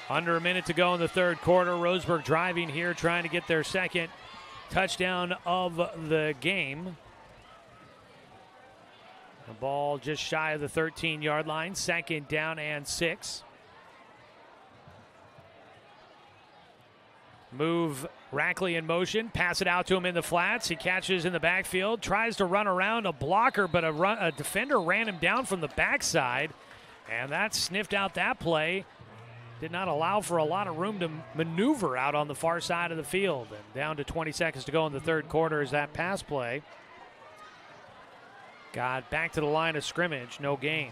Under a minute to go in the third quarter. Roseburg driving here, trying to get their second touchdown of the game. The ball just shy of the 13-yard line. Second down and 6. Move Rackley in motion. Pass it out to him in the flats. He catches in the backfield. Tries to run around a blocker, but a defender ran him down from the backside. And that sniffed out that play. Did not allow for a lot of room to maneuver out on the far side of the field. And down to 20 seconds to go in the third quarter is that pass play. Got back to the line of scrimmage, no gain.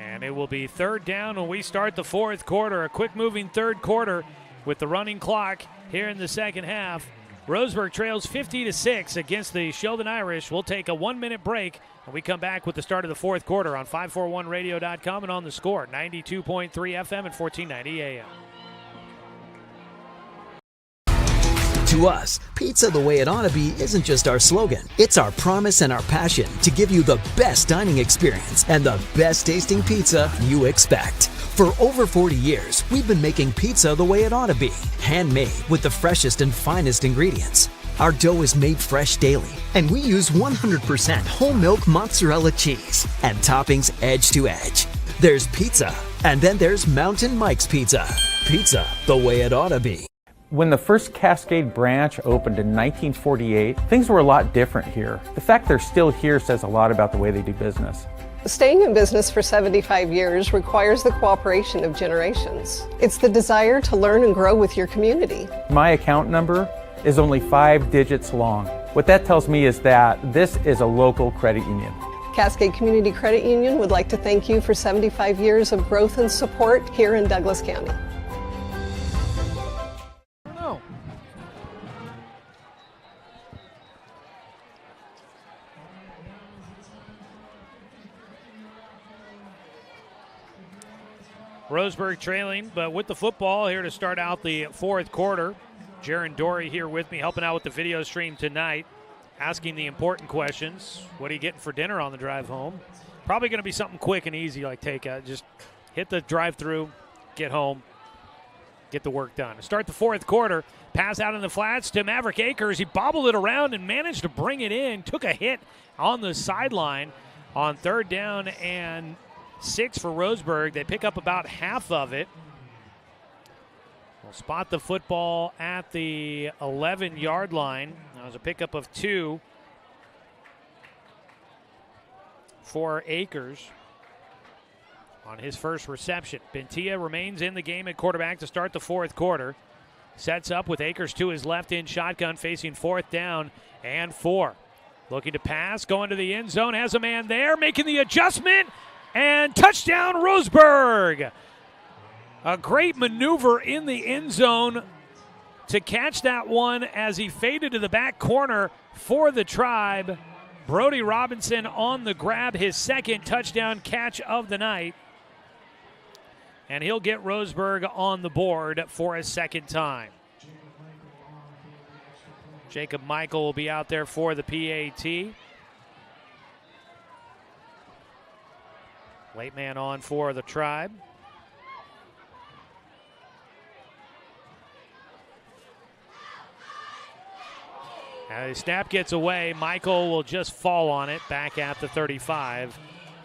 And it will be third down when we start the fourth quarter. A quick moving third quarter with the running clock here in the second half. Roseburg trails 50-6 against the Sheldon Irish. We'll take a 1-minute break when we come back with the start of the fourth quarter on 541radio.com and on the Score, 92.3 FM and 1490 AM. To us, pizza the way it ought to be isn't just our slogan. It's our promise and our passion to give you the best dining experience and the best tasting pizza you expect. For over 40 years, we've been making pizza the way it ought to be. Handmade with the freshest and finest ingredients. Our dough is made fresh daily, and we use 100% whole milk mozzarella cheese and toppings edge to edge. There's pizza, and then there's Mountain Mike's Pizza. Pizza the way it ought to be. When the first Cascade branch opened in 1948, things were a lot different here. The fact they're still here says a lot about the way they do business. Staying in business for 75 years requires the cooperation of generations. It's the desire to learn and grow with your community. My account number is only 5 digits long. What that tells me is that this is a local credit union. Cascade Community Credit Union would like to thank you for 75 years of growth and support here in Douglas County. Roseburg trailing, but with the football here to start out the fourth quarter. Jaron Dory here with me, helping out with the video stream tonight, asking the important questions. What are you getting for dinner on the drive home? Probably going to be something quick and easy like takeout. Just hit the drive-through, get home, get the work done. To start the fourth quarter, pass out in the flats to Maverick Akers. He bobbled it around and managed to bring it in. Took a hit on the sideline on third down and 6 for Roseburg. They pick up about half of it. We'll spot the football at the 11-yard line. That was a pickup of 2 for Akers on his first reception. Bentia remains in the game at quarterback to start the fourth quarter. Sets up with Akers to his left in shotgun, facing fourth down and 4. Looking to pass, going to the end zone, has a man there, making the adjustment, and touchdown Roseburg. A great maneuver in the end zone to catch that one as he faded to the back corner for the Tribe. Brody Robinson on the grab, his second touchdown catch of the night. And he'll get Roseburg on the board for a second time. Jacob Michael will be out there for the PAT. Late man on for the Tribe. As the snap gets away, Michael will just fall on it back at the 35.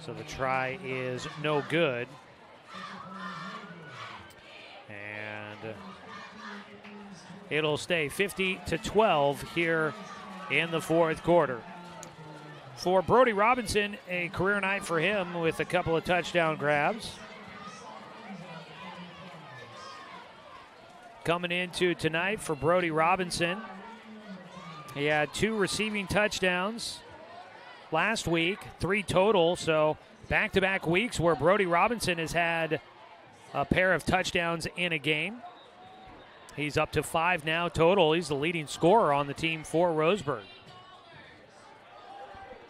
So the try is no good. And it'll stay 50-12 here in the fourth quarter. For Brody Robinson, a career night for him with a couple of touchdown grabs. Coming into tonight for Brody Robinson, he had 2 receiving touchdowns last week, 3 total, so back-to-back weeks where Brody Robinson has had a pair of touchdowns in a game. He's up to 5 now total. He's the leading scorer on the team for Roseburg.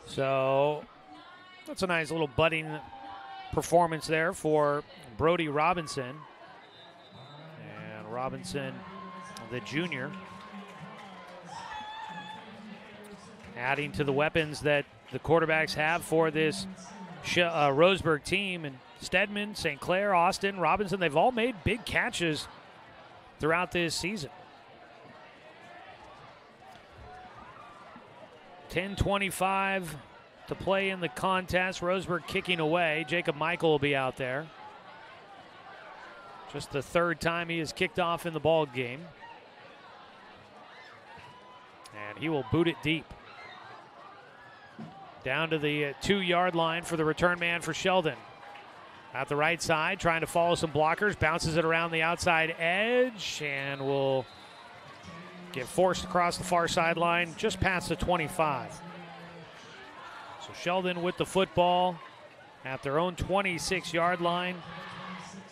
So that's a nice little budding performance there for Brody Robinson. And Robinson, the junior, adding to the weapons that the quarterbacks have for this Roseburg team. And Stedman, St. Clair, Austin, Robinson, they've all made big catches throughout this season. 10:25 to play in the contest. Roseburg kicking away. Jacob Michael will be out there. Just the third time he has kicked off in the ball game. And he will boot it deep. Down to the 2-yard line for the return man for Sheldon. At the right side, trying to follow some blockers. Bounces it around the outside edge and will get forced across the far sideline just past the 25. So Sheldon with the football at their own 26-yard line.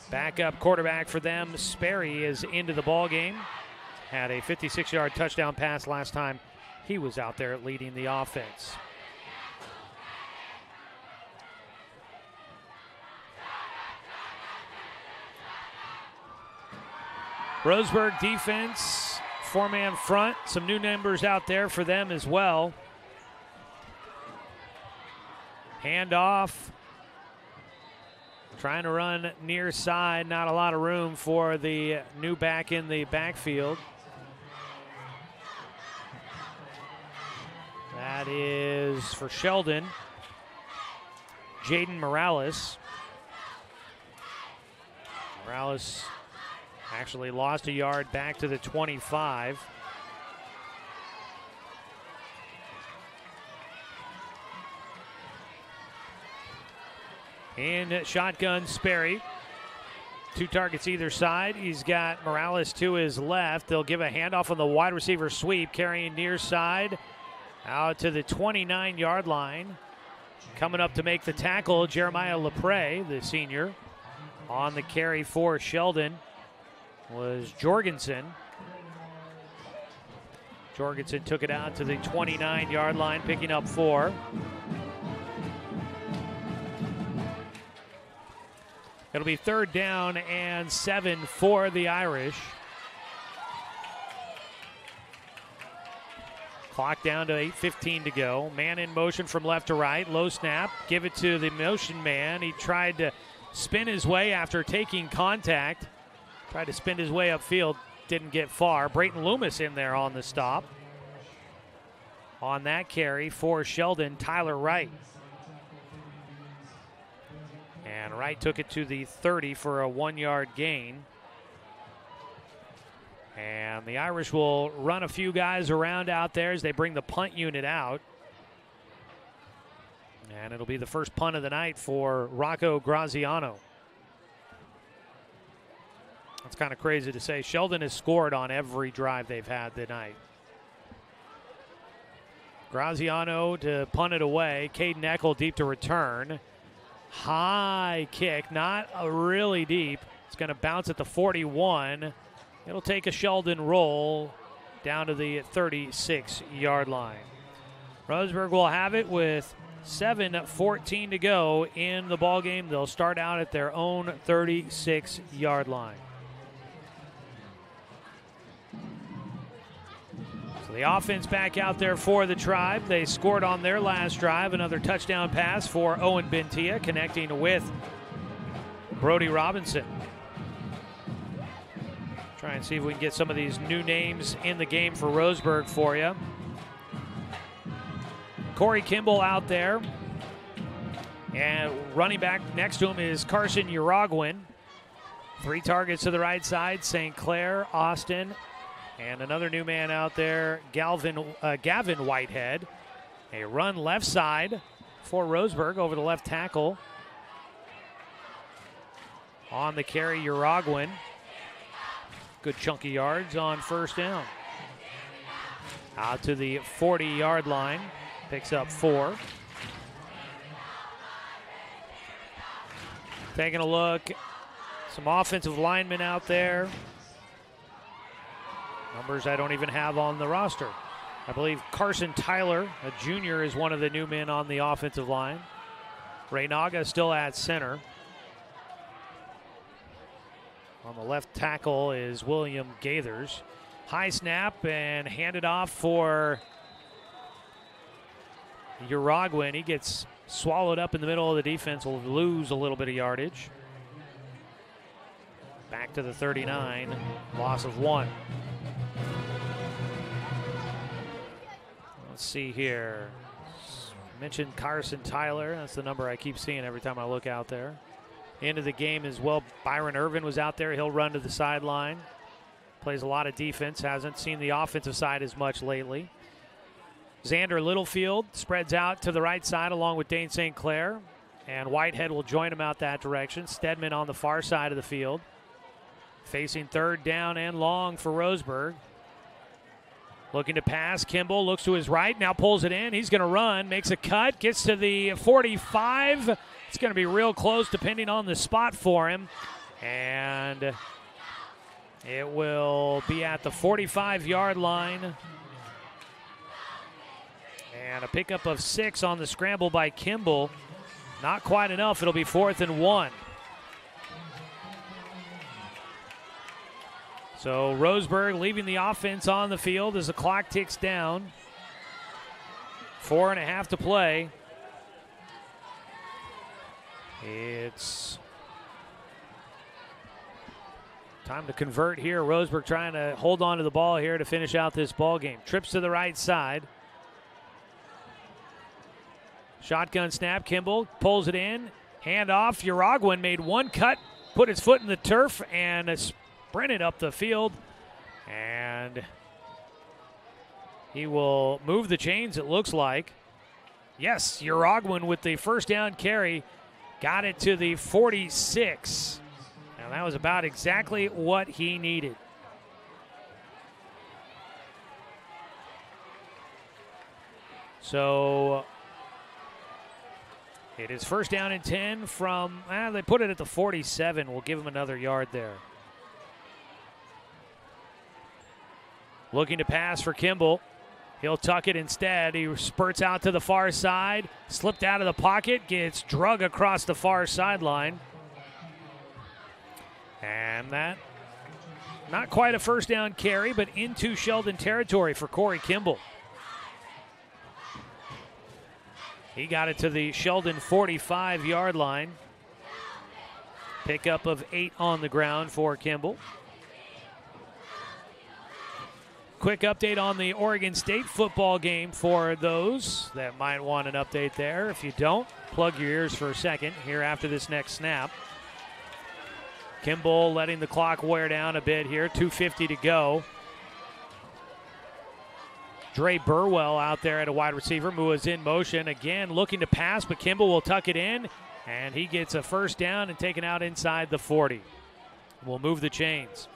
Backup quarterback for them, Sperry, is into the ball game. Had a 56-yard touchdown pass last time he was out there leading the offense. Roseburg defense Four-man front, some new numbers out there for them as well. Handoff. Trying to run near side, not a lot of room for the new back in the backfield. That is for Sheldon. Jaden Morales. Morales actually lost a yard back to the 25. In shotgun, Sperry. 2 targets either side. He's got Morales to his left. They'll give a handoff on the wide receiver sweep, carrying near side out to the 29-yard line. Coming up to make the tackle, Jeremiah Lepre, the senior. On the carry for Sheldon was Jorgensen. Jorgensen took it out to the 29-yard line, picking up 4. It'll be 3rd down and 7 for the Irish. Clock down to 8:15 to go. Man in motion from left to right. Low snap. Give it to the motion man. He tried to spin his way after taking contact. Tried to spin his way upfield. Didn't get far. Brayton Loomis in there on the stop. On that carry for Sheldon, Tyler Wright. And Wright took it to the 30 for a 1-yard gain. And the Irish will run a few guys around out there as they bring the punt unit out. And it'll be the first punt of the night for Rocco Graziano. That's kind of crazy to say. Sheldon has scored on every drive they've had tonight. Graziano to punt it away. Caden Eckel deep to return. High kick, not really deep. It's going to bounce at the 41. It'll take a Sheldon roll down to the 36-yard line. Roseburg will have it with 7:14 to go in the ballgame. They'll start out at their own 36-yard line. So the offense back out there for the Tribe. They scored on their last drive. Another touchdown pass for Owen Bentia, connecting with Brody Robinson. Try and see if we can get some of these new names in the game for Roseburg for you. Corey Kimball out there. And running back next to him is Carson Uragwin. 3 targets to the right side, St. Clair, Austin, and another new man out there, Gavin Whitehead. A run left side for Roseburg over the left tackle. On the carry, Uragwin. Good chunky yards on first down. Out to the 40-yard line. Picks up 4. Taking a look. Some offensive linemen out there. Numbers I don't even have on the roster. I believe Carson Tyler, a junior, is one of the new men on the offensive line. Reynaga still at center. On the left tackle is William Gaithers. High snap and handed off for Uragwin. He gets swallowed up in the middle of the defense. Will lose a little bit of yardage. Back to the 39. Loss of 1. Let's see here. Mentioned Carson Tyler. That's the number I keep seeing every time I look out there. Into the game as well. Byron Irvin was out there. He'll run to the sideline. Plays a lot of defense. Hasn't seen the offensive side as much lately. Xander Littlefield spreads out to the right side along with Dane St. Clair. And Whitehead will join him out that direction. Stedman on the far side of the field. Facing 3rd down and long for Roseburg. Looking to pass. Kimball looks to his right. Now pulls it in. He's going to run. Makes a cut. Gets to the 45. It's going to be real close depending on the spot for him. And it will be at the 45-yard line. And a pickup of 6 on the scramble by Kimball. Not quite enough. It'll be 4th and 1. So Roseburg leaving the offense on the field as the clock ticks down. 4.5 to play. It's time to convert here. Roseburg trying to hold on to the ball here to finish out this ball game. Trips to the right side. Shotgun snap. Kimball pulls it in. Hand off. Uraguan made one cut, put his foot in the turf, and sprinted up the field. And he will move the chains, it looks like. Yes, Uraguan with the first down carry got it to the 46. And that was about exactly what he needed. So it is first down and 10 from, they put it at the 47. We'll give him another yard there. Looking to pass for Kimball. He'll tuck it instead. He spurts out to the far side, slipped out of the pocket, gets drug across the far sideline. And that, not quite a first down carry, but into Sheldon territory for Corey Kimball. He got it to the Sheldon 45-yard line. Pickup of 8 on the ground for Kimball. Quick update on the Oregon State football game for those that might want an update there. If you don't, plug your ears for a second here after this next snap. Kimball letting the clock wear down a bit here, 2:50 to go. Dre Burwell out there at a wide receiver. Mua's in motion again, looking to pass, but Kimball will tuck it in, and he gets a first down and taken out inside the 40. We'll move the chains.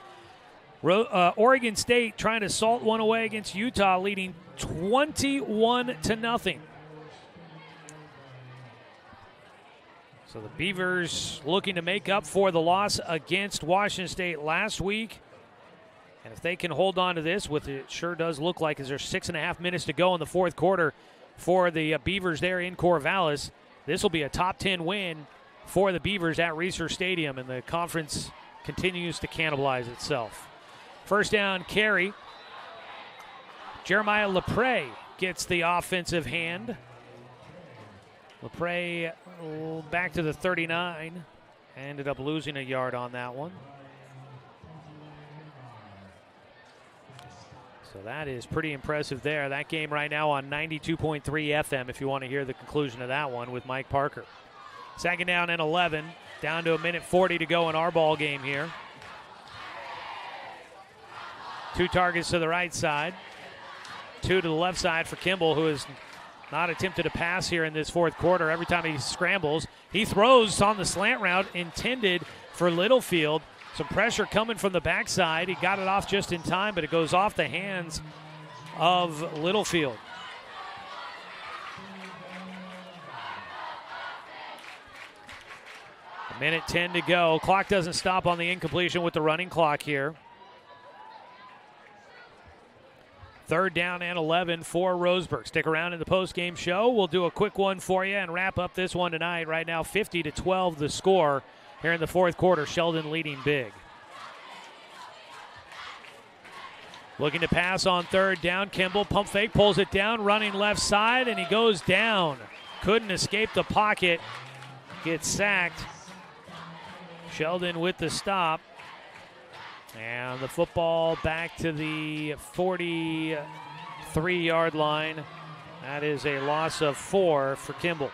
Oregon State trying to salt one away against Utah, leading 21-0. So the Beavers looking to make up for the loss against Washington State last week. And if they can hold on to this, with it sure does look like, as there's 6.5 minutes to go in the fourth quarter for the Beavers there in Corvallis, this will be a top 10 win for the Beavers at Reser Stadium, and the conference continues to cannibalize itself. First down carry. Jeremiah Lepre gets the offensive hand. Lepre back to the 39. Ended up losing a yard on that one. So that is pretty impressive there. That game right now on 92.3 FM if you want to hear the conclusion of that one with Mike Parker. Second down and 11. Down to 1:40 to go in our ball game here. 2 targets to the right side. 2 to the left side for Kimball, who has not attempted a pass here in this fourth quarter. Every time he scrambles, he throws on the slant route intended for Littlefield. Some pressure coming from the backside. He got it off just in time, but it goes off the hands of Littlefield. A minute 10 to go. Clock doesn't stop on the incompletion with the running clock here. Third down and 11 for Roseburg. Stick around in the postgame show. We'll do a quick one for you and wrap up this one tonight. Right now, 50-12 the score here in the fourth quarter. Sheldon leading big. Looking to pass on third down. Kimball, pump fake, pulls it down, running left side, and he goes down. Couldn't escape the pocket. Gets sacked. Sheldon with the stop. And the football back to the 43-yard line. That is a loss of 4 for Kimball.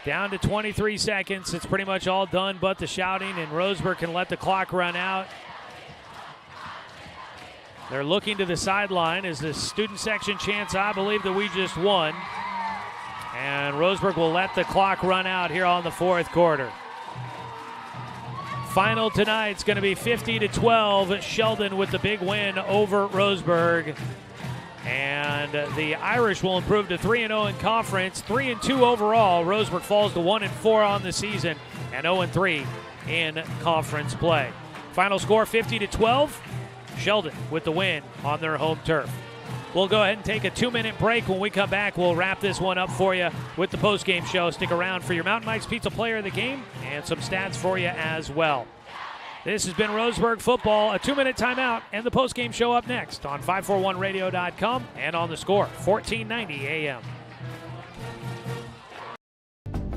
Down to 23 seconds. It's pretty much all done but the shouting, and Roseburg can let the clock run out. They're looking to the sideline as the student section chants, "I believe that we just won." And Roseburg will let the clock run out here on the fourth quarter. Final tonight's going to be 50-12. Sheldon with the big win over Roseburg. And the Irish will improve to 3-0 in conference, 3-2 overall. Roseburg falls to 1-4 on the season and 0-3 in conference play. Final score 50-12. Sheldon with the win on their home turf. We'll go ahead and take a 2-minute break. When we come back, we'll wrap this one up for you with the postgame show. Stick around for your Mountain Mike's Pizza player of the game and some stats for you as well. This has been Roseburg football, a 2-minute timeout, and the postgame show up next on 541radio.com and on the Score, 1490 AM.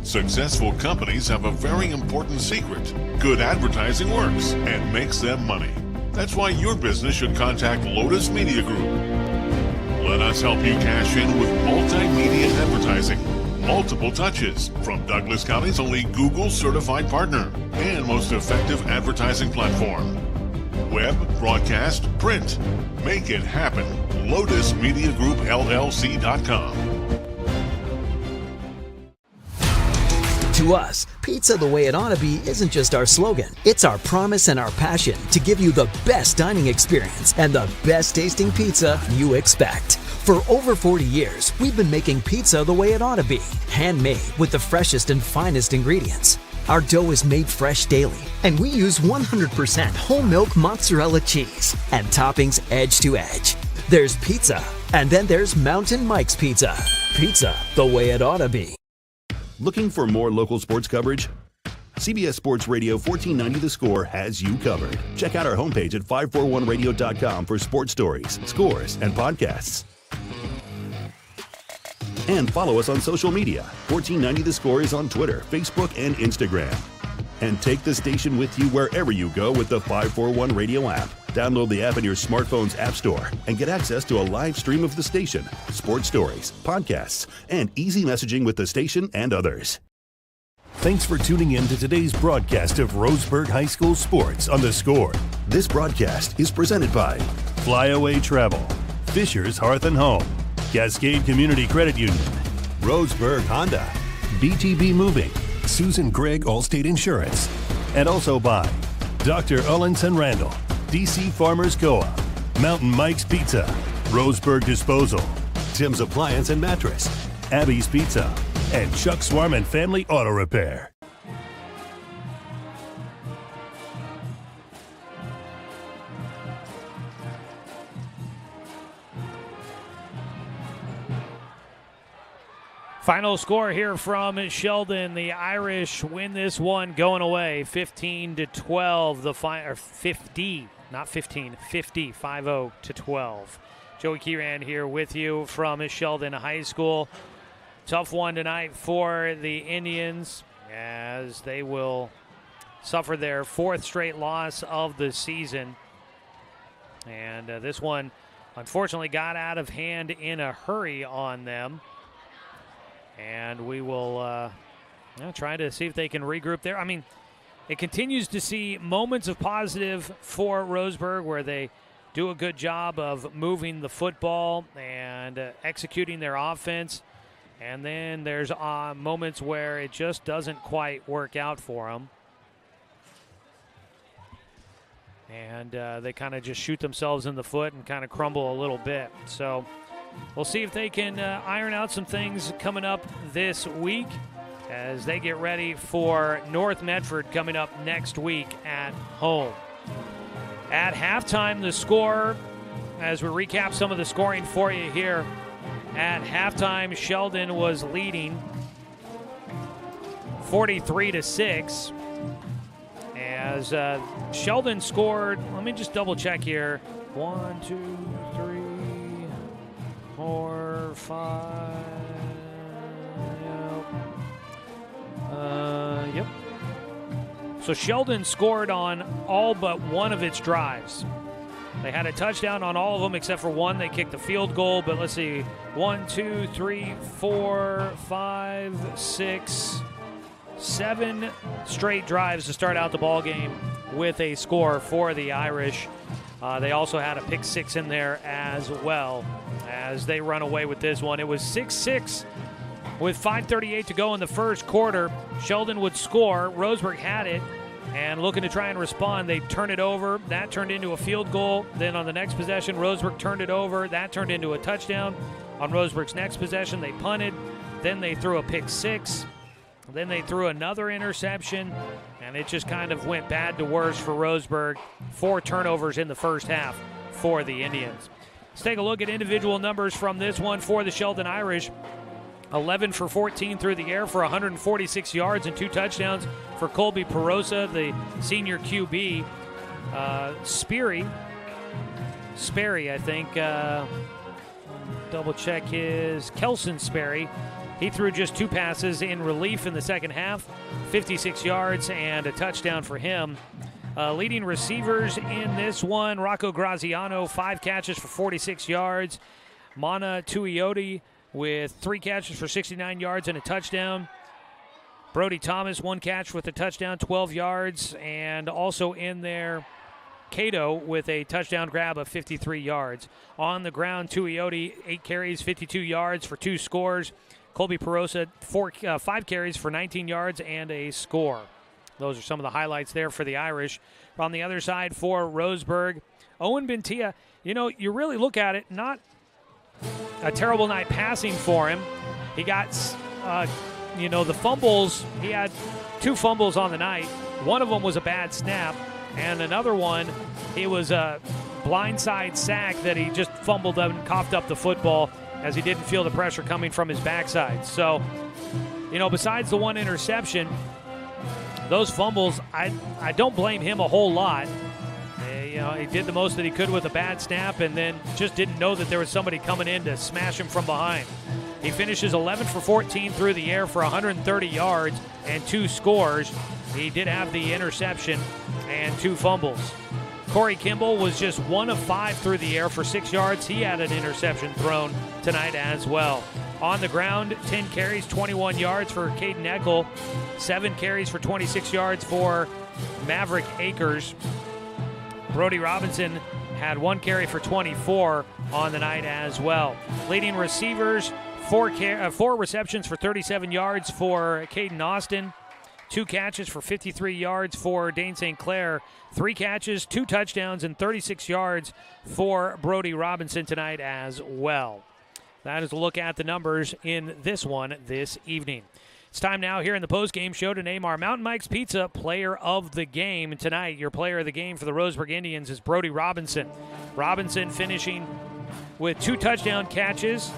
Successful companies have a very important secret. Good advertising works and makes them money. That's why your business should contact Lotus Media Group. Let us help you cash in with multimedia advertising. Multiple touches from Douglas County's only Google certified partner and most effective advertising platform. Web, broadcast, print. Make it happen. LotusMediaGroupLLC.com. To us, pizza the way it ought to be isn't just our slogan. It's our promise and our passion to give you the best dining experience and the best tasting pizza you expect. For over 40 years, we've been making pizza the way it ought to be. Handmade with the freshest and finest ingredients. Our dough is made fresh daily, and we use 100% whole milk mozzarella cheese and toppings edge to edge. There's pizza, and then there's Mountain Mike's Pizza. Pizza the way it ought to be. Looking for more local sports coverage? CBS Sports Radio 1490 The Score has you covered. Check out our homepage at 541radio.com for sports stories, scores, and podcasts. And follow us on social media. 1490 The Score is on Twitter, Facebook, and Instagram. And take the station with you wherever you go with the 541 Radio app. Download the app in your smartphone's app store and get access to a live stream of the station, sports stories, podcasts, and easy messaging with the station and others. Thanks for tuning in to today's broadcast of Roseburg High School Sports on The Score. This broadcast is presented by Flyaway Travel, Fisher's Hearth and Home, Cascade Community Credit Union, Roseburg Honda, BTB Moving, Susan Gregg Allstate Insurance, and also by Dr. Ullenson Randall, DC Farmers Co-op, Mountain Mike's Pizza, Roseburg Disposal, Tim's Appliance and Mattress, Abby's Pizza, and Chuck Swarman Family Auto Repair. Final score here from Sheldon. The Irish win this one going away, 15-12. The 50, not 15, 50, 5-0-12. Joey Kieran here with you from Sheldon High School. Tough one tonight for the Indians as they will suffer their fourth straight loss of the season. And this one, unfortunately, got out of hand in a hurry on them. And we will try to see if they can regroup there. I mean, it continues to see moments of positive for Roseburg where they do a good job of moving the football and executing their offense. And then there's moments where it just doesn't quite work out for them. And they kind of just shoot themselves in the foot and kind of crumble a little bit. So we'll see if they can iron out some things coming up this week as they get ready for North Medford coming up next week at home. At halftime, the score, as we recap some of the scoring for you here, at halftime, Sheldon was leading 43-6 as Sheldon scored, let me just double check here, 1, 2, 3, 4, 5. Yep. So Sheldon scored on all but one of its drives. They had a touchdown on all of them except for one. They kicked the field goal, but let's see. 1, 2, 3, 4, 5, 6, 7 straight drives to start out the ball game with a score for the Irish. They also had a pick six in there as well as they run away with this one. It was 6-6 with 5:38 to go in the first quarter. Sheldon would score. Roseburg had it and looking to try and respond. They turn it over. That turned into a field goal. Then on the next possession, Roseburg turned it over. That turned into a touchdown. On Roseburg's next possession, they punted. Then they threw a pick six. Then they threw another interception, and it just kind of went bad to worse for Roseburg. 4 turnovers in the first half for the Indians. Let's take a look at individual numbers from this one for the Sheldon Irish. 11 for 14 through the air for 146 yards and 2 touchdowns for Colby Perosa, the senior QB. Sperry, I think. Double check his. Kelson Sperry. He threw just 2 passes in relief in the second half, 56 yards and a touchdown for him. Leading receivers in this one, Rocco Graziano, 5 catches for 46 yards. Mana Tuioti with 3 catches for 69 yards and a touchdown. Brody Thomas, 1 catch with a touchdown, 12 yards. And also in there, Cato with a touchdown grab of 53 yards. On the ground, Tuioti, 8 carries, 52 yards for 2 scores. Colby Perosa, 5 carries for 19 yards and a score. Those are some of the highlights there for the Irish. On the other side for Roseburg, Owen Bentia, you really look at it, not a terrible night passing for him. He got, the fumbles. He had 2 fumbles on the night. One of them was a bad snap, and another one, it was a blindside sack that he just fumbled up and coughed up the football as he didn't feel the pressure coming from his backside. So, besides the 1 interception, those fumbles, I don't blame him a whole lot. He did the most that he could with a bad snap and then just didn't know that there was somebody coming in to smash him from behind. He finishes 11 for 14 through the air for 130 yards and 2 scores. He did have the interception and 2 fumbles. Corey Kimball was just 1 of 5 through the air for 6 yards. He had an interception thrown tonight as well. On the ground, 10 carries, 21 yards for Caden Eckel. 7 carries for 26 yards for Maverick Akers. Brody Robinson had 1 carry for 24 on the night as well. Leading receivers, 4 receptions for 37 yards for Caden Austin. 2 catches for 53 yards for Dane St. Clair. 3 catches, 2 touchdowns, and 36 yards for Brody Robinson tonight as well. That is a look at the numbers in this one this evening. It's time now here in the postgame show to name our Mountain Mike's Pizza Player of the Game. Tonight, your player of the game for the Roseburg Indians is Brody Robinson. Robinson finishing with 2 touchdown catches,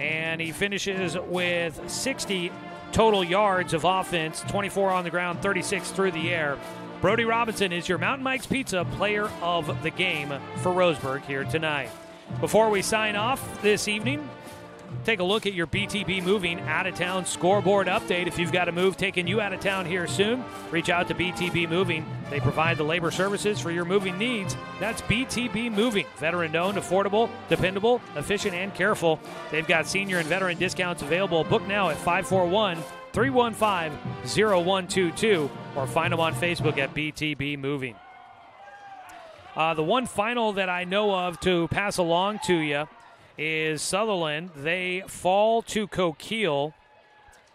and he finishes with 60 total yards of offense, 24 on the ground, 36 through the air. Brody Robinson is your Mountain Mike's Pizza Player of the Game for Roseburg here tonight. Before we sign off this evening, take a look at your BTB Moving out-of-town scoreboard update. If you've got a move taking you out of town here soon, reach out to BTB Moving. They provide the labor services for your moving needs. That's BTB Moving. Veteran-owned, affordable, dependable, efficient, and careful. They've got senior and veteran discounts available. Book now at 541-315-0122 or find them on Facebook at BTB Moving. The one final that I know of to pass along to you is Sutherland. They fall to Coquille.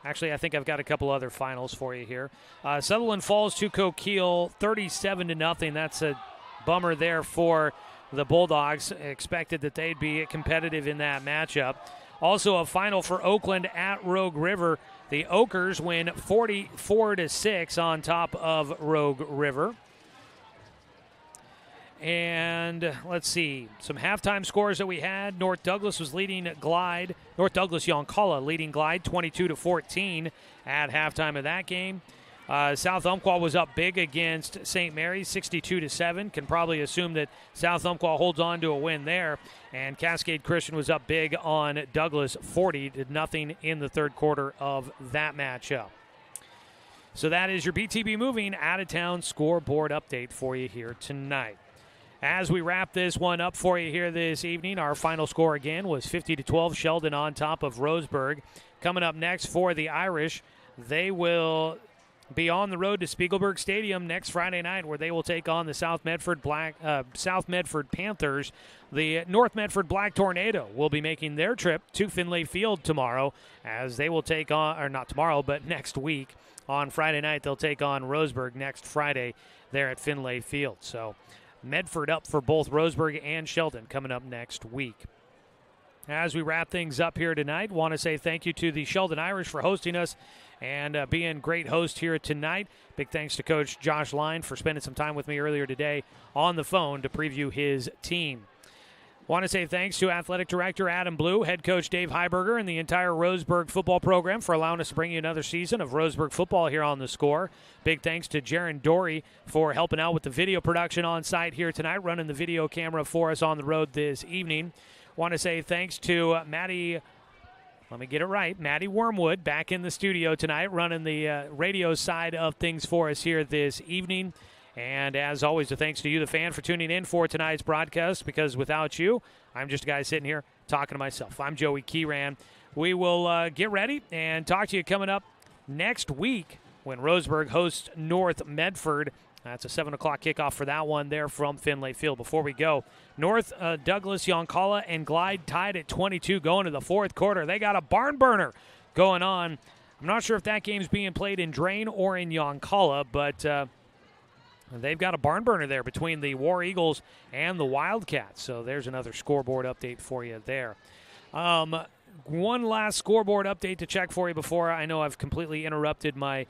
Actually, I think I've got a couple other finals for you here. Sutherland falls to Coquille 37-0. That's a bummer there for the Bulldogs. Expected that they'd be competitive in that matchup. Also a final for Oakland at Rogue River. The Oakers win 44-6 on top of Rogue River. And let's see, some halftime scores that we had. North Douglas was leading Glide. North Douglas Yoncalla leading Glide 22-14 at halftime of that game. South Umpqua was up big against St. Mary's 62-7. Can probably assume that South Umpqua holds on to a win there. And Cascade Christian was up big on Douglas 40-0 in the third quarter of that matchup. So that is your BTB Moving out-of-town scoreboard update for you here tonight. As we wrap this one up for you here this evening, our final score again was 50-12, Sheldon on top of Roseburg. Coming up next for the Irish, they will be on the road to Spiegelberg Stadium next Friday night, where they will take on the South Medford Panthers. The North Medford Black Tornado will be making their trip to Finlay Field tomorrow, as they will take on, or not tomorrow, but next week. On Friday night, they'll take on Roseburg next Friday there at Finlay Field. So Medford up for both Roseburg and Sheldon coming up next week. As we wrap things up here tonight, want to say thank you to the Sheldon Irish for hosting us and being great host here tonight. Big thanks to Coach Josh Line for spending some time with me earlier today on the phone to preview his team. Want to say thanks to Athletic Director Adam Blue, Head Coach Dave Heiberger, and the entire Roseburg football program for allowing us to bring you another season of Roseburg football here on The Score. Big thanks to Jaron Dory for helping out with the video production on site here tonight, running the video camera for us on the road this evening. Want to say thanks to Maddie Wormwood, back in the studio tonight, running the radio side of things for us here this evening. And as always, a thanks to you, the fan, for tuning in for tonight's broadcast, because without you, I'm just a guy sitting here talking to myself. I'm Joey Kieran. We will get ready and talk to you coming up next week when Roseburg hosts North Medford. That's a 7 o'clock kickoff for that one there from Finlay Field. Before we go, North Douglas, Yoncalla, and Glide tied at 22 going to the fourth quarter. They got a barn burner going on. I'm not sure if that game's being played in Drain or in Yoncalla, but they've got a barn burner there between the War Eagles and the Wildcats. So there's another scoreboard update for you there. One last scoreboard update to check for you before I know I've completely interrupted my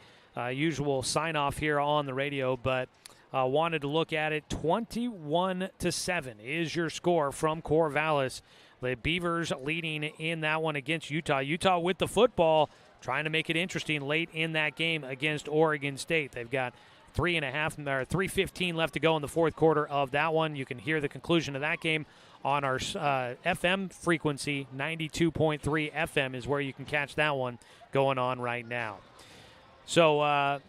usual sign-off here on the radio, but wanted to look at it. 21-7 is your score from Corvallis. The Beavers leading in that one against Utah. Utah with the football, trying to make it interesting late in that game against Oregon State. They've got 3:15 left to go in the fourth quarter of that one. You can hear the conclusion of that game on our FM frequency. 92.3 FM is where you can catch that one going on right now. So,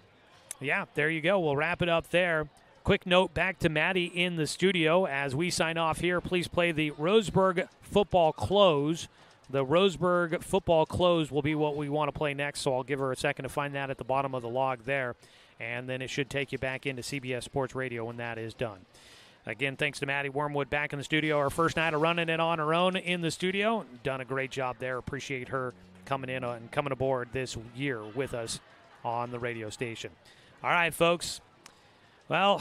there you go. We'll wrap it up there. Quick note back to Maddie in the studio as we sign off here. Please play the Roseburg football close. The Roseburg football close will be what we want to play next, so I'll give her a second to find that at the bottom of the log there. And then it should take you back into CBS Sports Radio when that is done. Again, thanks to Maddie Wormwood back in the studio. Our first night of running it on her own in the studio. Done a great job there. Appreciate her coming in and coming aboard this year with us on the radio station. All right, folks. Well,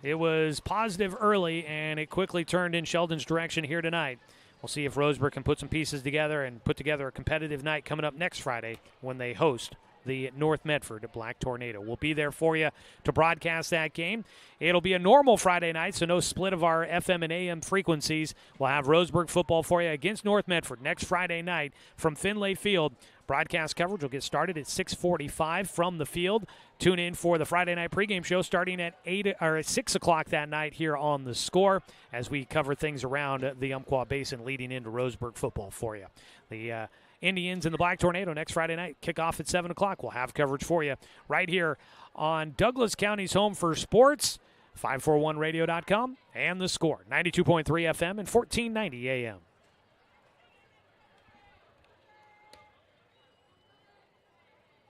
it was positive early, and it quickly turned in Sheldon's direction here tonight. We'll see if Roseburg can put some pieces together and put together a competitive night coming up next Friday when they host the North Medford Black Tornado. We'll be there for you to broadcast that game. It'll be a normal Friday night, so no split of our FM and AM frequencies. We'll have Roseburg football for you against North Medford next Friday night from Finlay Field. Broadcast coverage will get started at 6:45 from the field. Tune in for the Friday night pregame show starting at 6 o'clock that night here on The Score as we cover things around the Umpqua Basin leading into Roseburg football for you. The Indians and the Black Tornado next Friday night. Kick off at 7 o'clock. We'll have coverage for you right here on Douglas County's home for sports, 541radio.com, and The Score, 92.3 FM and 1490 AM.